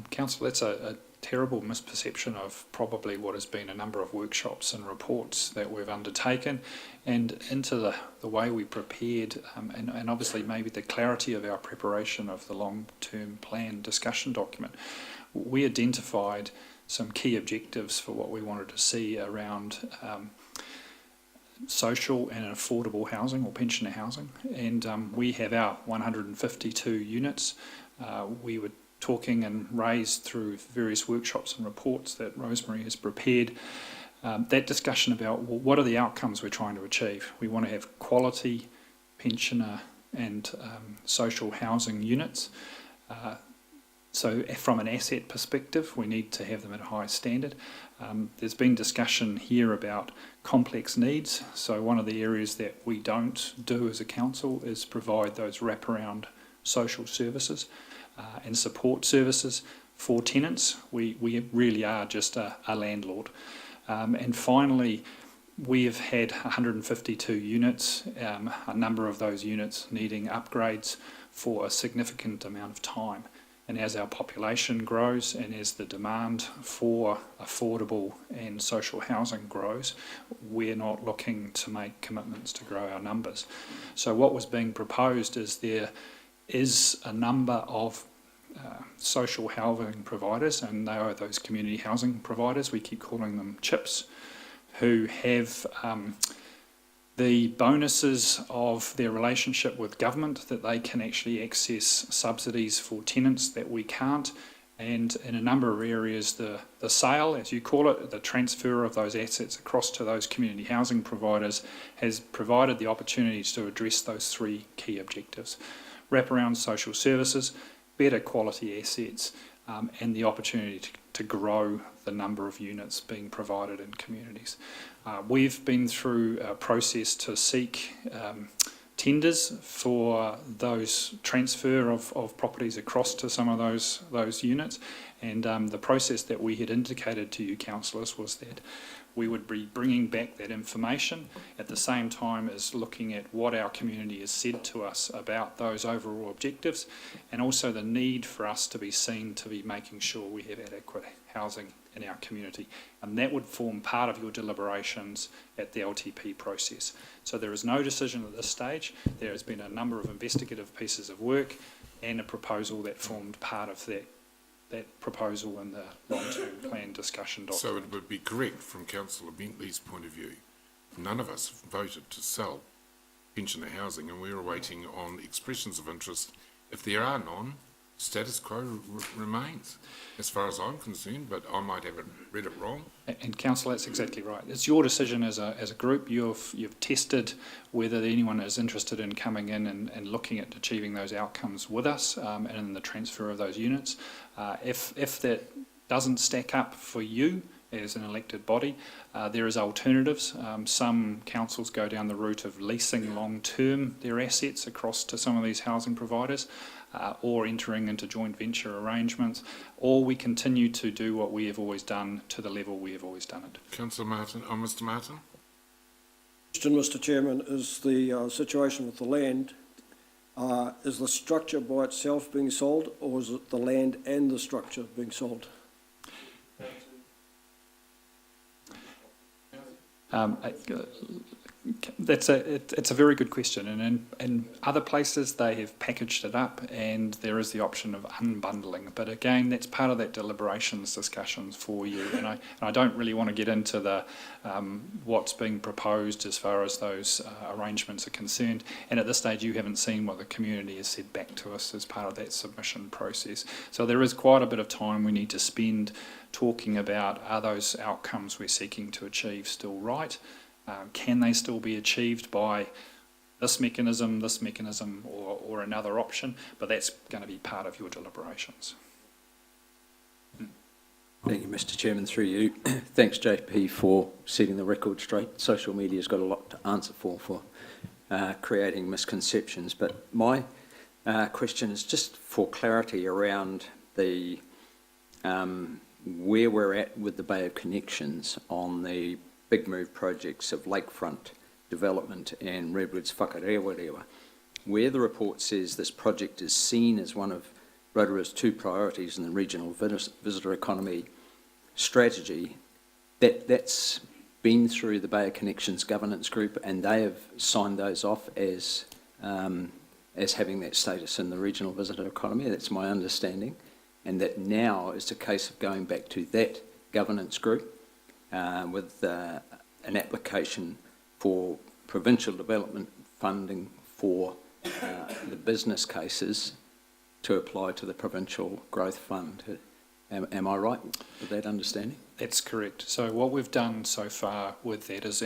Council, that's a terrible misperception of probably what has been a number of workshops and reports that we've undertaken, and into the way we prepared, and obviously maybe the clarity of our preparation of the long-term plan discussion document. We identified some key objectives for what we wanted to see around social and affordable housing, or pensioner housing, and we have our 152 units. We were talking and raised through various workshops and reports that Rosemary has prepared, that discussion about, well, what are the outcomes we're trying to achieve. We want to have quality pensioner and social housing units. So from an asset perspective, we need to have them at a high standard. There's been discussion here about complex needs. So one of the areas that we don't do as a council is provide those wraparound social services and support services for tenants. We really are just a landlord. And finally, we have had 152 units, a number of those units needing upgrades for a significant amount of time. And as our population grows and as the demand for affordable and social housing grows, we're not looking to make commitments to grow our numbers. So what was being proposed is there is a number of social housing providers, and they are those community housing providers, we keep calling them CHIPs, who have the bonuses of their relationship with government, that they can actually access subsidies for tenants that we can't, and in a number of areas the sale, as you call it, the transfer of those assets across to those community housing providers has provided the opportunities to address those three key objectives: wraparound social services, better quality assets, and the opportunity to grow the number of units being provided in communities. We've been through a process to seek tenders for those transfer of properties across to some of those units, and the process that we had indicated to you, councillors, was that we would be bringing back that information at the same time as looking at what our community has said to us about those overall objectives, and also the need for us to be seen to be making sure we have adequate housing in our community. And that would form part of your deliberations at the LTP process. So there is no decision at this stage. There has been a number of investigative pieces of work and a proposal that formed part of that proposal in the long-term plan discussion document. So it would be correct from Councillor Bentley's point of view, none of us voted to sell pensioner housing, and we're waiting on expressions of interest. If there are none, status quo remains, as far as I'm concerned, but I might have read it wrong. And Councillor, that's exactly right. It's your decision as a group. You've tested whether anyone is interested in coming in and looking at achieving those outcomes with us, and in the transfer of those units. If that doesn't stack up for you as an elected body, there is alternatives. Some councils go down the route of leasing long-term their assets across to some of these housing providers, or entering into joint venture arrangements, or we continue to do what we have always done to the level we have always done it. Councillor Martin, Mr. Martin? Question, Mr. Chairman, is the situation with the land, is the structure by itself being sold, or is it the land and the structure being sold? It's a very good question, and in other places they have packaged it up, and there is the option of unbundling. But again, that's part of that deliberations discussions for you, and I don't really want to get into the what's being proposed as far as those arrangements are concerned. And at this stage, you haven't seen what the community has said back to us as part of that submission process. So there is quite a bit of time we need to spend talking about, are those outcomes we're seeking to achieve still right? Can they still be achieved by this mechanism, or another option? But that's going to be part of your deliberations. Thank you, Mr. Chairman, through you. Thanks, JP, for setting the record straight. Social media's got a lot to answer for creating misconceptions. But my question is just for clarity around the where we're at with the Bay of Connections on the big move projects of lakefront Development and Redwood's Whakarewarewa, where the report says this project is seen as one of Rotorua's 2 priorities in the regional visitor economy strategy, that's been through the Bay of Connections Governance Group, and they have signed those off as having that status in the regional visitor economy. That's my understanding. And that now is a case of going back to that governance group with an application for provincial development funding for the business cases to apply to the Provincial Growth Fund. Am I right with that understanding? That's correct. So what we've done so far with that is,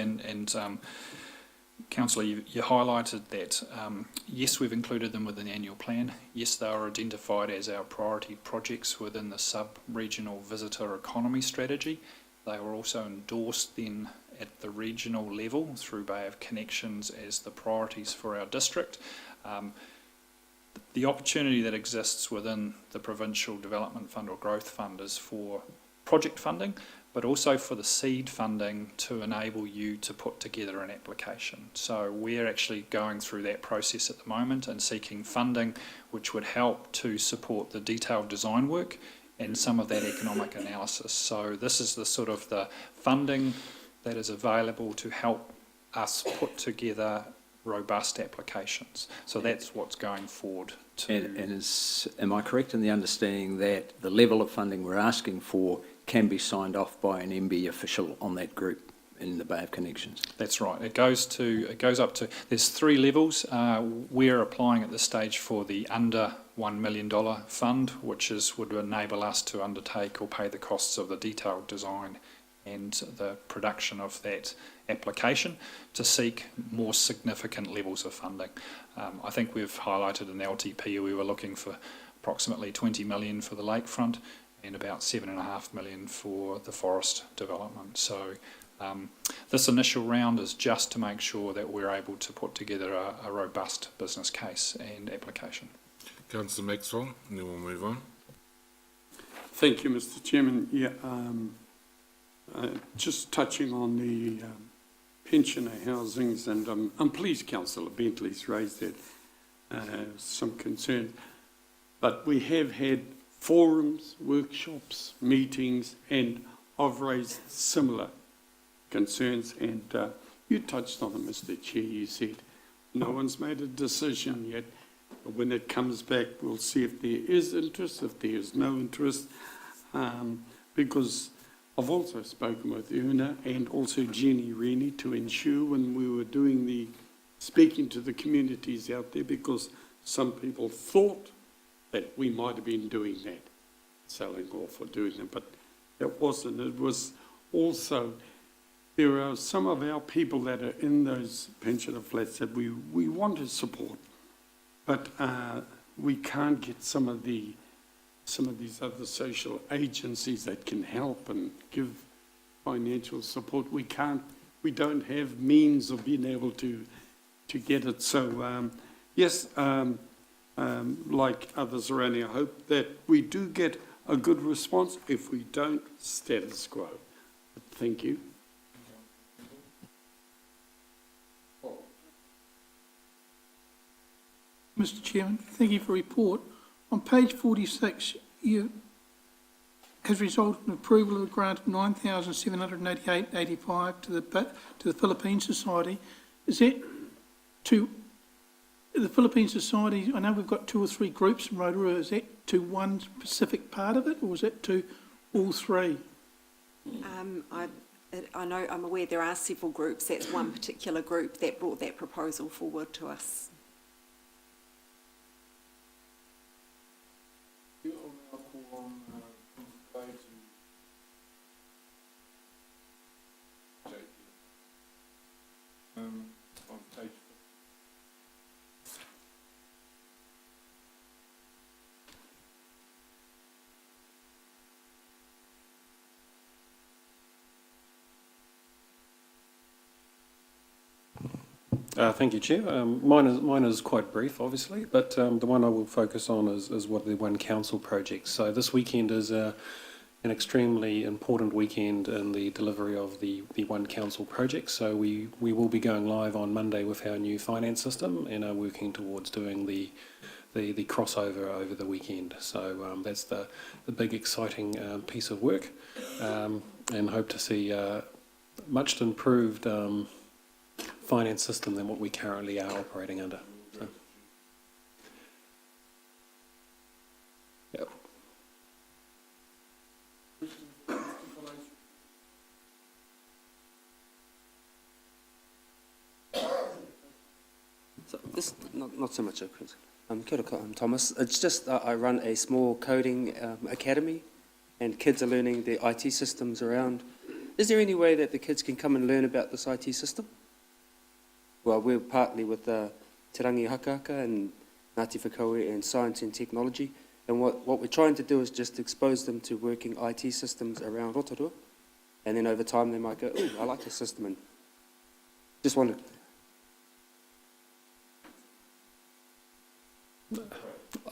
Councillor, you highlighted that, yes, we've included them within the annual plan. Yes, they are identified as our priority projects within the sub-regional visitor economy strategy. They were also endorsed then at the regional level through Bay of Connections as the priorities for our district. The opportunity that exists within the Provincial Development Fund or Growth Fund is for project funding, but also for the seed funding to enable you to put together an application. So we're actually going through that process at the moment and seeking funding which would help to support the detailed design work and some of that economic analysis. So this is the sort of the funding that is available to help us put together robust applications. So that's what's going forward. Am I correct in the understanding that the level of funding we're asking for can be signed off by an MB official on that group in the Bay of Connections? That's right. It goes up to, there's 3 levels. We're applying at this stage for the under $1 million fund, which would enable us to undertake or pay the costs of the detailed design and the production of that application to seek more significant levels of funding. I think we've highlighted in LTP we were looking for approximately 20 million for the lakefront and about 7.5 million for the forest development. So this initial round is just to make sure that we're able to put together a robust business case and application. Councillor Maxwell, and then we'll move on. Thank you, Mr. Chairman. Yeah, just touching on the pensioner housings, and I'm pleased Councillor Bentley's raised that, some concern. But we have had forums, workshops, meetings, and I've raised similar concerns, and you touched on it, Mr. Chair. You said no one's made a decision yet. But when it comes back, we'll see if there is interest, if there is no interest, because I've also spoken with Una and also Jenny Rennie to ensure when we were doing speaking to the communities out there, because some people thought that we might have been doing that, selling off or doing that, but it wasn't. It was also, there are some of our people that are in those pensioner flats that we want to support, but we can't get some of these other social agencies that can help and give financial support. We don't have means of being able to get it. So yes, like others around here, I hope that we do get a good response. If we don't, status quo. Thank you. Mr. Chairman, thank you for the report. On page 46, you has resulted in approval of a grant of $9,788.85 to the Philippine Society. Is that to the Philippine Society? I know we've got 2 or 3 groups in Rotorua. Is that to one specific part of it, or is it to all 3? I know, I'm aware there are several groups. That's one particular group that brought that proposal forward to us. Thank you, Chair. Mine is quite brief, obviously, but the one I will focus on is what the One Council project. So this weekend is an extremely important weekend in the delivery of the One Council project. So we will be going live on Monday with our new finance system and are working towards doing the crossover over the weekend. So that's the big exciting piece of work, and hope to see much improved finance system than what we currently are operating under. So. Yep. So this not so much a quiz. Kia ora, I'm Thomas. It's just I run a small coding academy, and kids are learning the IT systems around. Is there any way that the kids can come and learn about this IT system? Well, we're partly with Te Rangi Hakaka and Ngāti Whakaue and Science and Technology, and what we're trying to do is just expose them to working IT systems around Rotorua, and then over time they might go, oh, I like this system, and just wondered.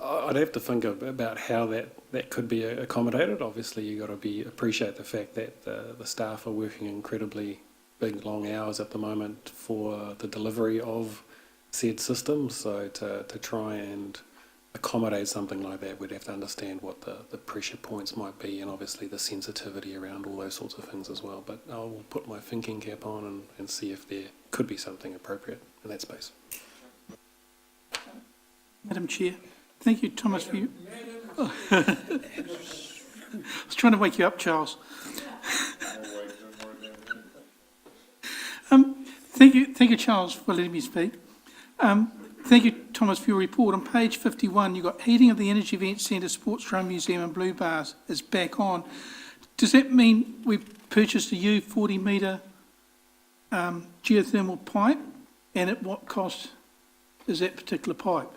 I'd have to think about how that could be accommodated. Obviously, you've got to appreciate the fact that the staff are working incredibly big, long hours at the moment for the delivery of said systems. So to try and accommodate something like that, we'd have to understand what the pressure points might be, and obviously the sensitivity around all those sorts of things as well. But I'll put my thinking cap on and see if there could be something appropriate in that space. Madam Chair, thank you, Thomas, for you. Oh. I was trying to wake you up, Charles. Thank you, Charles, for letting me speak. Thank you, Thomas, for your report. On page 51, you've got heating of the Energy Event Centre, Sports Drum Museum and Blue Bars is back on. Does that mean we purchased a U 40-metre geothermal pipe? And at what cost is that particular pipe?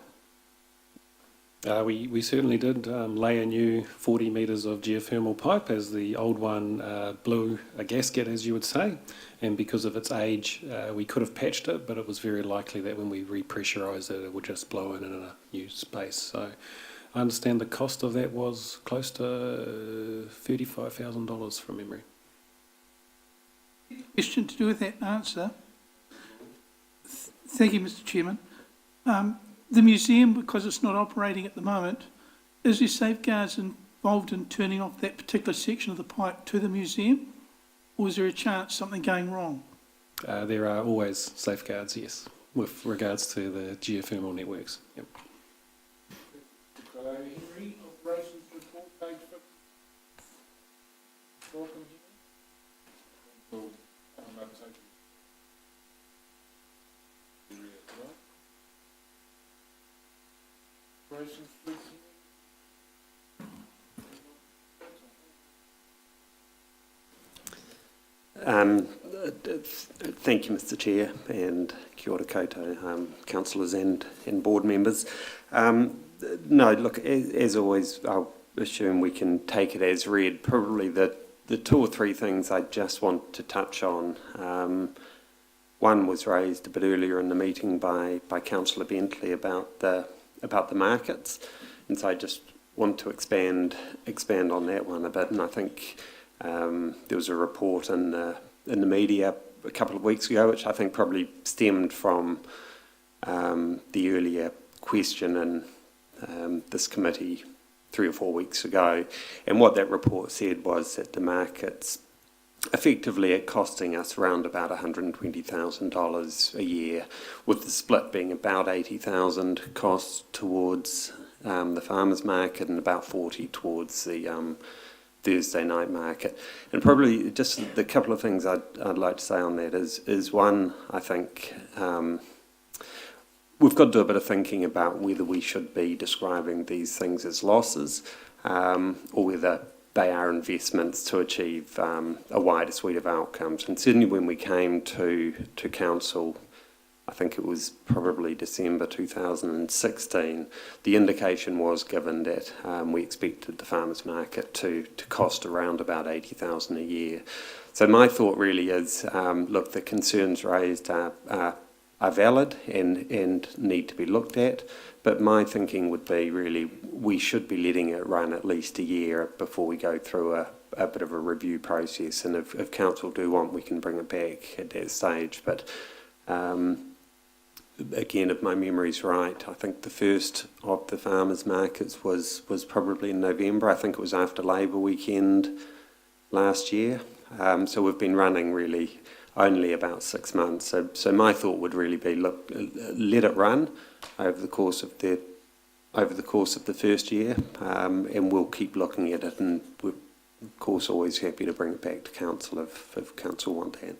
We certainly did lay a new 40 metres of geothermal pipe, as the old one blew a gasket, as you would say, and because of its age we could have patched it, but it was very likely that when we repressurised it, it would just blow in a new space. So I understand the cost of that was close to $35,000 from memory. Question to do with that answer. Thank you, Mr. Chairman. The museum, because it's not operating at the moment, is there safeguards involved in turning off that particular section of the pipe to the museum? Or is there a chance something going wrong? There are always safeguards, yes, with regards to the geothermal networks. Yep. Henry, operations report, page 50. Welcome, Henry. Operations, please. Thank you, Mr. Chair, and kia ora koutou, councillors and board members. No, look, as always, I'll assume we can take it as read. Probably the two or three things I just want to touch on. One was raised a bit earlier in the meeting by Councillor Bentley about the markets, and so I just want to expand on that one a bit. And I think there was a report in the media a couple of weeks ago, which I think probably stemmed from the earlier question in this committee 3 or 4 weeks ago. And what that report said was that the markets effectively are costing us around about $120,000 a year, with the split being about $80,000 costs towards the farmers market and about $40,000 towards the Thursday night market. And probably just the couple of things I'd like to say on that is one, I think we've got to do a bit of thinking about whether we should be describing these things as losses or whether they are investments to achieve a wider suite of outcomes. And certainly when we came to council, I think it was probably December 2016, the indication was given that we expected the farmers market to cost around about $80,000 a year. So my thought really is, look, the concerns raised are valid and need to be looked at. But my thinking would be really we should be letting it run at least a year before we go through a bit of a review process. And if council do want, we can bring it back at that stage. But again, if my memory's right, I think the first of the farmers' markets was probably in November. I think it was after Labour weekend last year. So we've been running really only about 6 months. So my thought would really be, look, let it run over the course of the first year, and we'll keep looking at it. And we're of course always happy to bring it back to council if council want that.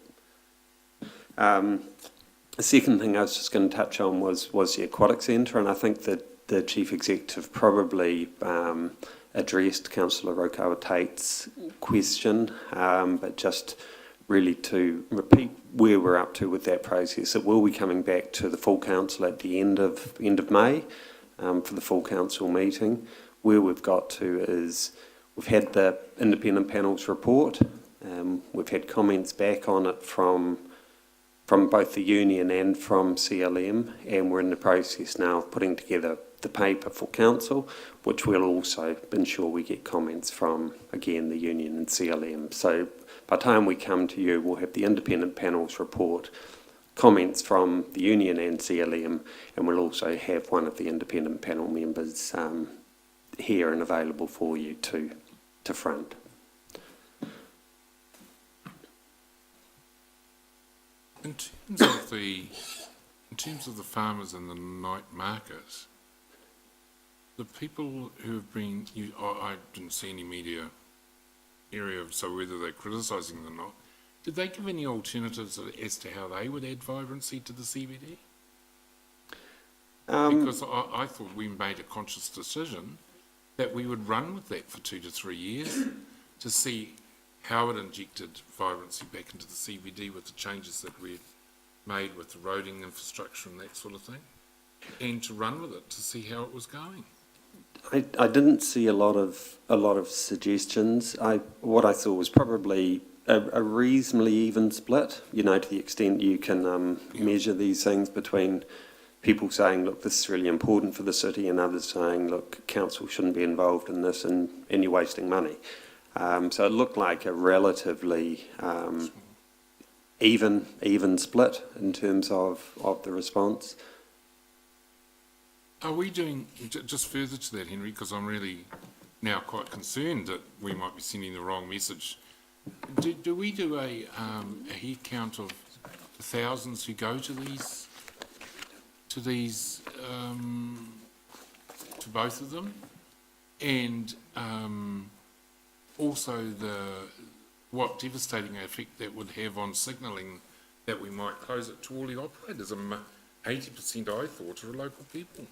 The second thing I was just going to touch on was the aquatic centre, and I think that the Chief Executive probably addressed Councillor Rotorua Tate's question, but just really to repeat where we're up to with that process. It will be coming back to the full council at the end of May for the full council meeting. Where we've got to is we've had the independent panel's report. We've had comments back on it from both the union and from CLM, and we're in the process now of putting together the paper for council, which we'll also ensure we get comments from, again, the union and CLM. So by the time we come to you, we'll have the independent panel's report, comments from the union and CLM, and we'll also have one of the independent panel members here and available for you to front. In terms of the farmers in the night market, the people who have been, I didn't see any media area of so whether they're criticising them or not. Did they give any alternatives as to how they would add vibrancy to the CBD? Because I thought we made a conscious decision that we would run with that for 2 to 3 years to see how it injected vibrancy back into the CBD with the changes that we'd made with the roading infrastructure and that sort of thing, and to run with it to see how it was going. I didn't see a lot of suggestions. What I saw was probably a reasonably even split, to the extent you can measure these things between people saying, look, this is really important for the city, and others saying, look, council shouldn't be involved in this and you're wasting money. So it looked like a relatively even split in terms of the response. Are we doing, just further to that, Henry, because I'm really now quite concerned that we might be sending the wrong message. Do we do a head count of the thousands who go to both of them, and also what devastating effect that would have on signalling that we might close it to all the operators? 80% I thought are local people.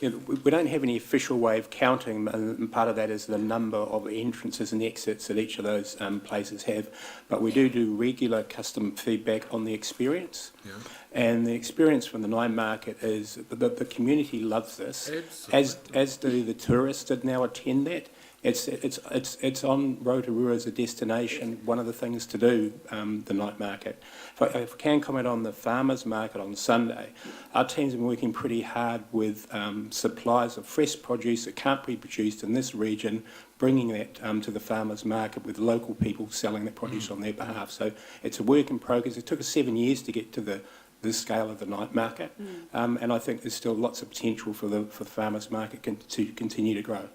Yeah, we don't have any official way of counting, and part of that is the number of entrances and exits that each of those places have. But we do regular custom feedback on the experience. Yeah. And the experience from the night market is that the community loves this, as do the tourists that now attend that. It's on Rotorua as a destination, one of the things to do, the night market. If I can comment on the farmers market on Sunday, our team's been working pretty hard with suppliers of fresh produce that can't be produced in this region, bringing that to the farmers market with local people selling the produce on their behalf. So it's a work in progress. It took us 7 years to get to the scale of the night market, and I think there's still lots of potential for the farmers market to continue to grow.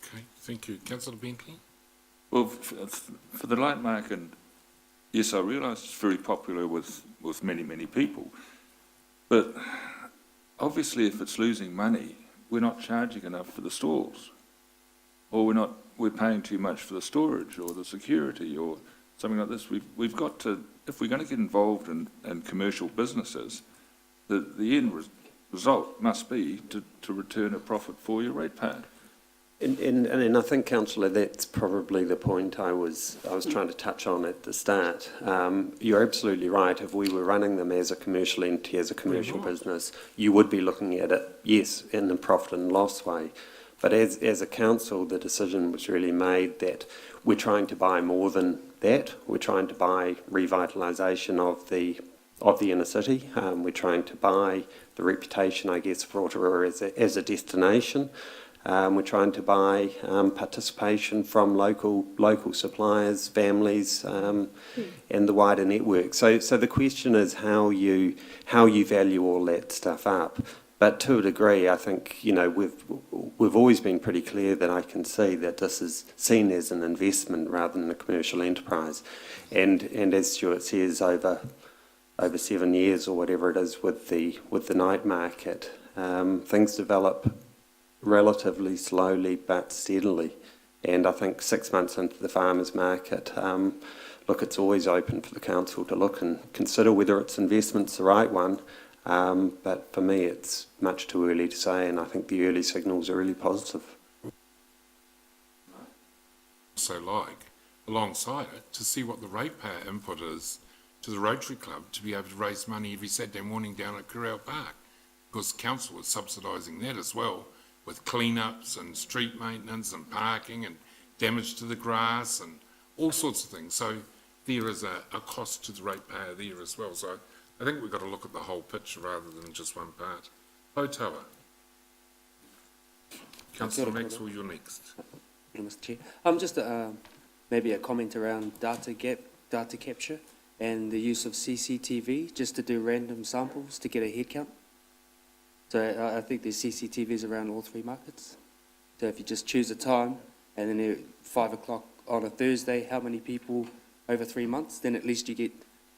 Okay, thank you. Councillor Bentley? Well, for the night market, yes, I realise it's very popular with many, many people, but obviously if it's losing money, we're not charging enough for the stalls, or we're paying too much for the storage or the security or something like this. We've got to, if we're going to get involved in commercial businesses, the end result must be to return a profit for your ratepayer. And I think, Councillor, that's probably the point I was trying to touch on at the start. You're absolutely right. If we were running them as a commercial entity, as a commercial business, you would be looking at it, yes, in a profit and loss way. But as a council, the decision was really made that we're trying to buy more than that. We're trying to buy revitalisation of the the inner city. We're trying to buy the reputation, I guess, of Rotorua as a destination. We're trying to buy participation from local suppliers, families, and the wider network. So the question is how you value all that stuff up. But to a degree, I think we've always been pretty clear that I can see that this is seen as an investment rather than a commercial enterprise. And as Stuart says, over 7 years or whatever it is with the night market, things develop relatively slowly but steadily. And I think 6 months into the farmers market, look, it's always open for the council to look and consider whether its investment's the right one. But for me, it's much too early to say, and I think the early signals are really positive. So alongside it, to see what the ratepayer input is to the Rotary Club to be able to raise money every Saturday morning down at Corral Park, because the council is subsidising that as well, with clean-ups and street maintenance and parking and damage to the grass and all sorts of things. So there is a cost to the ratepayer there as well. So I think we've got to look at the whole picture rather than just one part. Rotorua. Councillor Maxwell, you're next. Mr. Chair. Just maybe a comment around data capture and the use of CCTV just to do random samples to get a head count. So I think there's CCTVs around all three markets. So if you just choose a time and then at 5 o'clock on a Thursday, how many people over 3 months, then at least you get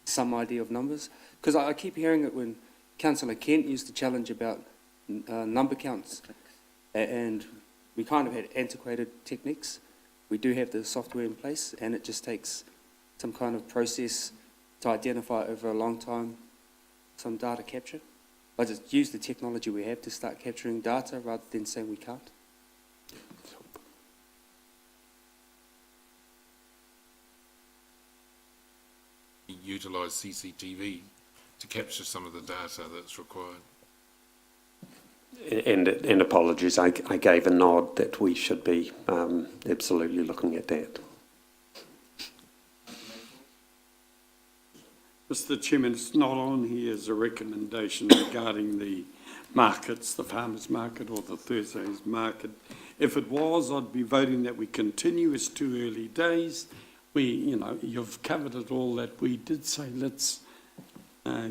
some idea of numbers. Because I keep hearing it when Councillor Kent used to challenge about number counts, and we kind of had antiquated techniques. We do have the software in place, and it just takes some kind of process to identify over a long time some data capture. I just use the technology we have to start capturing data rather than saying we can't. Utilise CCTV to capture some of the data that's required. And apologies, I gave a nod that we should be absolutely looking at that. Mr. Chairman, it's not on here as a recommendation regarding the markets, the farmers market or the Thursdays market. If it was, I'd be voting that we continue. It's too early days. You've covered it all that we did say let's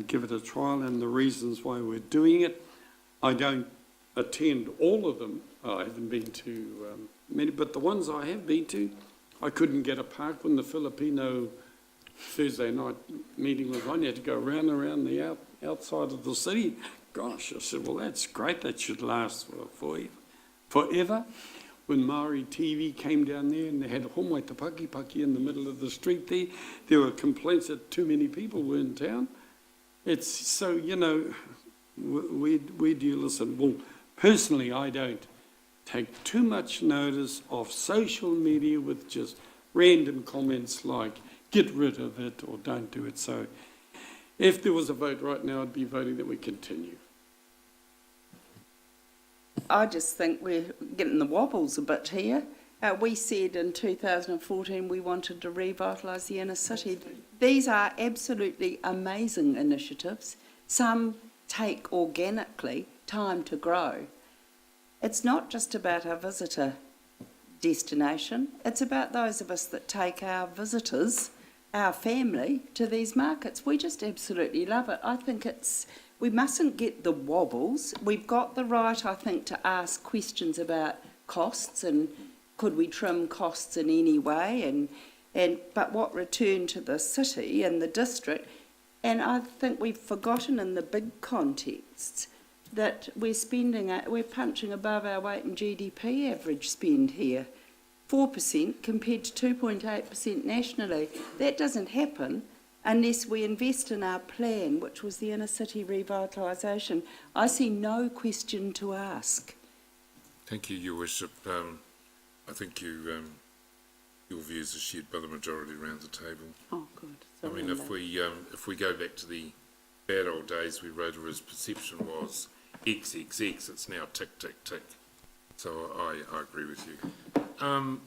give it a trial and the reasons why we're doing it. I don't attend all of them. I haven't been to many, but the ones I have been to, I couldn't get a park when the Filipino Thursday night meeting was on. You had to go around the outside of the city. Gosh, I said, well, that's great. That should last forever. When Maori TV came down there and they had Homai Te Paki in the middle of the street there were complaints that too many people were in town. It's so, where do you listen? Well, personally, I don't take too much notice of social media with just random comments like, get rid of it or don't do it. So if there was a vote right now, I'd be voting that we continue. I just think we're getting the wobbles a bit here. We said in 2014 we wanted to revitalise the inner city. These are absolutely amazing initiatives. Some take organically time to grow. It's not just about our visitor destination, it's about those of us that take our visitors, our family, to these markets. We just absolutely love it. I think we mustn't get the wobbles. We've got the right, I think, to ask questions about costs and could we trim costs in any way, but what return to the city and the district. And I think we've forgotten in the big contexts that we're punching above our weight in GDP average spend here. 4% compared to 2.8% nationally. That doesn't happen unless we invest in our plan, which was the inner city revitalisation. I see no question to ask. Thank you, Your Worship. I think your views are shared by the majority around the table. Oh, good. Sorry, I mean, if we go back to the bad old days where Rotorua's perception was XXX, it's now tick, tick, tick. So I agree with you.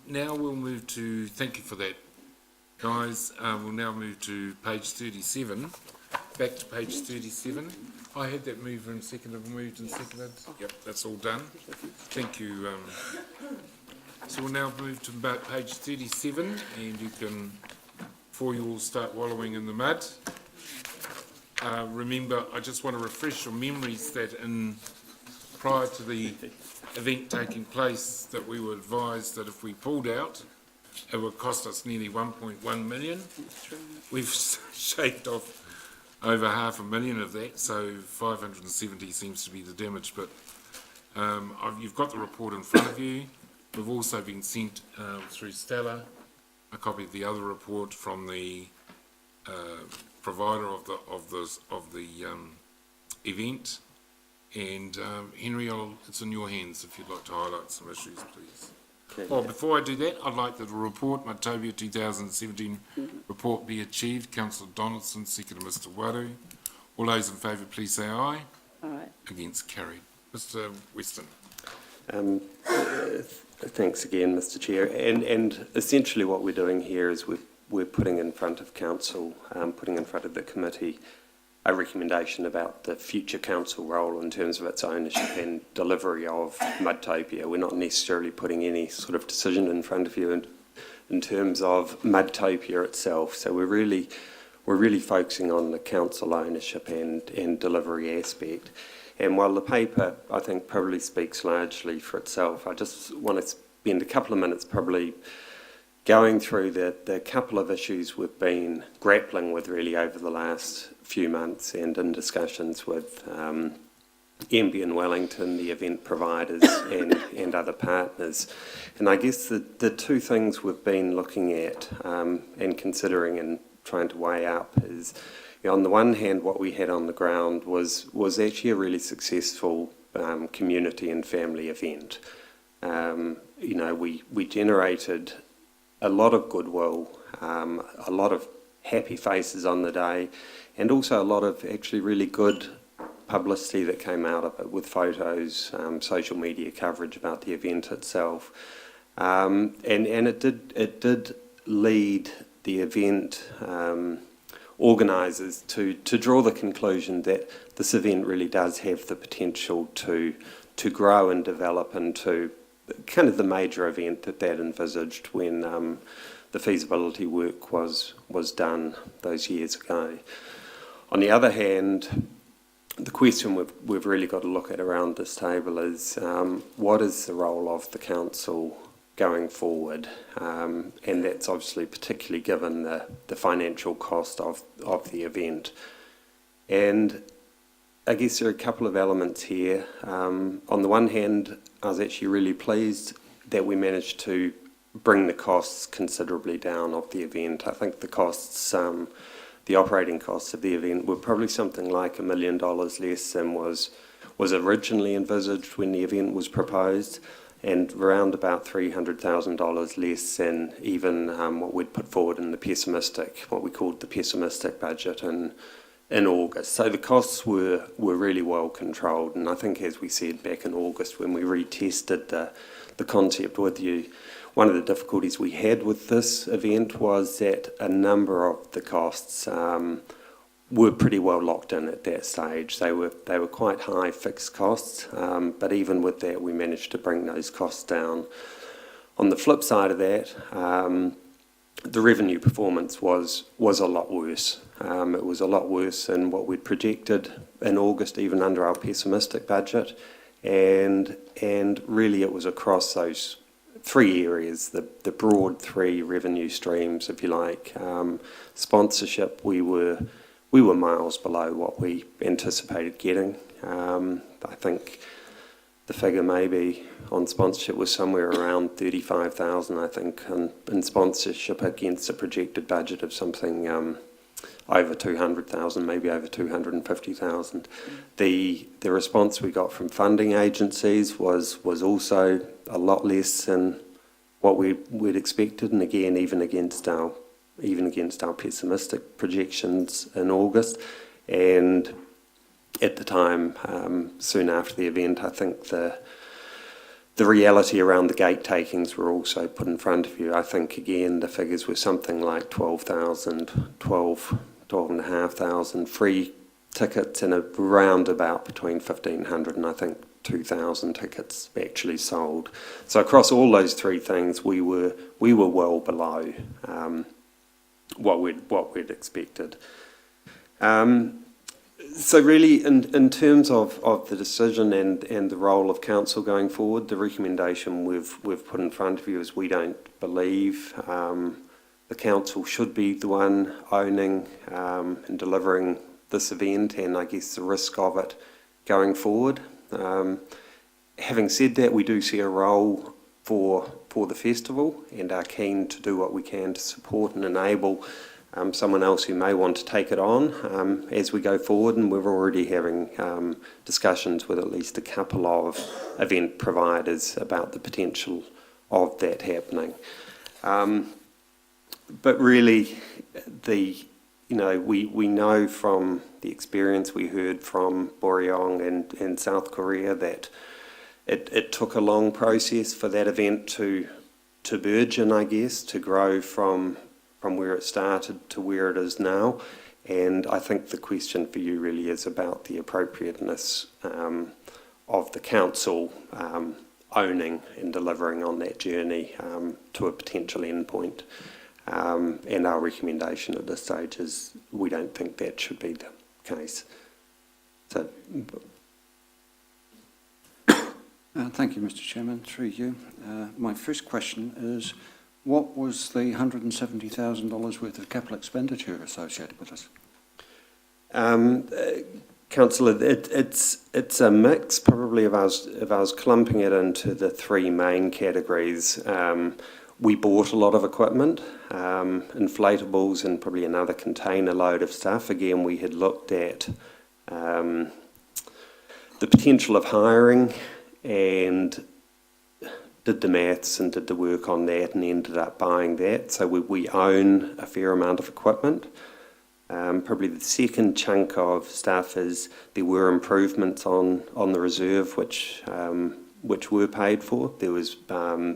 Now we'll move to, thank you for that, guys. We'll now move to page 37, back to page 37. I had that moved and seconded. Yep, that's all done. Thank you. So we'll now move to about page 37, and you can, before you all start wallowing in the mud, remember, I just want to refresh your memories that prior to the event taking place, that we were advised that if we pulled out, it would cost us nearly 1.1 million. We've shaved off over $500,000 of that, so 570 seems to be the damage, but you've got the report in front of you. We've also been sent through Stella a copy of the other report from the provider of the event. And Henry, it's in your hands if you'd like to highlight some issues, please. Okay. Well, before I do that, I'd like that the report, Matobia 2017 report, be achieved. Councillor Donaldson, second Mr. Waru. All those in favour, please say aye. Aye. Against, carried. Mr. Weston. Thanks again, Mr. Chair. And essentially what we're doing here is we're putting in front of council, putting in front of the committee, a recommendation about the future council role in terms of its ownership and delivery of Mudtopia. We're not necessarily putting any sort of decision in front of you in terms of Mudtopia itself. So we're really focusing on the council ownership and delivery aspect. And while the paper, I think, probably speaks largely for itself, I just want to spend a couple of minutes probably going through the couple of issues we've been grappling with really over the last few months and in discussions with MB and Wellington, the event providers and other partners. And I guess the two things we've been looking at and considering and trying to weigh up is, you know, on the one hand, what we had on the ground was actually a really successful community and family event. You know, we generated a lot of goodwill, a lot of happy faces on the day, and also a lot of actually really good publicity that came out of it with photos, social media coverage about the event itself. And it did lead the event organisers to draw the conclusion that this event really does have the potential to grow and develop into kind of the major event that envisaged when the feasibility work was done those years ago. On the other hand, the question we've really got to look at around this table is what is the role of the council going forward, and that's obviously particularly given the financial cost of the event. And I guess there are a couple of elements here. On the one hand, I was actually really pleased that we managed to bring the costs considerably down of the event. I think the costs, the operating costs of the event were probably something like $1 million less than was originally envisaged when the event was proposed, and around about $300,000 less than even what we'd put forward in what we called the pessimistic budget in August. So the costs were really well controlled, and I think, as we said back in August when we retested the concept with you, one of the difficulties we had with this event was that a number of the costs were pretty well locked in at that stage. They were quite high fixed costs, but even with that we managed to bring those costs down. On the flip side of that, the revenue performance was a lot worse. It was a lot worse than what we'd projected in August, even under our pessimistic budget, and really it was across those three areas, the broad three revenue streams, if you like. Sponsorship, we were miles below what we anticipated getting. I think the figure maybe on sponsorship was somewhere around 35,000, I think, in sponsorship against a projected budget of something over 200,000, maybe over 250,000. The response we got from funding agencies was also a lot less than what we'd expected, and again, even against our pessimistic projections in August. And at the time, soon after the event, I think the reality around the gate takings were also put in front of you. I think, again, the figures were something like 12 12,500 free tickets, and around about between 1,500 and I think 2,000 tickets actually sold. So across all those three things, we were well below what we'd expected. So really, in terms of the decision and the role of council going forward, the recommendation we've put in front of you is we don't believe the council should be the one owning and delivering this event, and I guess the risk of it going forward. Having said that, we do see a role for the festival and are keen to do what we can to support and enable someone else who may want to take it on as we go forward, and we're already having discussions with at least a couple of event providers about the potential of that happening. But really, we know from the experience we heard from Boryong and South Korea that it took a long process for that event to burgeon, I guess, to grow from where it started to where it is now. And I think the question for you really is about the appropriateness of the council owning and delivering on that journey to a potential endpoint. And our recommendation at this stage is we don't think that should be the case. So, thank you, Mr. Chairman. Through you. My first question is, what was the $170,000 worth of capital expenditure associated with this? Councillor, it's a mix. Probably if I was clumping it into the three main categories, we bought a lot of equipment, inflatables, and probably another container load of stuff. Again, we had looked at the potential of hiring and did the maths and did the work on that and ended up buying that. So we own a fair amount of equipment. Probably the second chunk of stuff is there were improvements on the reserve which were paid for. There was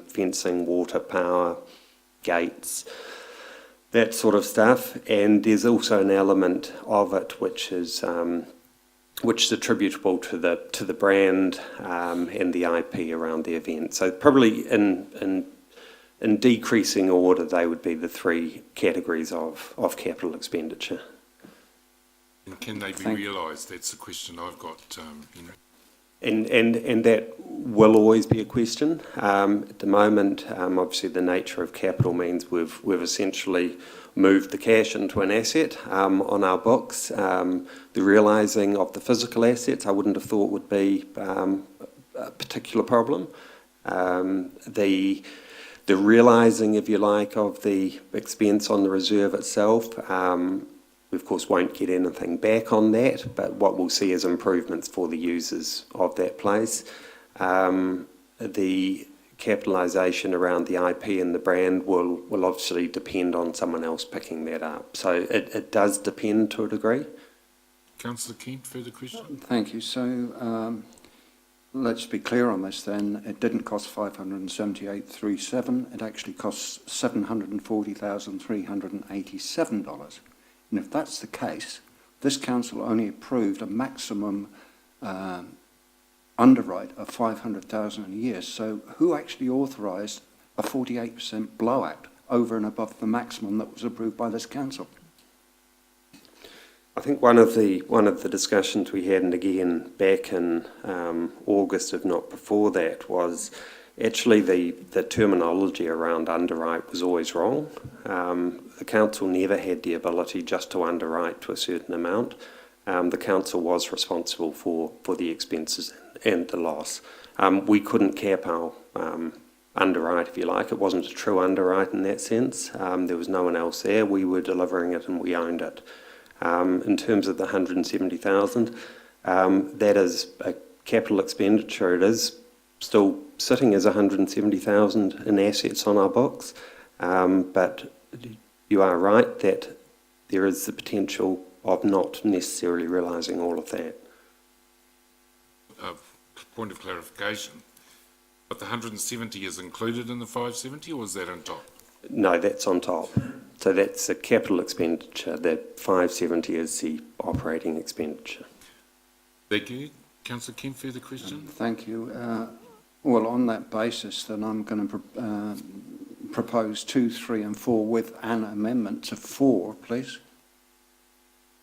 fencing, water, power, gates, that sort of stuff. And there's also an element of it which is attributable to the brand and the IP around the event. So probably in decreasing order, they would be the three categories of capital expenditure. And can they be realised? That's the question I've got, Henry. And that will always be a question. At the moment, obviously the nature of capital means we've essentially moved the cash into an asset on our books. The realising of the physical assets I wouldn't have thought would be a particular problem. The realising, if you like, of the expense on the reserve itself, we of course won't get anything back on that, but what we'll see is improvements for the users of that place. The capitalisation around the IP and the brand will obviously depend on someone else picking that up. So it does depend to a degree. Councillor Kent, further question? Thank you. So let's be clear on this then. It didn't cost $578,370. It actually costs $740,387. And if that's the case, this council only approved a maximum underwrite of $500,000 a year. So who actually authorised a 48% blowout over and above the maximum that was approved by this council? I think one of the discussions we had, and again back in August, if not before that, was actually the terminology around underwrite was always wrong. The council never had the ability just to underwrite to a certain amount. The council was responsible for the expenses and the loss. We couldn't cap our underwrite, if you like. It wasn't a true underwrite in that sense. There was no one else there. We were delivering it and we owned it. In terms of the $170,000, that is a capital expenditure. It is still sitting as $170,000 in assets on our books, but you are right that there is the potential of not necessarily realising all of that. Point of clarification, but the 170 is included in the 570, or is that on top? No, that's on top. So that's the capital expenditure. That 570 is the operating expenditure. Thank you. Councillor Kemp, further question? Thank you. Well, on that basis, then I'm going to propose 2, 3 and 4 with an amendment to 4, please.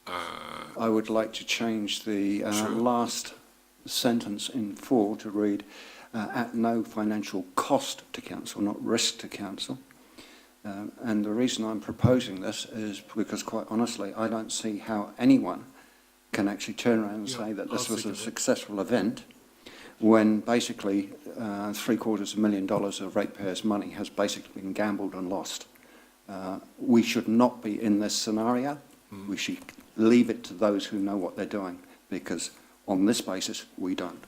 I would like to change the last sentence in 4 to read, at no financial cost to council, not risk to council. And the reason I'm proposing this is because, quite honestly, I don't see how anyone can actually turn around and say that this was a successful event when basically $750,000 of ratepayers' money has basically been gambled and lost. We should not be in this scenario. We should leave it to those who know what they're doing, because on this basis, we don't.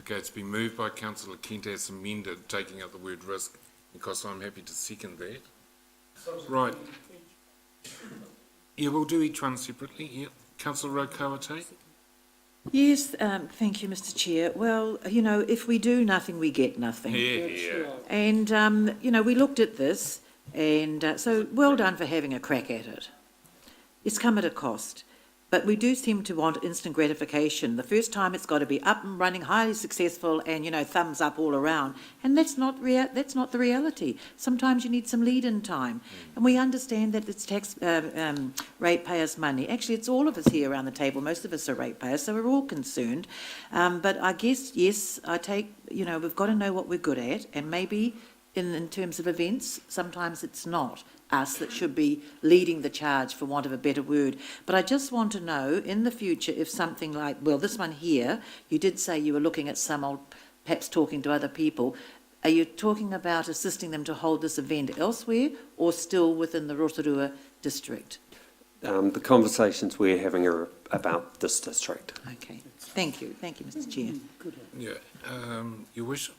Okay, it's been moved by Councillor Kent as amended, taking out the word risk, because I'm happy to second that. Right. Yeah, we'll do each one separately. Yeah. Councillor Rotorua. Yes, thank you, Mr. Chair. Well, you know, if we do nothing, we get nothing. Yeah. And, you know, we looked at this, and so well done for having a crack at it. It's come at a cost, but we do seem to want instant gratification. The first time it's got to be up and running, highly successful, and, you know, thumbs up all around. And that's not the reality. Sometimes you need some lead-in time. And we understand that it's tax ratepayers' money. Actually, it's all of us here around the table. Most of us are ratepayers, so we're all concerned. But I guess, yes, I take, you know, we've got to know what we're good at, and maybe in terms of events, sometimes it's not us that should be leading the charge, for want of a better word. But I just want to know, in the future, if something like, well, this one here, you did say you were looking at some old, perhaps talking to other people. Are you talking about assisting them to hold this event elsewhere, or still within the Rotorua district? The conversations we're having are about this district. Okay, thank you, Mr. Chair. Yeah, your wish.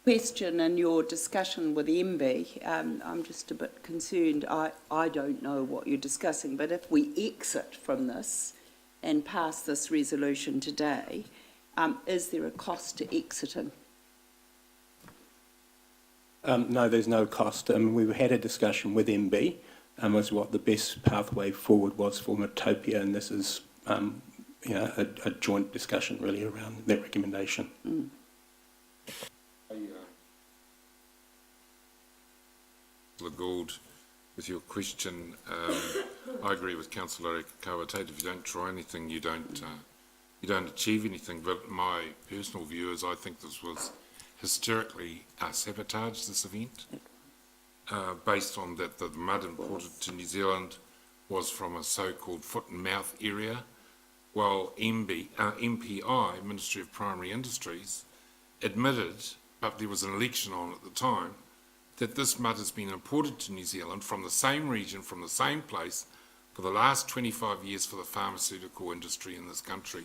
Question in your discussion with MB, I'm just a bit concerned. I don't know what you're discussing, but if we exit from this and pass this resolution today, is there a cost to exiting? No, there's no cost. We've had a discussion with MB as what the best pathway forward was for Metopia, and this is you know, a joint discussion really around that recommendation. Gould, with your question, I agree with Councillor Kawatate. If you don't try anything, you don't achieve anything. But my personal view is I think this was hysterically sabotaged, this event, based on that the mud imported to New Zealand was from a so-called foot and mouth area, while MPI, Ministry of Primary Industries, admitted, but there was an election on at the time, that this mud has been imported to New Zealand from the same region, from the same place, for the last 25 years for the pharmaceutical industry in this country.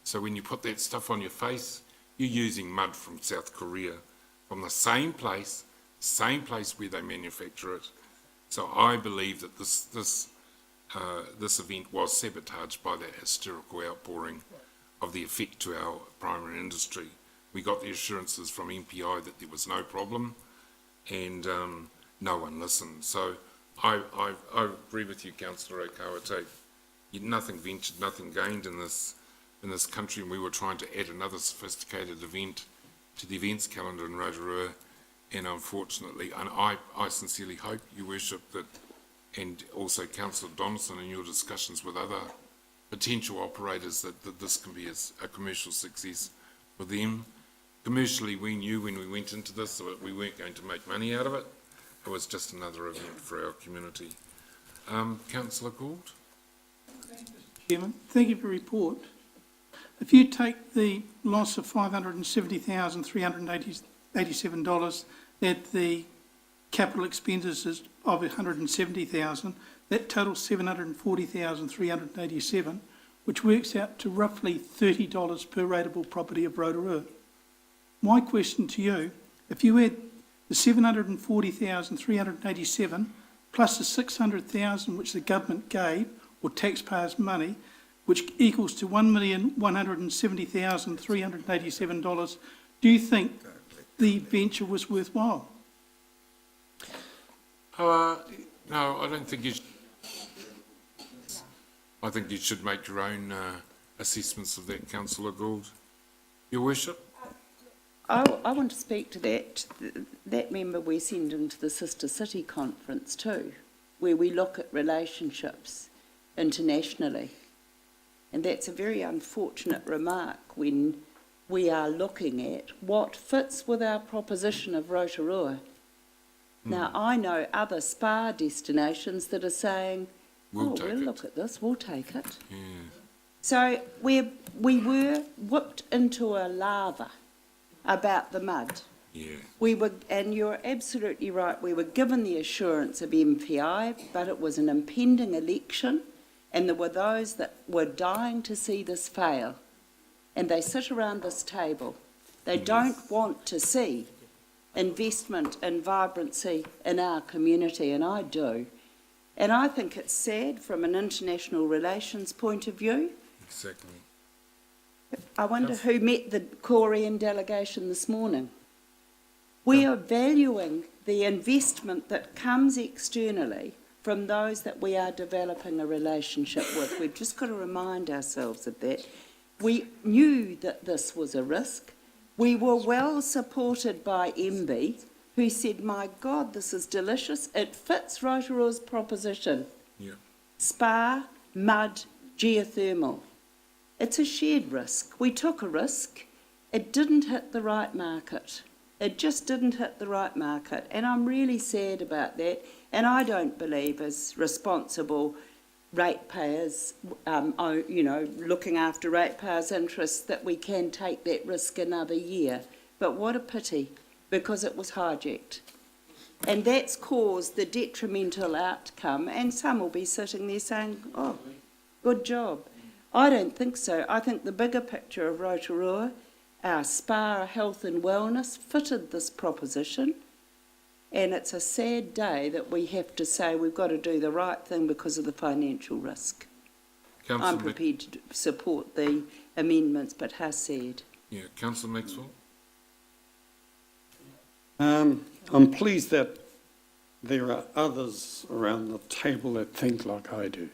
So when you put that stuff on your face, you're using mud from South Korea, from the same place where they manufacture it. So I believe that this event was sabotaged by that hysterical outpouring of the effect to our primary industry. We got the assurances from MPI that there was no problem, and no one listened. So I agree with you, Councillor Okawate. Nothing ventured, nothing gained in this country, and we were trying to add another sophisticated event to the events calendar in Rotorua, and unfortunately, and I sincerely hope, Your Worship, that, and also Councillor Donaldson, in your discussions with other potential operators, that this can be a commercial success for them. Commercially, we knew when we went into this that we weren't going to make money out of it. It was just another event for our community. Councillor Gould? Chairman, thank you for your report. If you take the loss of $570,387 at the capital expenditures of $170,000, that totals $740,387, which works out to roughly $30 per rateable property of Rotorua. My question to you, if you add the $740,387 plus the $600,000 which the government gave, or taxpayers' money, which equals to $1,170,387, do you think the venture was worthwhile? No, I don't think you. I think you should make your own assessments of that, Councillor Gould. Your Worship. I want to speak to that. That member we send into the Sister City Conference too, where we look at relationships internationally. And that's a very unfortunate remark when we are looking at what fits with our proposition of Rotorua. Now, I know other spa destinations that are saying, we'll look at this, we'll take it. Yeah. So we were whipped into a lava about the mud. Yeah. We were, and you're absolutely right, we were given the assurance of MPI, but it was an impending election, and there were those that were dying to see this fail. And they sit around this table. They don't want to see investment and vibrancy in our community, and I do. And I think it's sad from an international relations point of view. Exactly. I wonder who met the Korean delegation this morning. We are valuing the investment that comes externally from those that we are developing a relationship with. We've just got to remind ourselves of that. We knew that this was a risk. We were well supported by MB, who said, my God, this is delicious. It fits Rotorua's proposition. Yeah. Spa, mud, geothermal. It's a shared risk. We took a risk. It didn't hit the right market. It just didn't hit the right market. And I'm really sad about that. And I don't believe as responsible ratepayers, looking after ratepayers' interests, that we can take that risk another year. But what a pity, because it was hijacked. And that's caused the detrimental outcome, and some will be sitting there saying, oh, good job. I don't think so. I think the bigger picture of Rotorua, our spa, health and wellness, fitted this proposition. And it's a sad day that we have to say we've got to do the right thing because of the financial risk. I'm prepared to support the amendments, but how sad. Yeah, Councillor Maxwell. I'm pleased that there are others around the table that think like I do,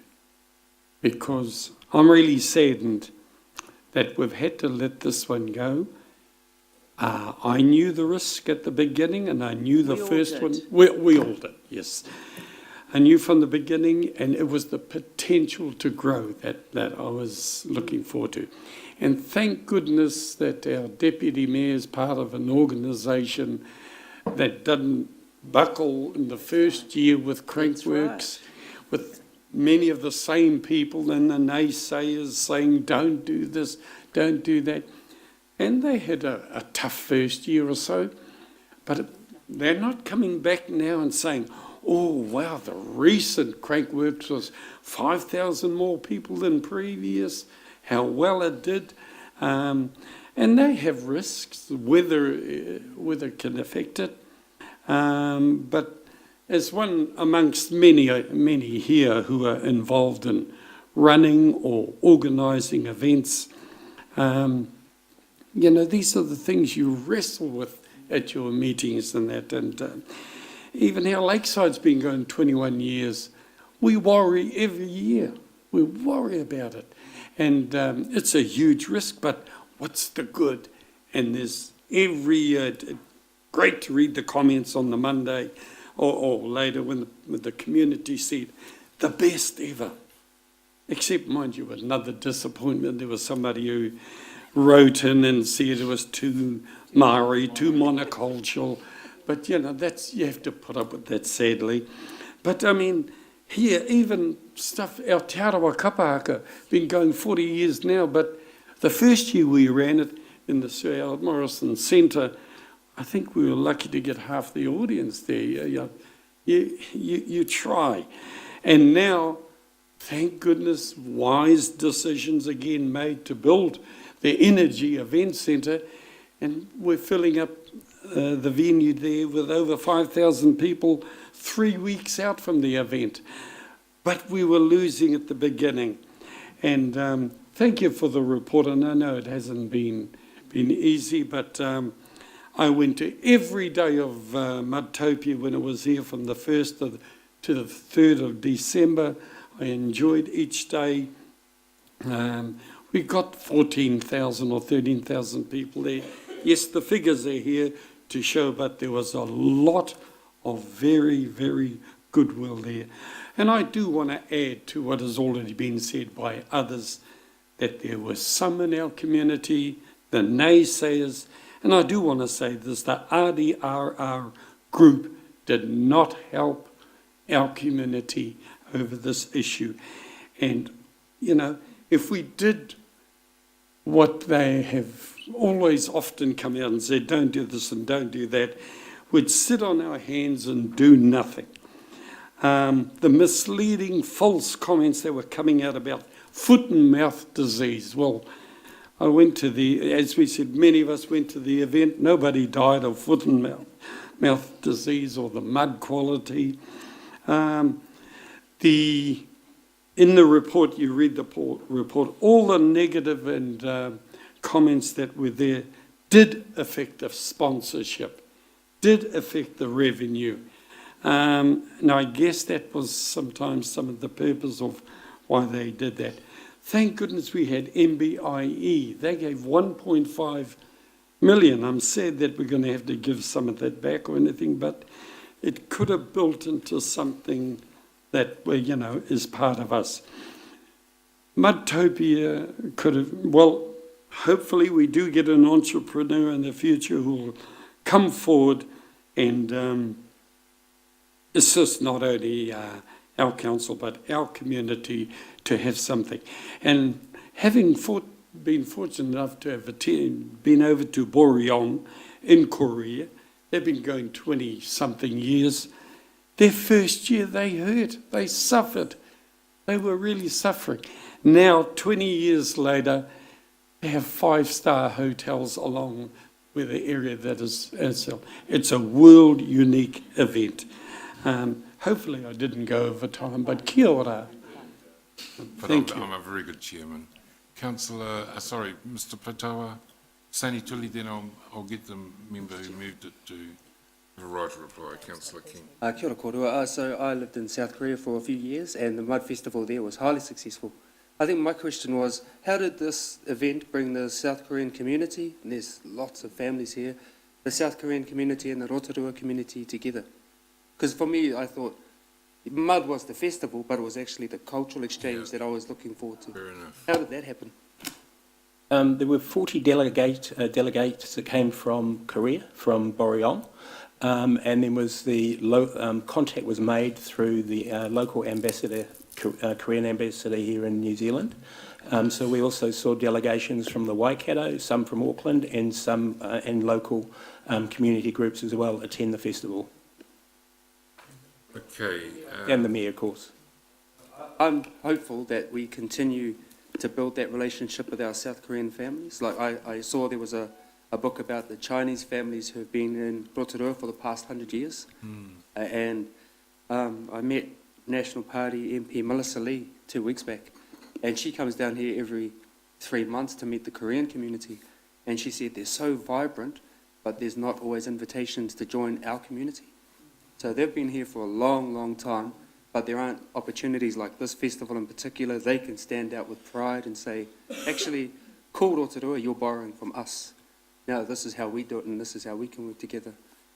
because I'm really saddened that we've had to let this one go. I knew the risk at the beginning, and I knew the first one. We all did, yes. I knew from the beginning, and it was the potential to grow that I was looking forward to. And thank goodness that our deputy mayor is part of an organisation that didn't buckle in the first year with Crankworks, with many of the same people and the naysayers saying, don't do this, don't do that. And they had a tough first year or so, but they're not coming back now and saying, oh, wow, the recent Crankworks was 5,000 more people than previous, how well it did. And they have risks, weather can affect it. But as one amongst many here who are involved in running or organising events, these are the things you wrestle with at your meetings and that. And even our Lakeside's been going 21 years. We worry every year. We worry about it. And it's a huge risk, but what's the good? And there's great to read the comments on the Monday or later when the community said, the best ever. Except, mind you, another disappointment. There was somebody who wrote in and said it was too Maori, too monocultural. But, you have to put up with that, sadly. But, I mean, here, even stuff, our Te Arawa Kapahaka, been going 40 years now, but the first year we ran it in the Sir Howard Morrison Centre, I think we were lucky to get half the audience there. You try. And now, thank goodness, wise decisions again made to build the Energy Event Centre, and we're filling up the venue there with over 5,000 people 3 weeks out from the event. But we were losing at the beginning. And thank you for the report. And I know it hasn't been easy, but I went to every day of Mudtopia when it was here from the 1st to the 3rd of December. I enjoyed each day. We got 14,000 or 13,000 people there. Yes, the figures are here to show, but there was a lot of very, very goodwill there. And I do want to add to what has already been said by others, that there were some in our community, the naysayers, and I do want to say this, the RDRR group did not help our community over this issue. And, you know, if we did what they have always often come out and said, don't do this and don't do that, we'd sit on our hands and do nothing. The misleading, false comments that were coming out about foot and mouth disease. Well, I went to as we said, many of us went to the event. Nobody died of foot and mouth disease or the mud quality. In the report, you read the report, all the negative and comments that were there did affect the sponsorship, did affect the revenue. Now, I guess that was sometimes some of the purpose of why they did that. Thank goodness we had MBIE. They gave 1.5 million. I'm sad that we're going to have to give some of that back or anything, but it could have built into something that, you know, is part of us. Mudtopia could have, well, hopefully we do get an entrepreneur in the future who will come forward and assist not only our council but our community to have something. And having been fortunate enough to have been over to Boryong in Korea, they've been going 20-something years. Their first year they hurt, they suffered, they were really suffering. Now, 20 years later, they have 5-star hotels along with the area that is. It's a world unique event. Hopefully I didn't go over time, but kia ora. But Thank you. I'm a very good chairman. Councillor, Mr. Patawa, Sani Tuli, then I'll get the member who moved it to the right reply, Councillor King. Kia ora kōrua. So I lived in South Korea for a few years and the Mud Festival there was highly successful. I think my question was, how did this event bring the South Korean community, and there's lots of families here, the South Korean community and the Rotorua community together? Because for me, I thought mud was the festival, but it was actually the cultural exchange that I was looking forward to. Fair enough. How did that happen? There were 40 delegates that came from Korea, from Boryong, and then was contact was made through the local ambassador, Korean ambassador here in New Zealand. So we also saw delegations from the Waikato, some from Auckland, and some and local community groups as well attend the festival. Okay. And the mayor, of course. I'm hopeful that we continue to build that relationship with our South Korean families. Like I saw there was a book about the Chinese families who have been in Rotorua for the past 100 years. And I met National Party MP Melissa Lee 2 weeks back. And she comes down here every 3 months to meet the Korean community. And she said they're so vibrant, but there's not always invitations to join our community. So they've been here for a long, long time, but there aren't opportunities like this festival in particular. They can stand out with pride and say, actually, ko Rotorua, you're borrowing from us. Now, this is how we do it, and this is how we can work together.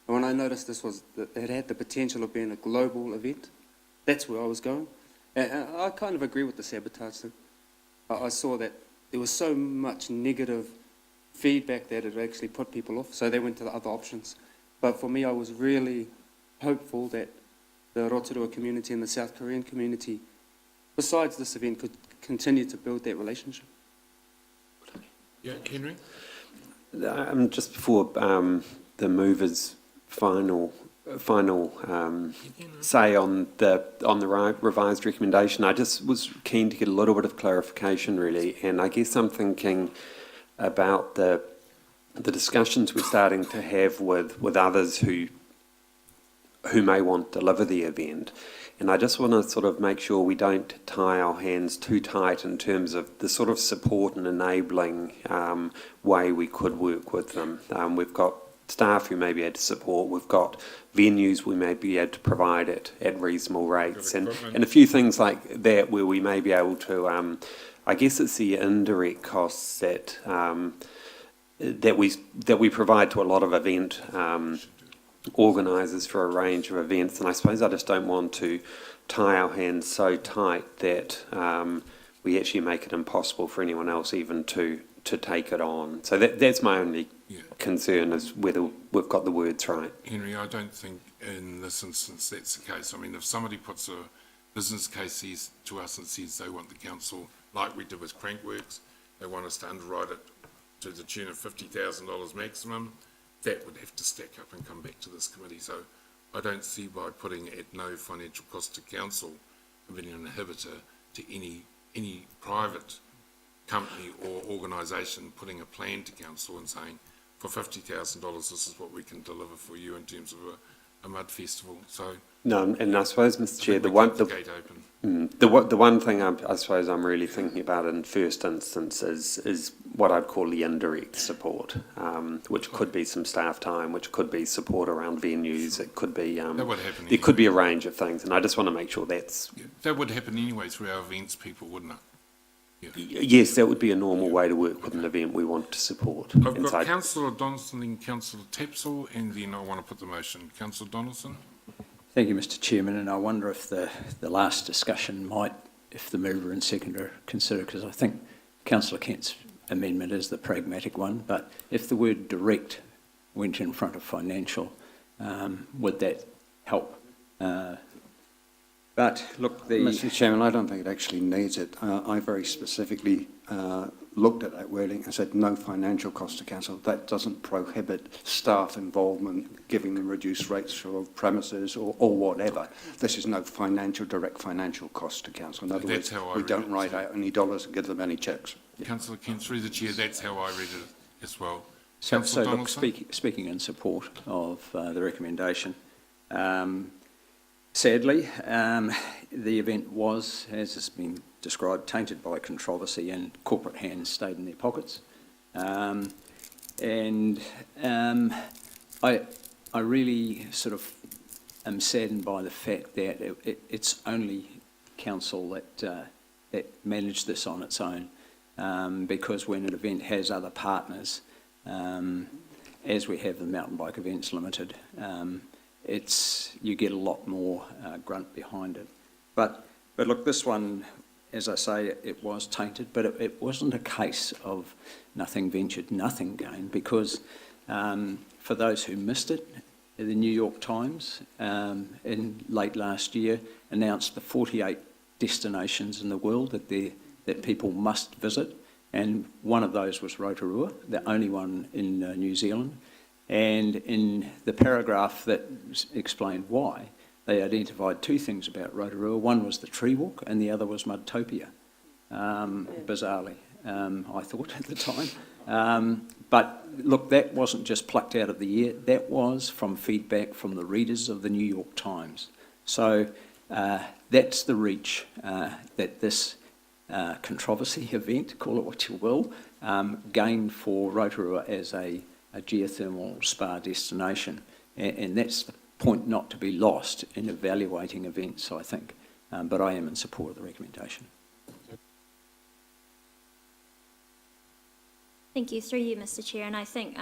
And when I noticed it had the potential of being a global event, that's where I was going. And I kind of agree with the sabotage thing. I saw that there was so much negative feedback that it actually put people off, so they went to the other options. But for me, I was really hopeful that the Rotorua community and the South Korean community, besides this event, could continue to build that relationship. Yeah, Henry? Just before the movers' final say on the revised recommendation, I just was keen to get a little bit of clarification, really, and I guess I'm thinking about the discussions we're starting to have with others who may want to deliver the event. And I just want to sort of make sure we don't tie our hands too tight in terms of the sort of support and enabling way we could work with them. We've got staff who may be able to support. We've got venues we may be able to provide at reasonable rates, and a few things like that where we may be able to. I guess it's the indirect costs that that we provide to a lot of event organisers for a range of events, and I suppose I just don't want to tie our hands so tight that we actually make it impossible for anyone else even to take it on. So that's my only concern, is whether we've got the words right. Henry, I don't think in this instance that's the case. I mean, if somebody puts a business case to us and says they want the council, like we did with Crankworks, they want us to underwrite it to the tune of $50,000 maximum, that would have to stack up and come back to this committee. So I don't see by putting at no financial cost to council being an inhibitor to any private company or organisation putting a plan to council and saying, for $50,000, this is what we can deliver for you in terms of a mud festival. So no, and I suppose, Mr. Chair, the one thing I suppose I'm really thinking about in first instance is what I'd call the indirect support, which could be some staff time, which could be support around venues. It could be there could be a range of things, and I just want to make sure that's that would happen anyway through our events people, wouldn't it? Yes, that would be a normal way to work with an event we want to support. I've got Councillor Donaldson and Councillor Tapsell, and then I want to put the motion. Councillor Donaldson. Thank you, Mr. Chairman, and I wonder if the last discussion might, if the mover and seconder consider, because I think Councillor Kent's amendment is the pragmatic one, but if the word direct went in front of financial, would that help? But look, Mr. Chairman, I don't think it actually needs it. I very specifically looked at that wording and said no financial cost to council. That doesn't prohibit staff involvement, giving them reduced rates for premises or whatever. This is no direct financial cost to council. In other words, we don't write out any dollars and give them any cheques. Councillor Kent, through the chair, that's how I read it as well. So look, speaking in support of the recommendation, sadly, the event was, as has been described, tainted by controversy, and corporate hands stayed in their pockets. I really sort of am saddened by the fact that it's only council that managed this on its own, because when an event has other partners, as we have the Mountain Bike Events Limited, you get a lot more grunt behind it. But look, this one, as I say, it was tainted, but it wasn't a case of nothing ventured, nothing gained, because for those who missed it, the New York Times in late last year announced the 48 destinations in the world that people must visit, and one of those was Rotorua, the only one in New Zealand. And in the paragraph that explained why, they identified two things about Rotorua. One was the tree walk and the other was Mudtopia, bizarrely, I thought at the time. But look, that wasn't just plucked out of the air. That was from feedback from the readers of the New York Times. So that's the reach that this controversy event, call it what you will, gained for Rotorua as a geothermal spa destination, and that's the point not to be lost in evaluating events, I think, but I am in support of the recommendation. Thank you. Through you, Mr. Chair, and I think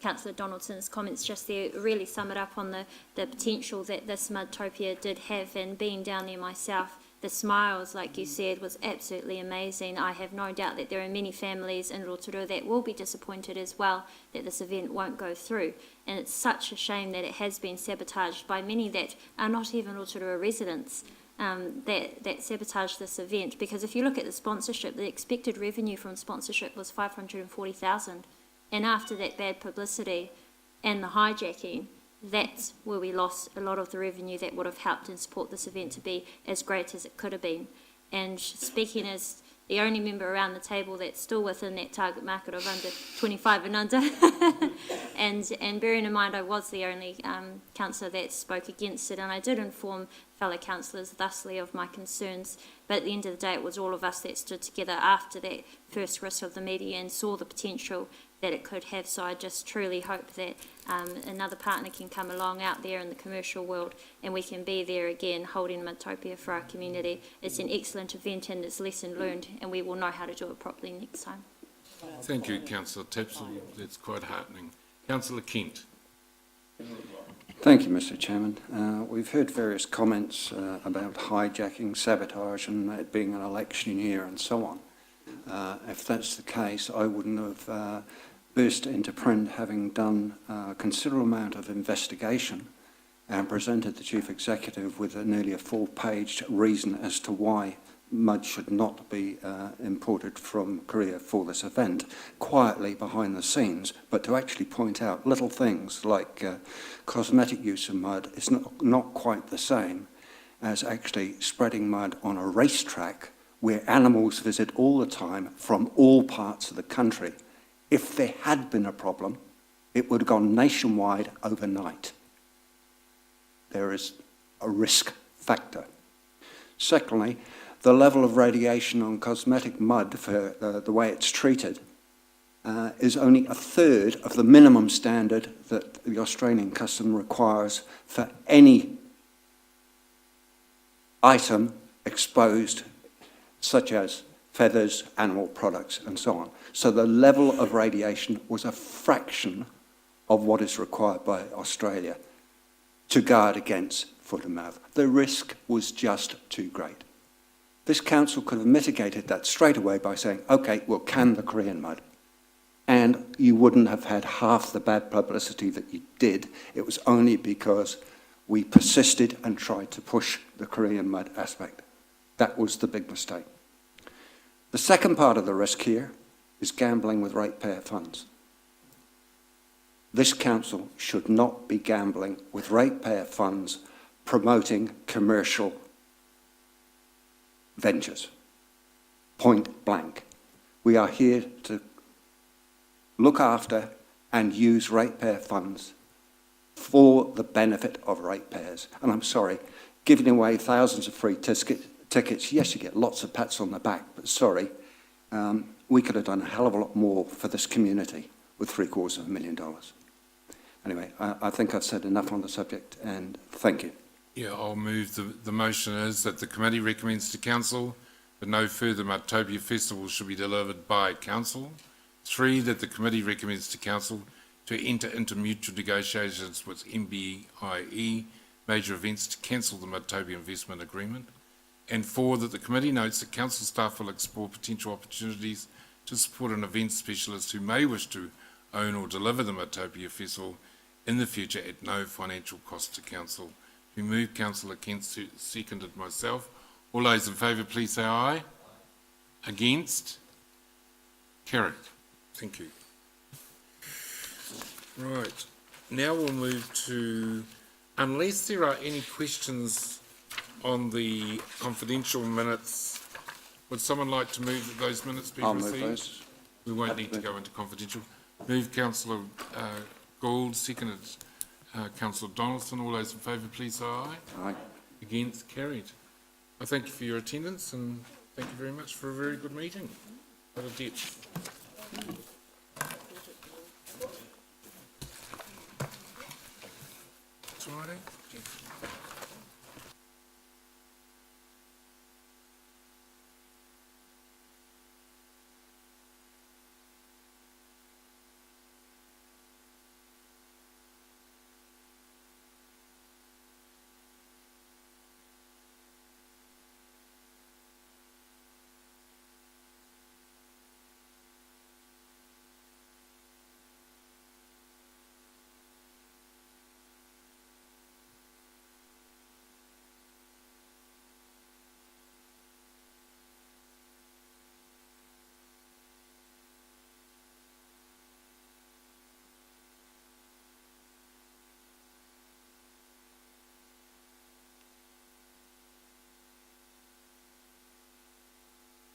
Councillor Donaldson's comments just there really sum it up on the potential that this Mudtopia did have, and being down there myself, the smiles, like you said, was absolutely amazing. I have no doubt that there are many families in Rotorua that will be disappointed as well that this event won't go through. And it's such a shame that it has been sabotaged by many that are not even Rotorua residents that sabotaged this event. Because if you look at the sponsorship, the expected revenue from sponsorship was $540,000. And after that bad publicity and the hijacking, that's where we lost a lot of the revenue that would have helped and support this event to be as great as it could have been. And speaking as the only member around the table that's still within that target market of under 25 and under, and bearing in mind I was the only councillor that spoke against it, and I did inform fellow councillors thusly of my concerns. But at the end of the day, it was all of us that stood together after that first risk of the media and saw the potential that it could have. So I just truly hope that another partner can come along out there in the commercial world and we can be there again holding Mudtopia for our community. It's an excellent event and it's lesson learned, and we will know how to do it properly next time. Thank you, Councillor Tapsell. That's quite heartening. Councillor Kent. Thank you, Mr. Chairman. We've heard various comments about hijacking, sabotage, and it being an election year and so on. If that's the case, I wouldn't have burst into print having done a considerable amount of investigation and presented the Chief Executive with nearly a full-page reason as to why mud should not be imported from Korea for this event, quietly behind the scenes, but to actually point out little things like cosmetic use of mud is not quite the same as actually spreading mud on a racetrack where animals visit all the time from all parts of the country. If there had been a problem, it would have gone nationwide overnight. There is a risk factor. Secondly, the level of radiation on cosmetic mud for the way it's treated is only a third of the minimum standard that the Australian custom requires for any item exposed, such as feathers, animal products, and so on. So the level of radiation was a fraction of what is required by Australia to guard against foot and mouth. The risk was just too great. This council could have mitigated that straight away by saying, okay, we'll can the Korean mud. And you wouldn't have had half the bad publicity that you did. It was only because we persisted and tried to push the Korean mud aspect. That was the big mistake. The second part of the risk here is gambling with ratepayer funds. This council should not be gambling with ratepayer funds promoting commercial ventures. Point blank. We are here to look after and use ratepayer funds for the benefit of ratepayers. And I'm sorry, giving away thousands of free tickets, yes, you get lots of pats on the back, but sorry, we could have done a hell of a lot more for this community with $750,000. Anyway, I think I've said enough on the subject, and thank you. Yeah, I'll move. The motion is that the committee recommends to council that no further Mudtopia Festival should be delivered by council. 3, that the committee recommends to council to enter into mutual negotiations with MBIE Major Events to cancel the Mudtopia Investment Agreement. And 4, that the committee notes that council staff will explore potential opportunities to support an event specialist who may wish to own or deliver the Mudtopia Festival in the future at no financial cost to council. We move, Councillor Kent, seconded myself. All those in favour, please say aye. Against? Carried. Thank you. Right. Now we'll move to, unless there are any questions on the confidential minutes, would someone like to move that those minutes be I'll received? move those. We won't need to go into confidential. Move, Councillor Gould, seconded Councillor Donaldson. All those in favour, please say aye. Aye. Against? Carried. I thank you for your attendance and thank you very much for a very good meeting. What a depth.